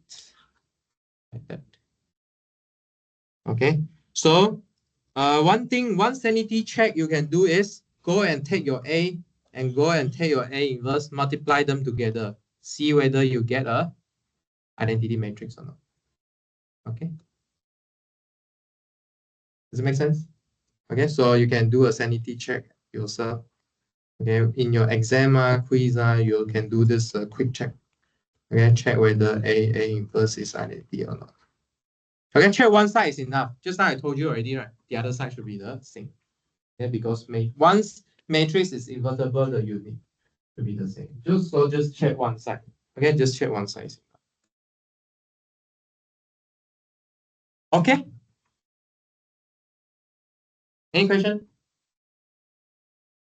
Like that. Okay, so one sanity check you can do is go and take your A and go and take your A inverse, multiply them together, see whether you get a identity matrix or not. Okay. Does it make sense? Okay, so you can do a sanity check yourself. Okay, in your exam quiz, you can do this quick check. Okay, check whether A inverse is identity or not. Okay, check one side is enough. Just now I told you already, right? The other side should be the same. Okay, because once matrix is invertible, the unit should be the same. Just check one side. Okay, just check one side. Okay. Any question?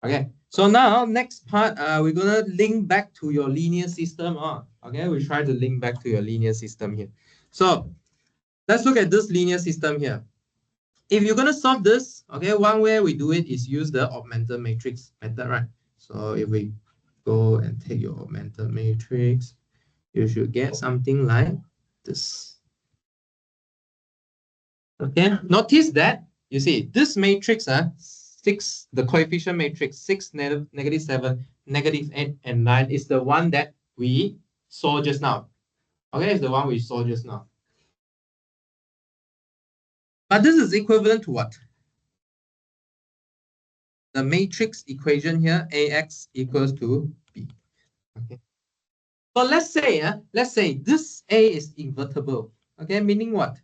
Okay. So now next part, we're gonna link back to your linear system. Okay, we try to link back to your linear system here. So let's look at this linear system here. If you're gonna solve this, okay, one way we do it is use the augmented matrix method, right? So if we go and take your augmented matrix, you should get something like this. Okay, notice that you see this matrix, 6, the coefficient matrix 6, negative 7, negative 8, and 9 is the one that we saw just now. Okay, it's the one we saw just now. But this is equivalent to what? The matrix equation here, AX equals to B. Okay. So let's say this A is invertible. Okay, meaning what?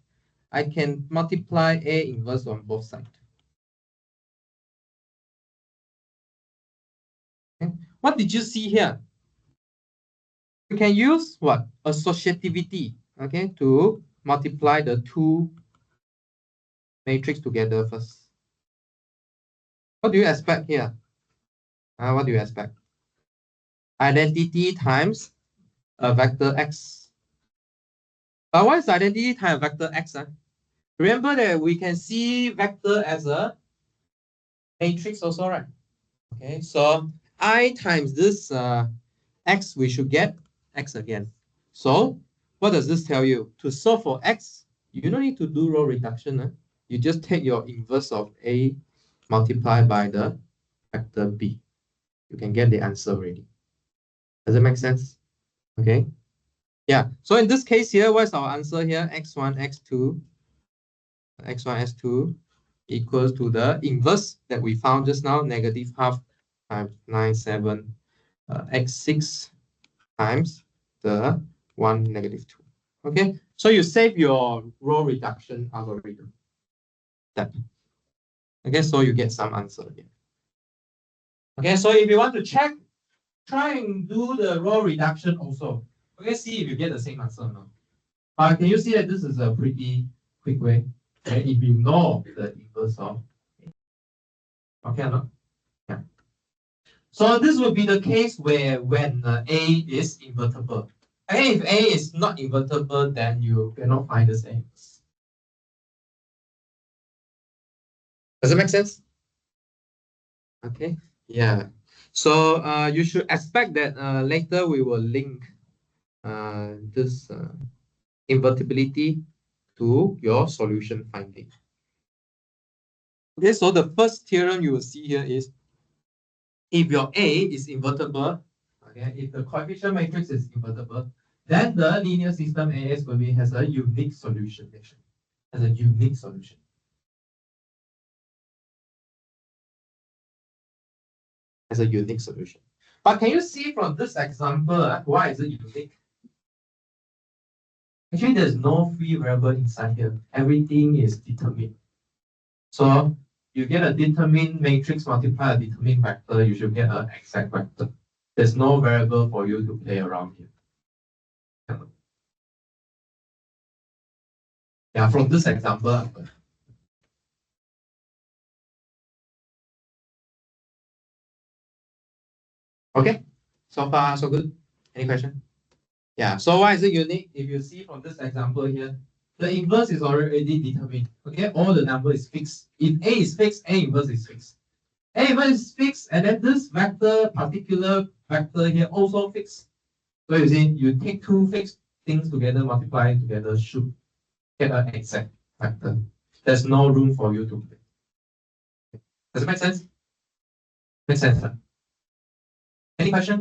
I can multiply A inverse on both sides. Okay. What did you see here? You can use what? Associativity, okay, to multiply the two matrix together first. What do you expect here? What do you expect? Identity times a vector X. What is identity times vector X? Remember that we can see vector as a matrix also, right? Okay, so I times this X, we should get X again. So what does this tell you? To solve for X, you don't need to do row reduction. You just take your inverse of A multiplied by the vector B. You can get the answer already. Does it make sense? Okay. Yeah. So in this case here, what's our answer here? X1, X2, X1, S2 equals to the inverse that we found just now, negative half times 9, 7, X6 times the 1, negative 2. Okay, so you save your row reduction algorithm. step. Okay, so you get some answer here. Okay, so if you want to check, try and do the row reduction also. Okay, see if you get the same answer or not. But can you see that this is a pretty quick way? Okay, if you know the inverse of A. Okay or not? Yeah. So this would be the case where when A is invertible. Okay, if A is not invertible, then you cannot find the same. Does it make sense? Okay, yeah. So you should expect that later we will link this invertibility to your solution finding. Okay, so the first theorem you will see here is if your A is invertible, okay, if the coefficient matrix is invertible, then the linear system AS will be has a unique solution. Has a unique solution. Has a unique solution. But can you see from this example why is it unique? Actually, there's no free variable inside here. Everything is determined. So you get a determined matrix multiply a determined vector, you should get an exact vector. There's no variable for you to play around here. Yeah, from this example. Okay, so far so good. Any question? Yeah, so why is it unique? If you see from this example here, the inverse is already determined. Okay, all the number is fixed. If A is fixed, A inverse is fixed. A inverse is fixed, and then this vector, particular vector here also fixed. So you see, you take two fixed things together, multiply it together, should get an exact vector. There's no room for you to play. Does it make sense? Make sense, huh? Any question?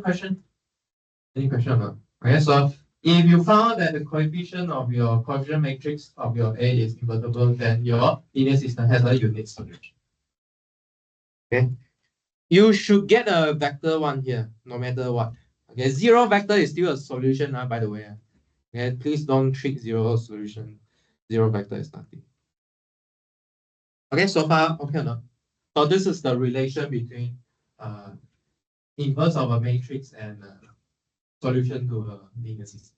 Any question or not? Okay, so if you found that the coefficient of your coefficient matrix of your A is invertible, then your linear system has a unique solution. Okay, you should get a vector one here, no matter what. Okay, zero vector is still a solution, by the way. Okay, please don't trick zero solution. Zero vector is nothing. Okay, so far okay or not? So this is the relation between inverse of a matrix and solution to a linear system.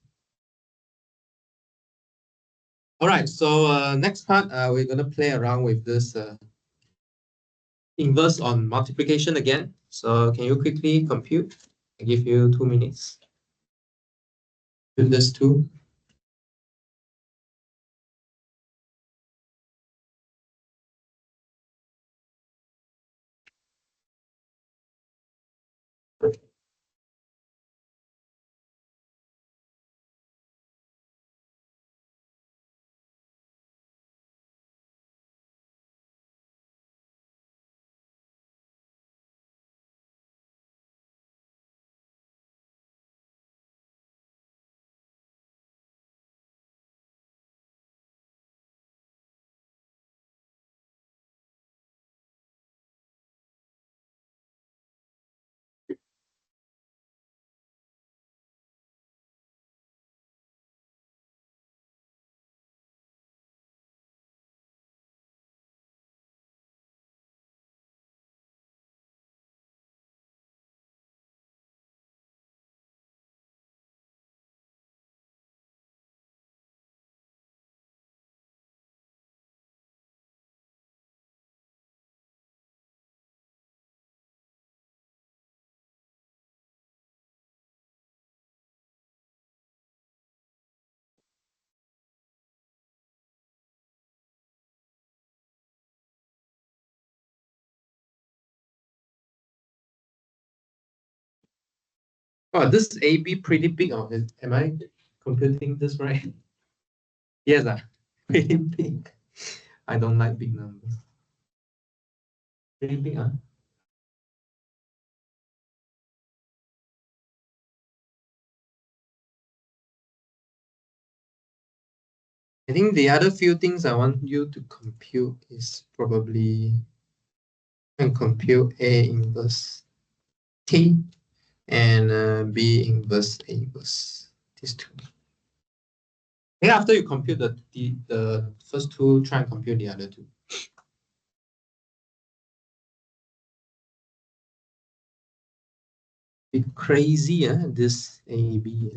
All right, so next part, we're going to play around with this inverse on multiplication again. So can you quickly compute? I give you 2 minutes. Do this too. Oh, this AB pretty big. Oh, am I computing this right? Yes, pretty big. I don't like big numbers. Pretty big, huh? I think the other few things I want you to compute is probably and compute A inverse T and B inverse A inverse. These two. And after you compute the first two, try and compute the other two. bit crazy, this AB.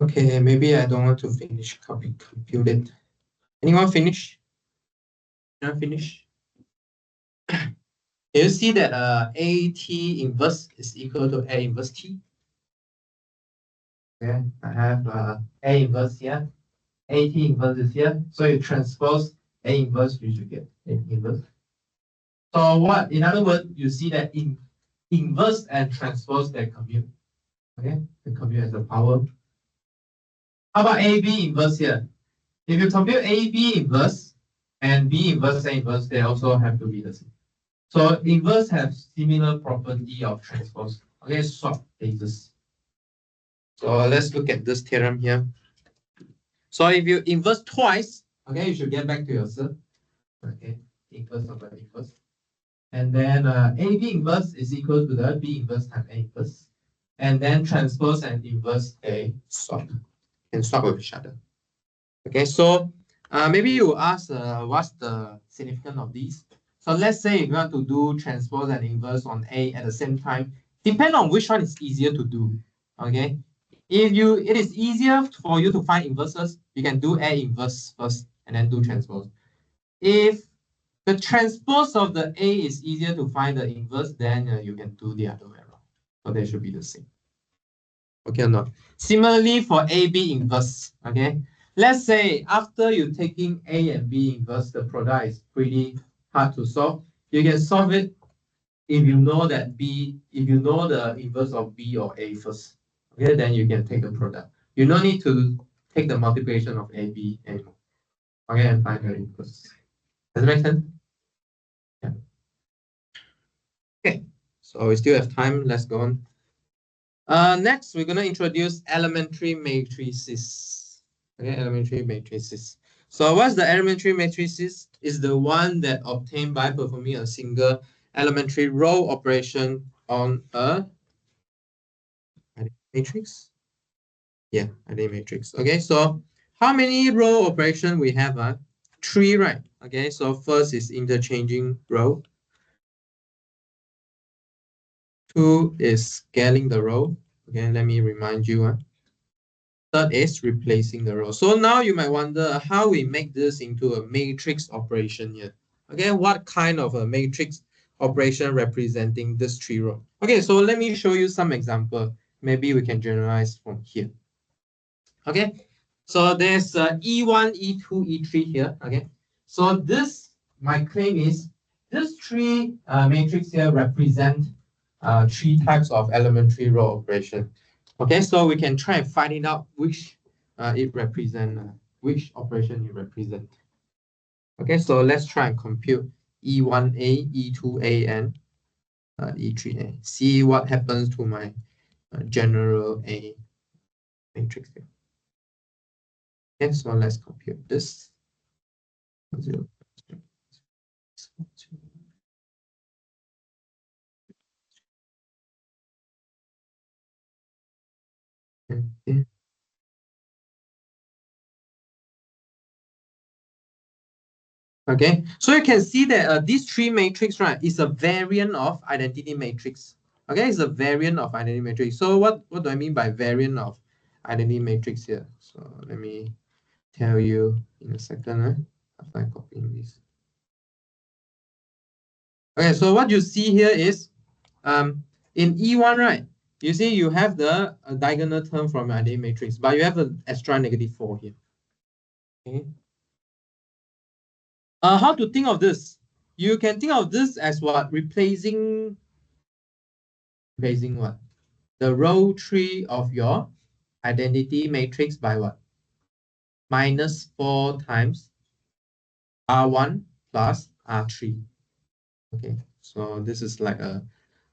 Okay, maybe I don't want to finish compute it. Anyone finish? Anyone finish? You see that AT inverse is equal to A inverse T. Okay, I have A inverse here, AT inverse is here. So you transpose A inverse, you should get A inverse. So what? In other words, you see that in inverse and transpose they commute. Okay, they commute as a power. How about AB inverse here? If you compute AB inverse and B inverse, A inverse, they also have to be the same. So inverse have similar property of transpose. Okay, swap bases. So let's look at this theorem here. So if you inverse twice, okay, you should get back to yourself. Okay, inverse of the inverse. And then AB inverse is equal to the B inverse times A inverse. And then transpose and inverse they swap. Can swap with each other. Okay, so maybe you ask what's the significance of these? So let's say if you want to do transpose and inverse on A at the same time, depend on which one is easier to do. Okay, if it is easier for you to find inverses, you can do A inverse first and then do transpose. If the transpose of the A is easier to find the inverse, then you can do the other way around. So they should be the same. Okay or not? Similarly for AB inverse, okay? Let's say after you taking A and B inverse, the product is pretty hard to solve. You can solve it if you know that if you know the inverse of B or A first. Okay, then you can take the product. You don't need to take the multiplication of AB anymore. Okay, and find the inverse. Does it make sense? Yeah. Okay, so we still have time. Let's go on. Next, we're going to introduce elementary matrices. Okay, elementary matrices. So what's the elementary matrices? Is the one that obtained by performing a single elementary row operation on a matrix. Yeah, array matrix. Okay, so how many row operation we have? 3, right? Okay, so first is interchanging row. 2 is scaling the row. Okay, let me remind you. Third is replacing the row. So now you might wonder how we make this into a matrix operation here. Okay, what kind of a matrix operation representing this 3 row? Okay, so let me show you some example. Maybe we can generalize from here. Okay, so there's E1, E2, E3 here. Okay, so this, my claim is this 3 matrix here represent 3 types of elementary row operation. Okay, so we can try and find it out which it represent, which operation it represent. Okay, so let's try and compute E1A, E2A, and E3A. See what happens to my general A matrix here. Okay, so let's compute this. 0. Okay. Okay, so you can see that these three matrix, right, is a variant of identity matrix. Okay, it's a variant of identity matrix. So what do I mean by variant of identity matrix here? So let me tell you in a second, after I copying this. Okay, so what you see here is in E1, right, you see you have the diagonal term from your identity matrix, but you have an extra -4 here. Okay. How to think of this? You can think of this as what? Replacing what? The row 3 of your identity matrix by what? -4 times R1 plus R3. Okay, so this is like a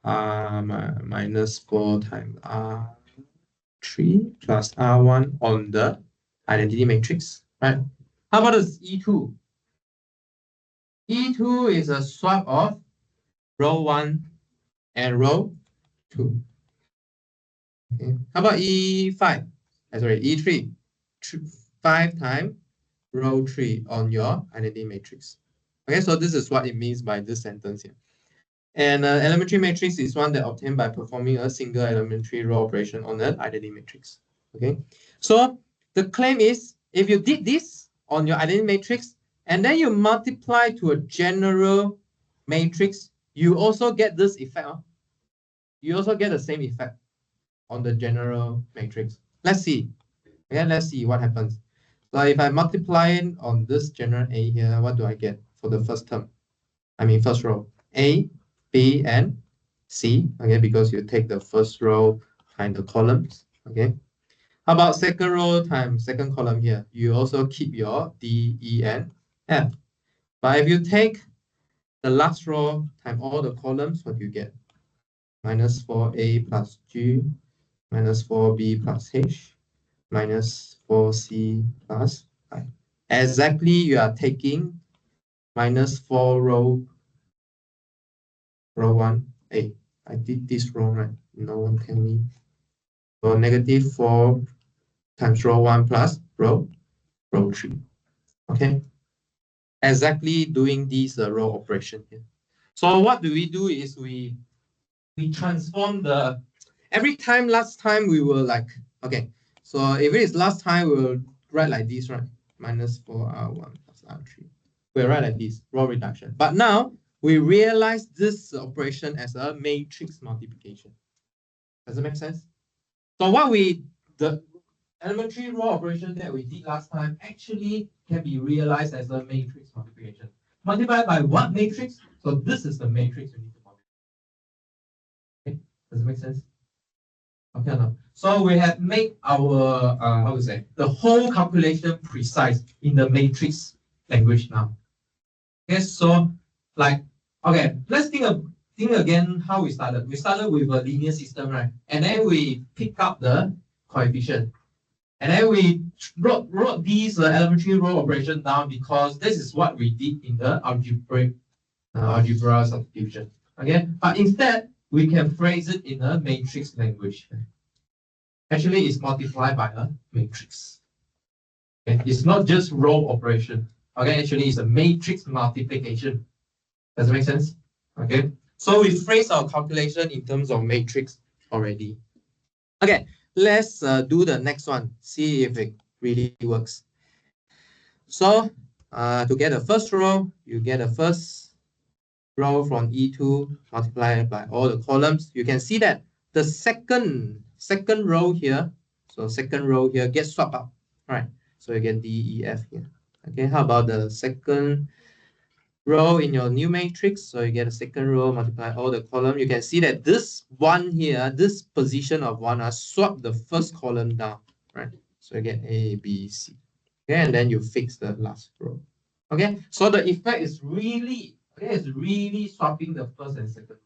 -4 times R3 plus R1 on the identity matrix, right? How about this E2? E2 is a swap of row 1 and row 2. Okay. How about E5? Sorry, E3. 5 times row 3 on your identity matrix. Okay, so this is what it means by this sentence here. And elementary matrix is one that obtained by performing a single elementary row operation on an identity matrix. Okay, so the claim is if you did this on your identity matrix and then you multiply to a general matrix, you also get this effect. You also get the same effect on the general matrix. Let's see. Okay, let's see what happens. So if I multiply it on this general A here, what do I get for the first term? I mean first row. A, B, and C. Okay, because you take the first row times the columns. Okay. How about second row times second column here? You also keep your D, E, and F. But if you take the last row times all the columns, what do you get? -4A plus G, -4B plus H, -4C plus I. Exactly, you are taking -4 row 1A. I did this wrong, right? No one tell me. So -4 times row 1 plus row 3. Okay. Exactly doing this row operation here. So what do? Is we transform the every time. Last time we were like, okay, so if it is last time we will write like this, right? -4R1 plus R3. We'll write like this, row reduction. But now we realize this operation as a matrix multiplication. Does it make sense? So the elementary row operation that we did last time actually can be realized as a matrix multiplication. Multiplied by what matrix? So this is the matrix we need to multiply. Okay, does it make sense? Okay, no. So we have made our how to say the whole calculation precise in the matrix language now. Okay, so like let's think again how we started. We started with a linear system, right? And then we pick up the coefficient. And then we wrote these elementary row operation down because this is what we did in the algebra substitution. Okay, but instead we can phrase it in a matrix language. Actually, it's multiplied by a matrix. Okay, it's not just row operation. Okay, actually, it's a matrix multiplication. Does it make sense? Okay, so we phrase our calculation in terms of matrix already. Okay. Let's do the next one, see if it really works. So to get the first row, you get the first row from E2 multiplied by all the columns. You can see that the second row here, so second row here gets swapped out, right? So you get D, E, F here. Okay, how about the second row in your new matrix? So you get a second row, multiply all the column. You can see that this one here, this position of one, swap the first column down, right? So you get A, B, C. Okay, and then you fix the last row. Okay, so the effect is really, it's really swapping the first and second.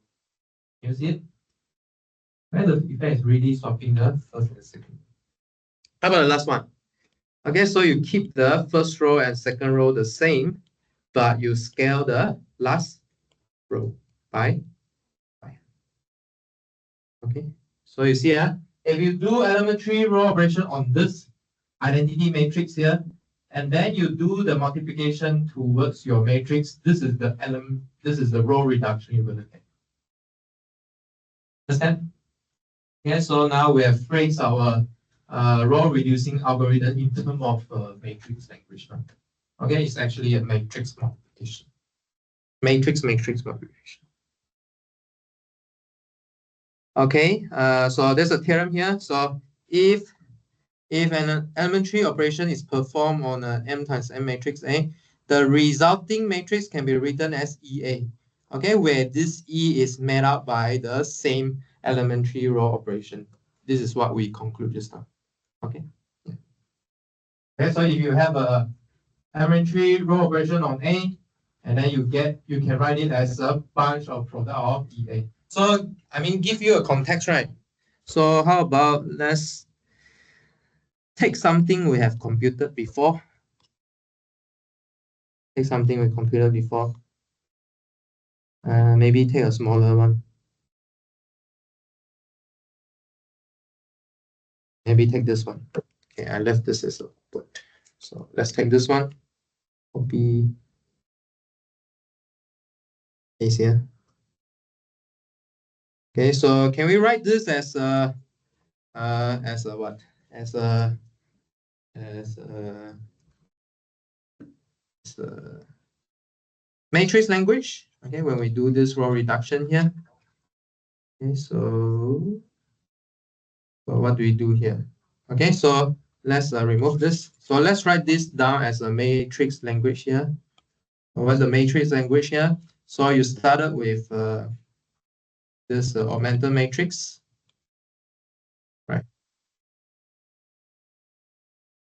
You see it? Okay, the effect is really swapping the first and second. How about the last one? Okay, so you keep the first row and second row the same, but you scale the last row by 5. Okay, so you see if you do elementary row operation on this identity matrix here, and then you do the multiplication towards your matrix, this is the element, this is the row reduction you're going to take. Understand? Okay, so now we have phrased our row reducing algorithm in terms of matrix language. Right? Okay, it's actually a matrix multiplication. Matrix multiplication. Okay, so there's a theorem here. So if an elementary operation is performed on a M times M matrix A, the resulting matrix can be written as EA. Okay, where this E is made up by the same elementary row operation. This is what we conclude just now. Okay. Yeah. Okay, so if you have a elementary row operation on A, and then you can write it as a bunch of product of EA. So I mean, give you a context, right? So how about let's take something we have computed before. Take something we computed before. Maybe take a smaller one. Maybe take this one. Okay, I left this as a word. So let's take this one. Copy. Paste here. Okay, so can we write this as a what? As a matrix language. Okay, when we do this row reduction here. Okay, so what do we do here? Okay, so let's remove this. So let's write this down as a matrix language here. What's the matrix language here? So you started with this augmented matrix, right?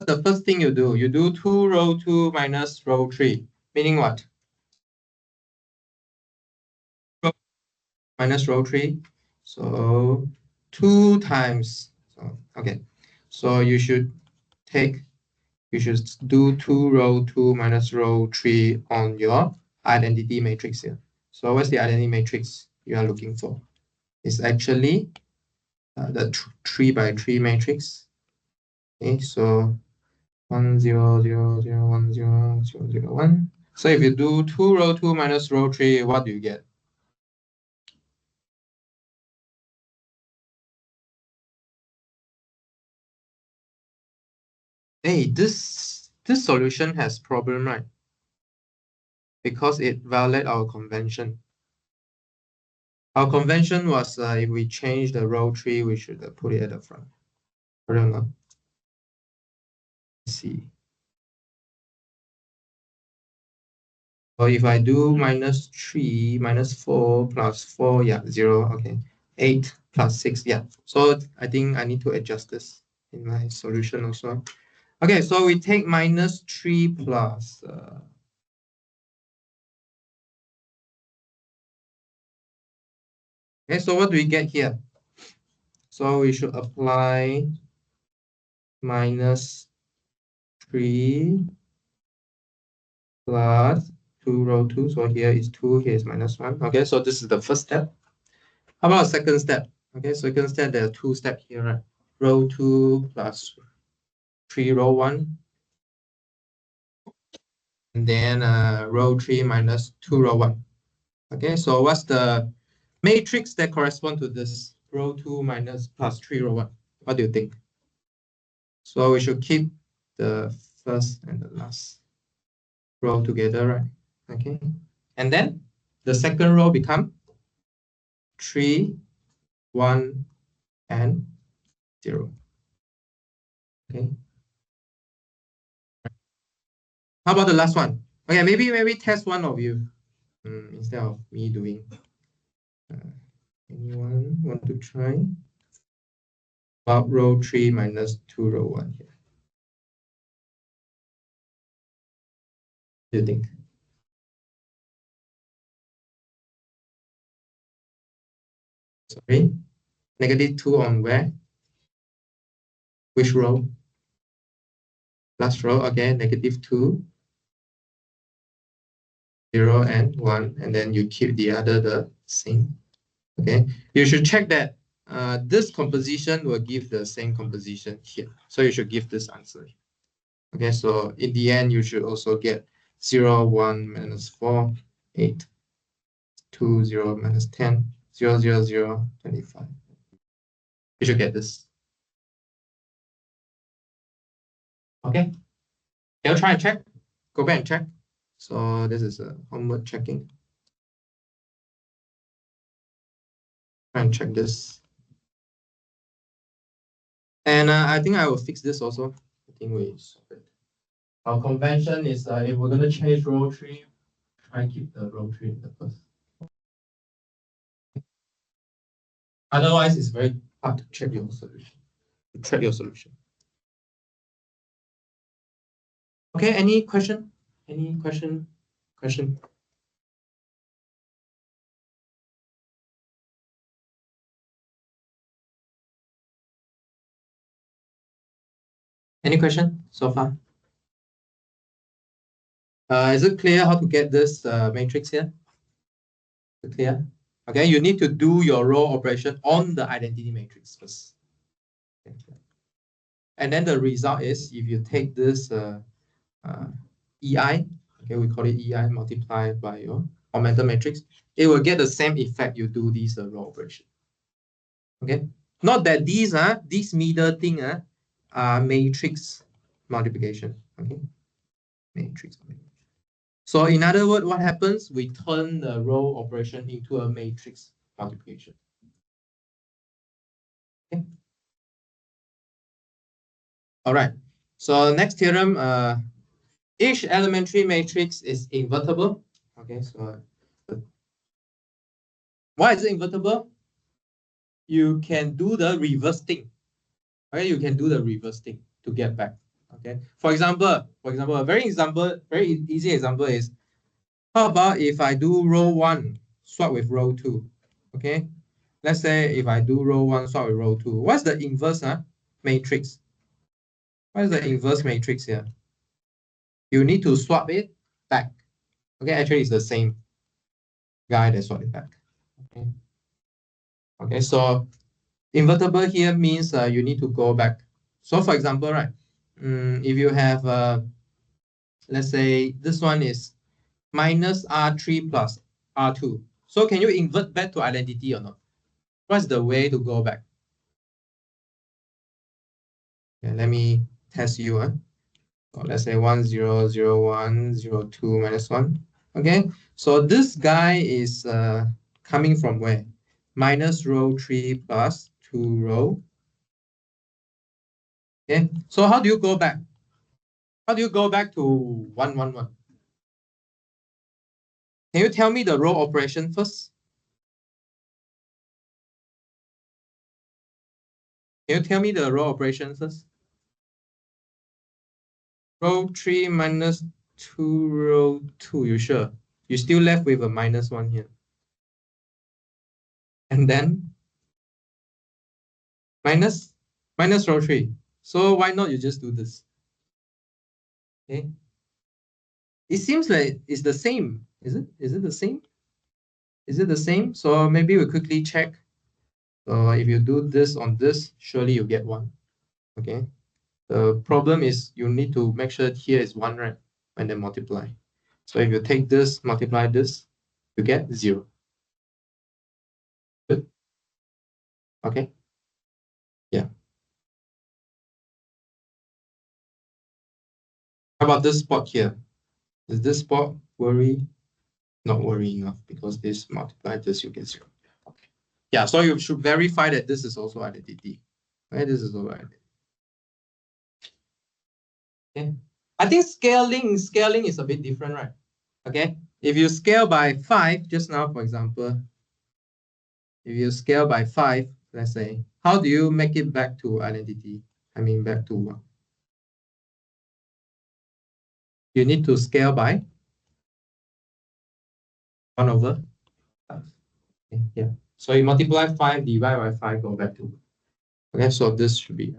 The first thing you do 2 row 2 minus row 3, meaning what? Minus row 3. So 2 times. So, okay. So you should do 2 row 2 minus row 3 on your identity matrix here. So what's the identity matrix you are looking for? It's actually the 3 by 3 matrix. Okay, so 1 0 0 0 1 0 0 0 1. So if you do 2 row 2 minus row 3, what do you get? Hey, this solution has problem, right? Because it violates our convention. Our convention was if we change the row 3, we should put it at the front. I don't know. Let's see. So if I do minus 3 minus 4 plus 4, yeah, 0, okay. 8 plus 6, yeah. So I think I need to adjust this in my solution also. Okay, so we take minus 3 plus okay, so what do we get here? So we should apply minus 3 plus 2 row 2. So here is 2, here is minus 1. Okay, so this is the first step. How about second step? Okay, second step, there are 2 steps here, right? Row 2 plus 3 row 1. And then row 3 minus 2 row 1. Okay, so what's the matrix that corresponds to this row 2 minus plus 3 row 1? What do you think? So we should keep the first and the last row together, right? Okay, and then the second row become 3, 1, and 0. Okay. How about the last one? Okay, maybe test one of you instead of me doing. Anyone want to try? About row 3 minus 2 row 1 here. What do you think? Sorry, negative 2 on where? Which row? Last row, okay, negative 2, 0, and 1, and then you keep the other the same. Okay, you should check that this composition will give the same composition here. So you should give this answer. Okay, so in the end, you should also get 0, 1, minus 4, 8, 2, 0, minus 10, 0, 0, 0, 25. You should get this. Okay, can you try and check? Go back and check. So this is a homework checking. Try and check this. And I think I will fix this also. I think we solved it. Our convention is if we're going to change row 3, try and keep the row 3 in the first. Otherwise, it's very hard to check your solution. To track your solution. Okay, any question? Any question? Question? Any question so far? Is it clear how to get this matrix here? Is it clear? Okay, you need to do your row operation on the identity matrix first. Okay. And then the result is if you take this EI, okay, we call it EI multiplied by your augmented matrix, it will get the same effect you do this row operation. Okay, not that these this middle thing are matrix multiplication. Okay, matrix. So in other words, what happens? We turn the row operation into a matrix multiplication. Okay. All right. So next theorem, each elementary matrix is invertible. Okay. So why is it invertible? You can do the reverse thing. Okay, you can do the reverse thing to get back. Okay. For example, a very easy example is, how about if I do row 1 swap with row 2? Okay. Let's say if I do row 1 swap with row 2, what's the inverse matrix? What is the inverse matrix here? You need to swap it back. Okay, actually it's the same guy that swapped it back. Okay. Okay, so invertible here means you need to go back. So for example, right, if you have, let's say this one is minus R3 plus R2. So can you invert back to identity or not? What's the way to go back? Okay, let me test you. So let's say 1, 0, 0, 1, 0, 2, minus 1. Okay, so this guy is coming from where? Minus row 3 plus 2 row. Okay, so how do you go back? How do you go back to 1, 1, 1? Can you tell me the row operation first? Can you tell me the row operation first? Row 3 minus 2 row 2, you sure? You still left with a minus 1 here. And then minus row 3. So why not you just do this? Okay. It seems like it's the same. Is it? Is it the same? Is it the same? So maybe we quickly check. So if you do this on this, surely you get 1. Okay. The problem is you need to make sure here is 1, right? And then multiply. So if you take this, multiply this, you get 0. Good. Okay. Yeah. How about this spot here? Is this spot worry? Not worry enough because this multiply this, you get 0. Okay. Yeah, so you should verify that this is also identity. Right? This is also identity. Okay. I think scaling is a bit different, right? Okay. If you scale by 5, just now, for example, if you scale by 5, let's say, how do you make it back to identity? I mean, back to 1. You need to scale by 1 over 5. Okay, yeah. So you multiply 5, divide by 5, go back to 1. Okay, so this should be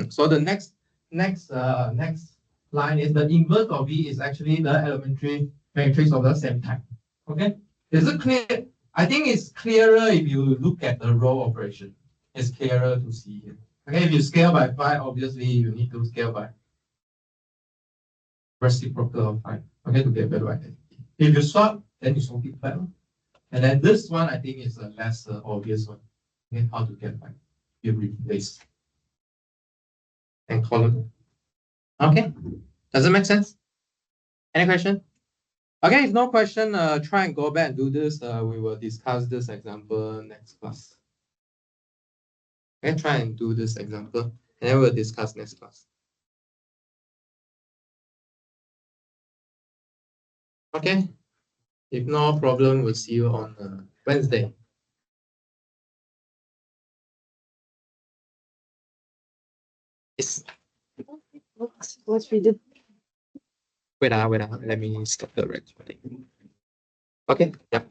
so the next line is the inverse of V is actually the elementary matrix of the same type. Okay, is it clear? I think it's clearer if you look at the row operation. It's clearer to see here. Okay, if you scale by 5, obviously you need to scale by reciprocal of 5. Okay, to get better identity. If you swap, then you swap it back. And then this one, I think, is a less obvious one. Okay, how to get back. You replace and column. Okay, does it make sense? Any question? Okay, if no question, try and go back and do this. We will discuss this example next class. Okay, try and do this example, and then we'll discuss next class. Okay, if no problem, we'll see you on Wednesday. Yes. What we did. Wait, let me stop the recording. Okay, yeah.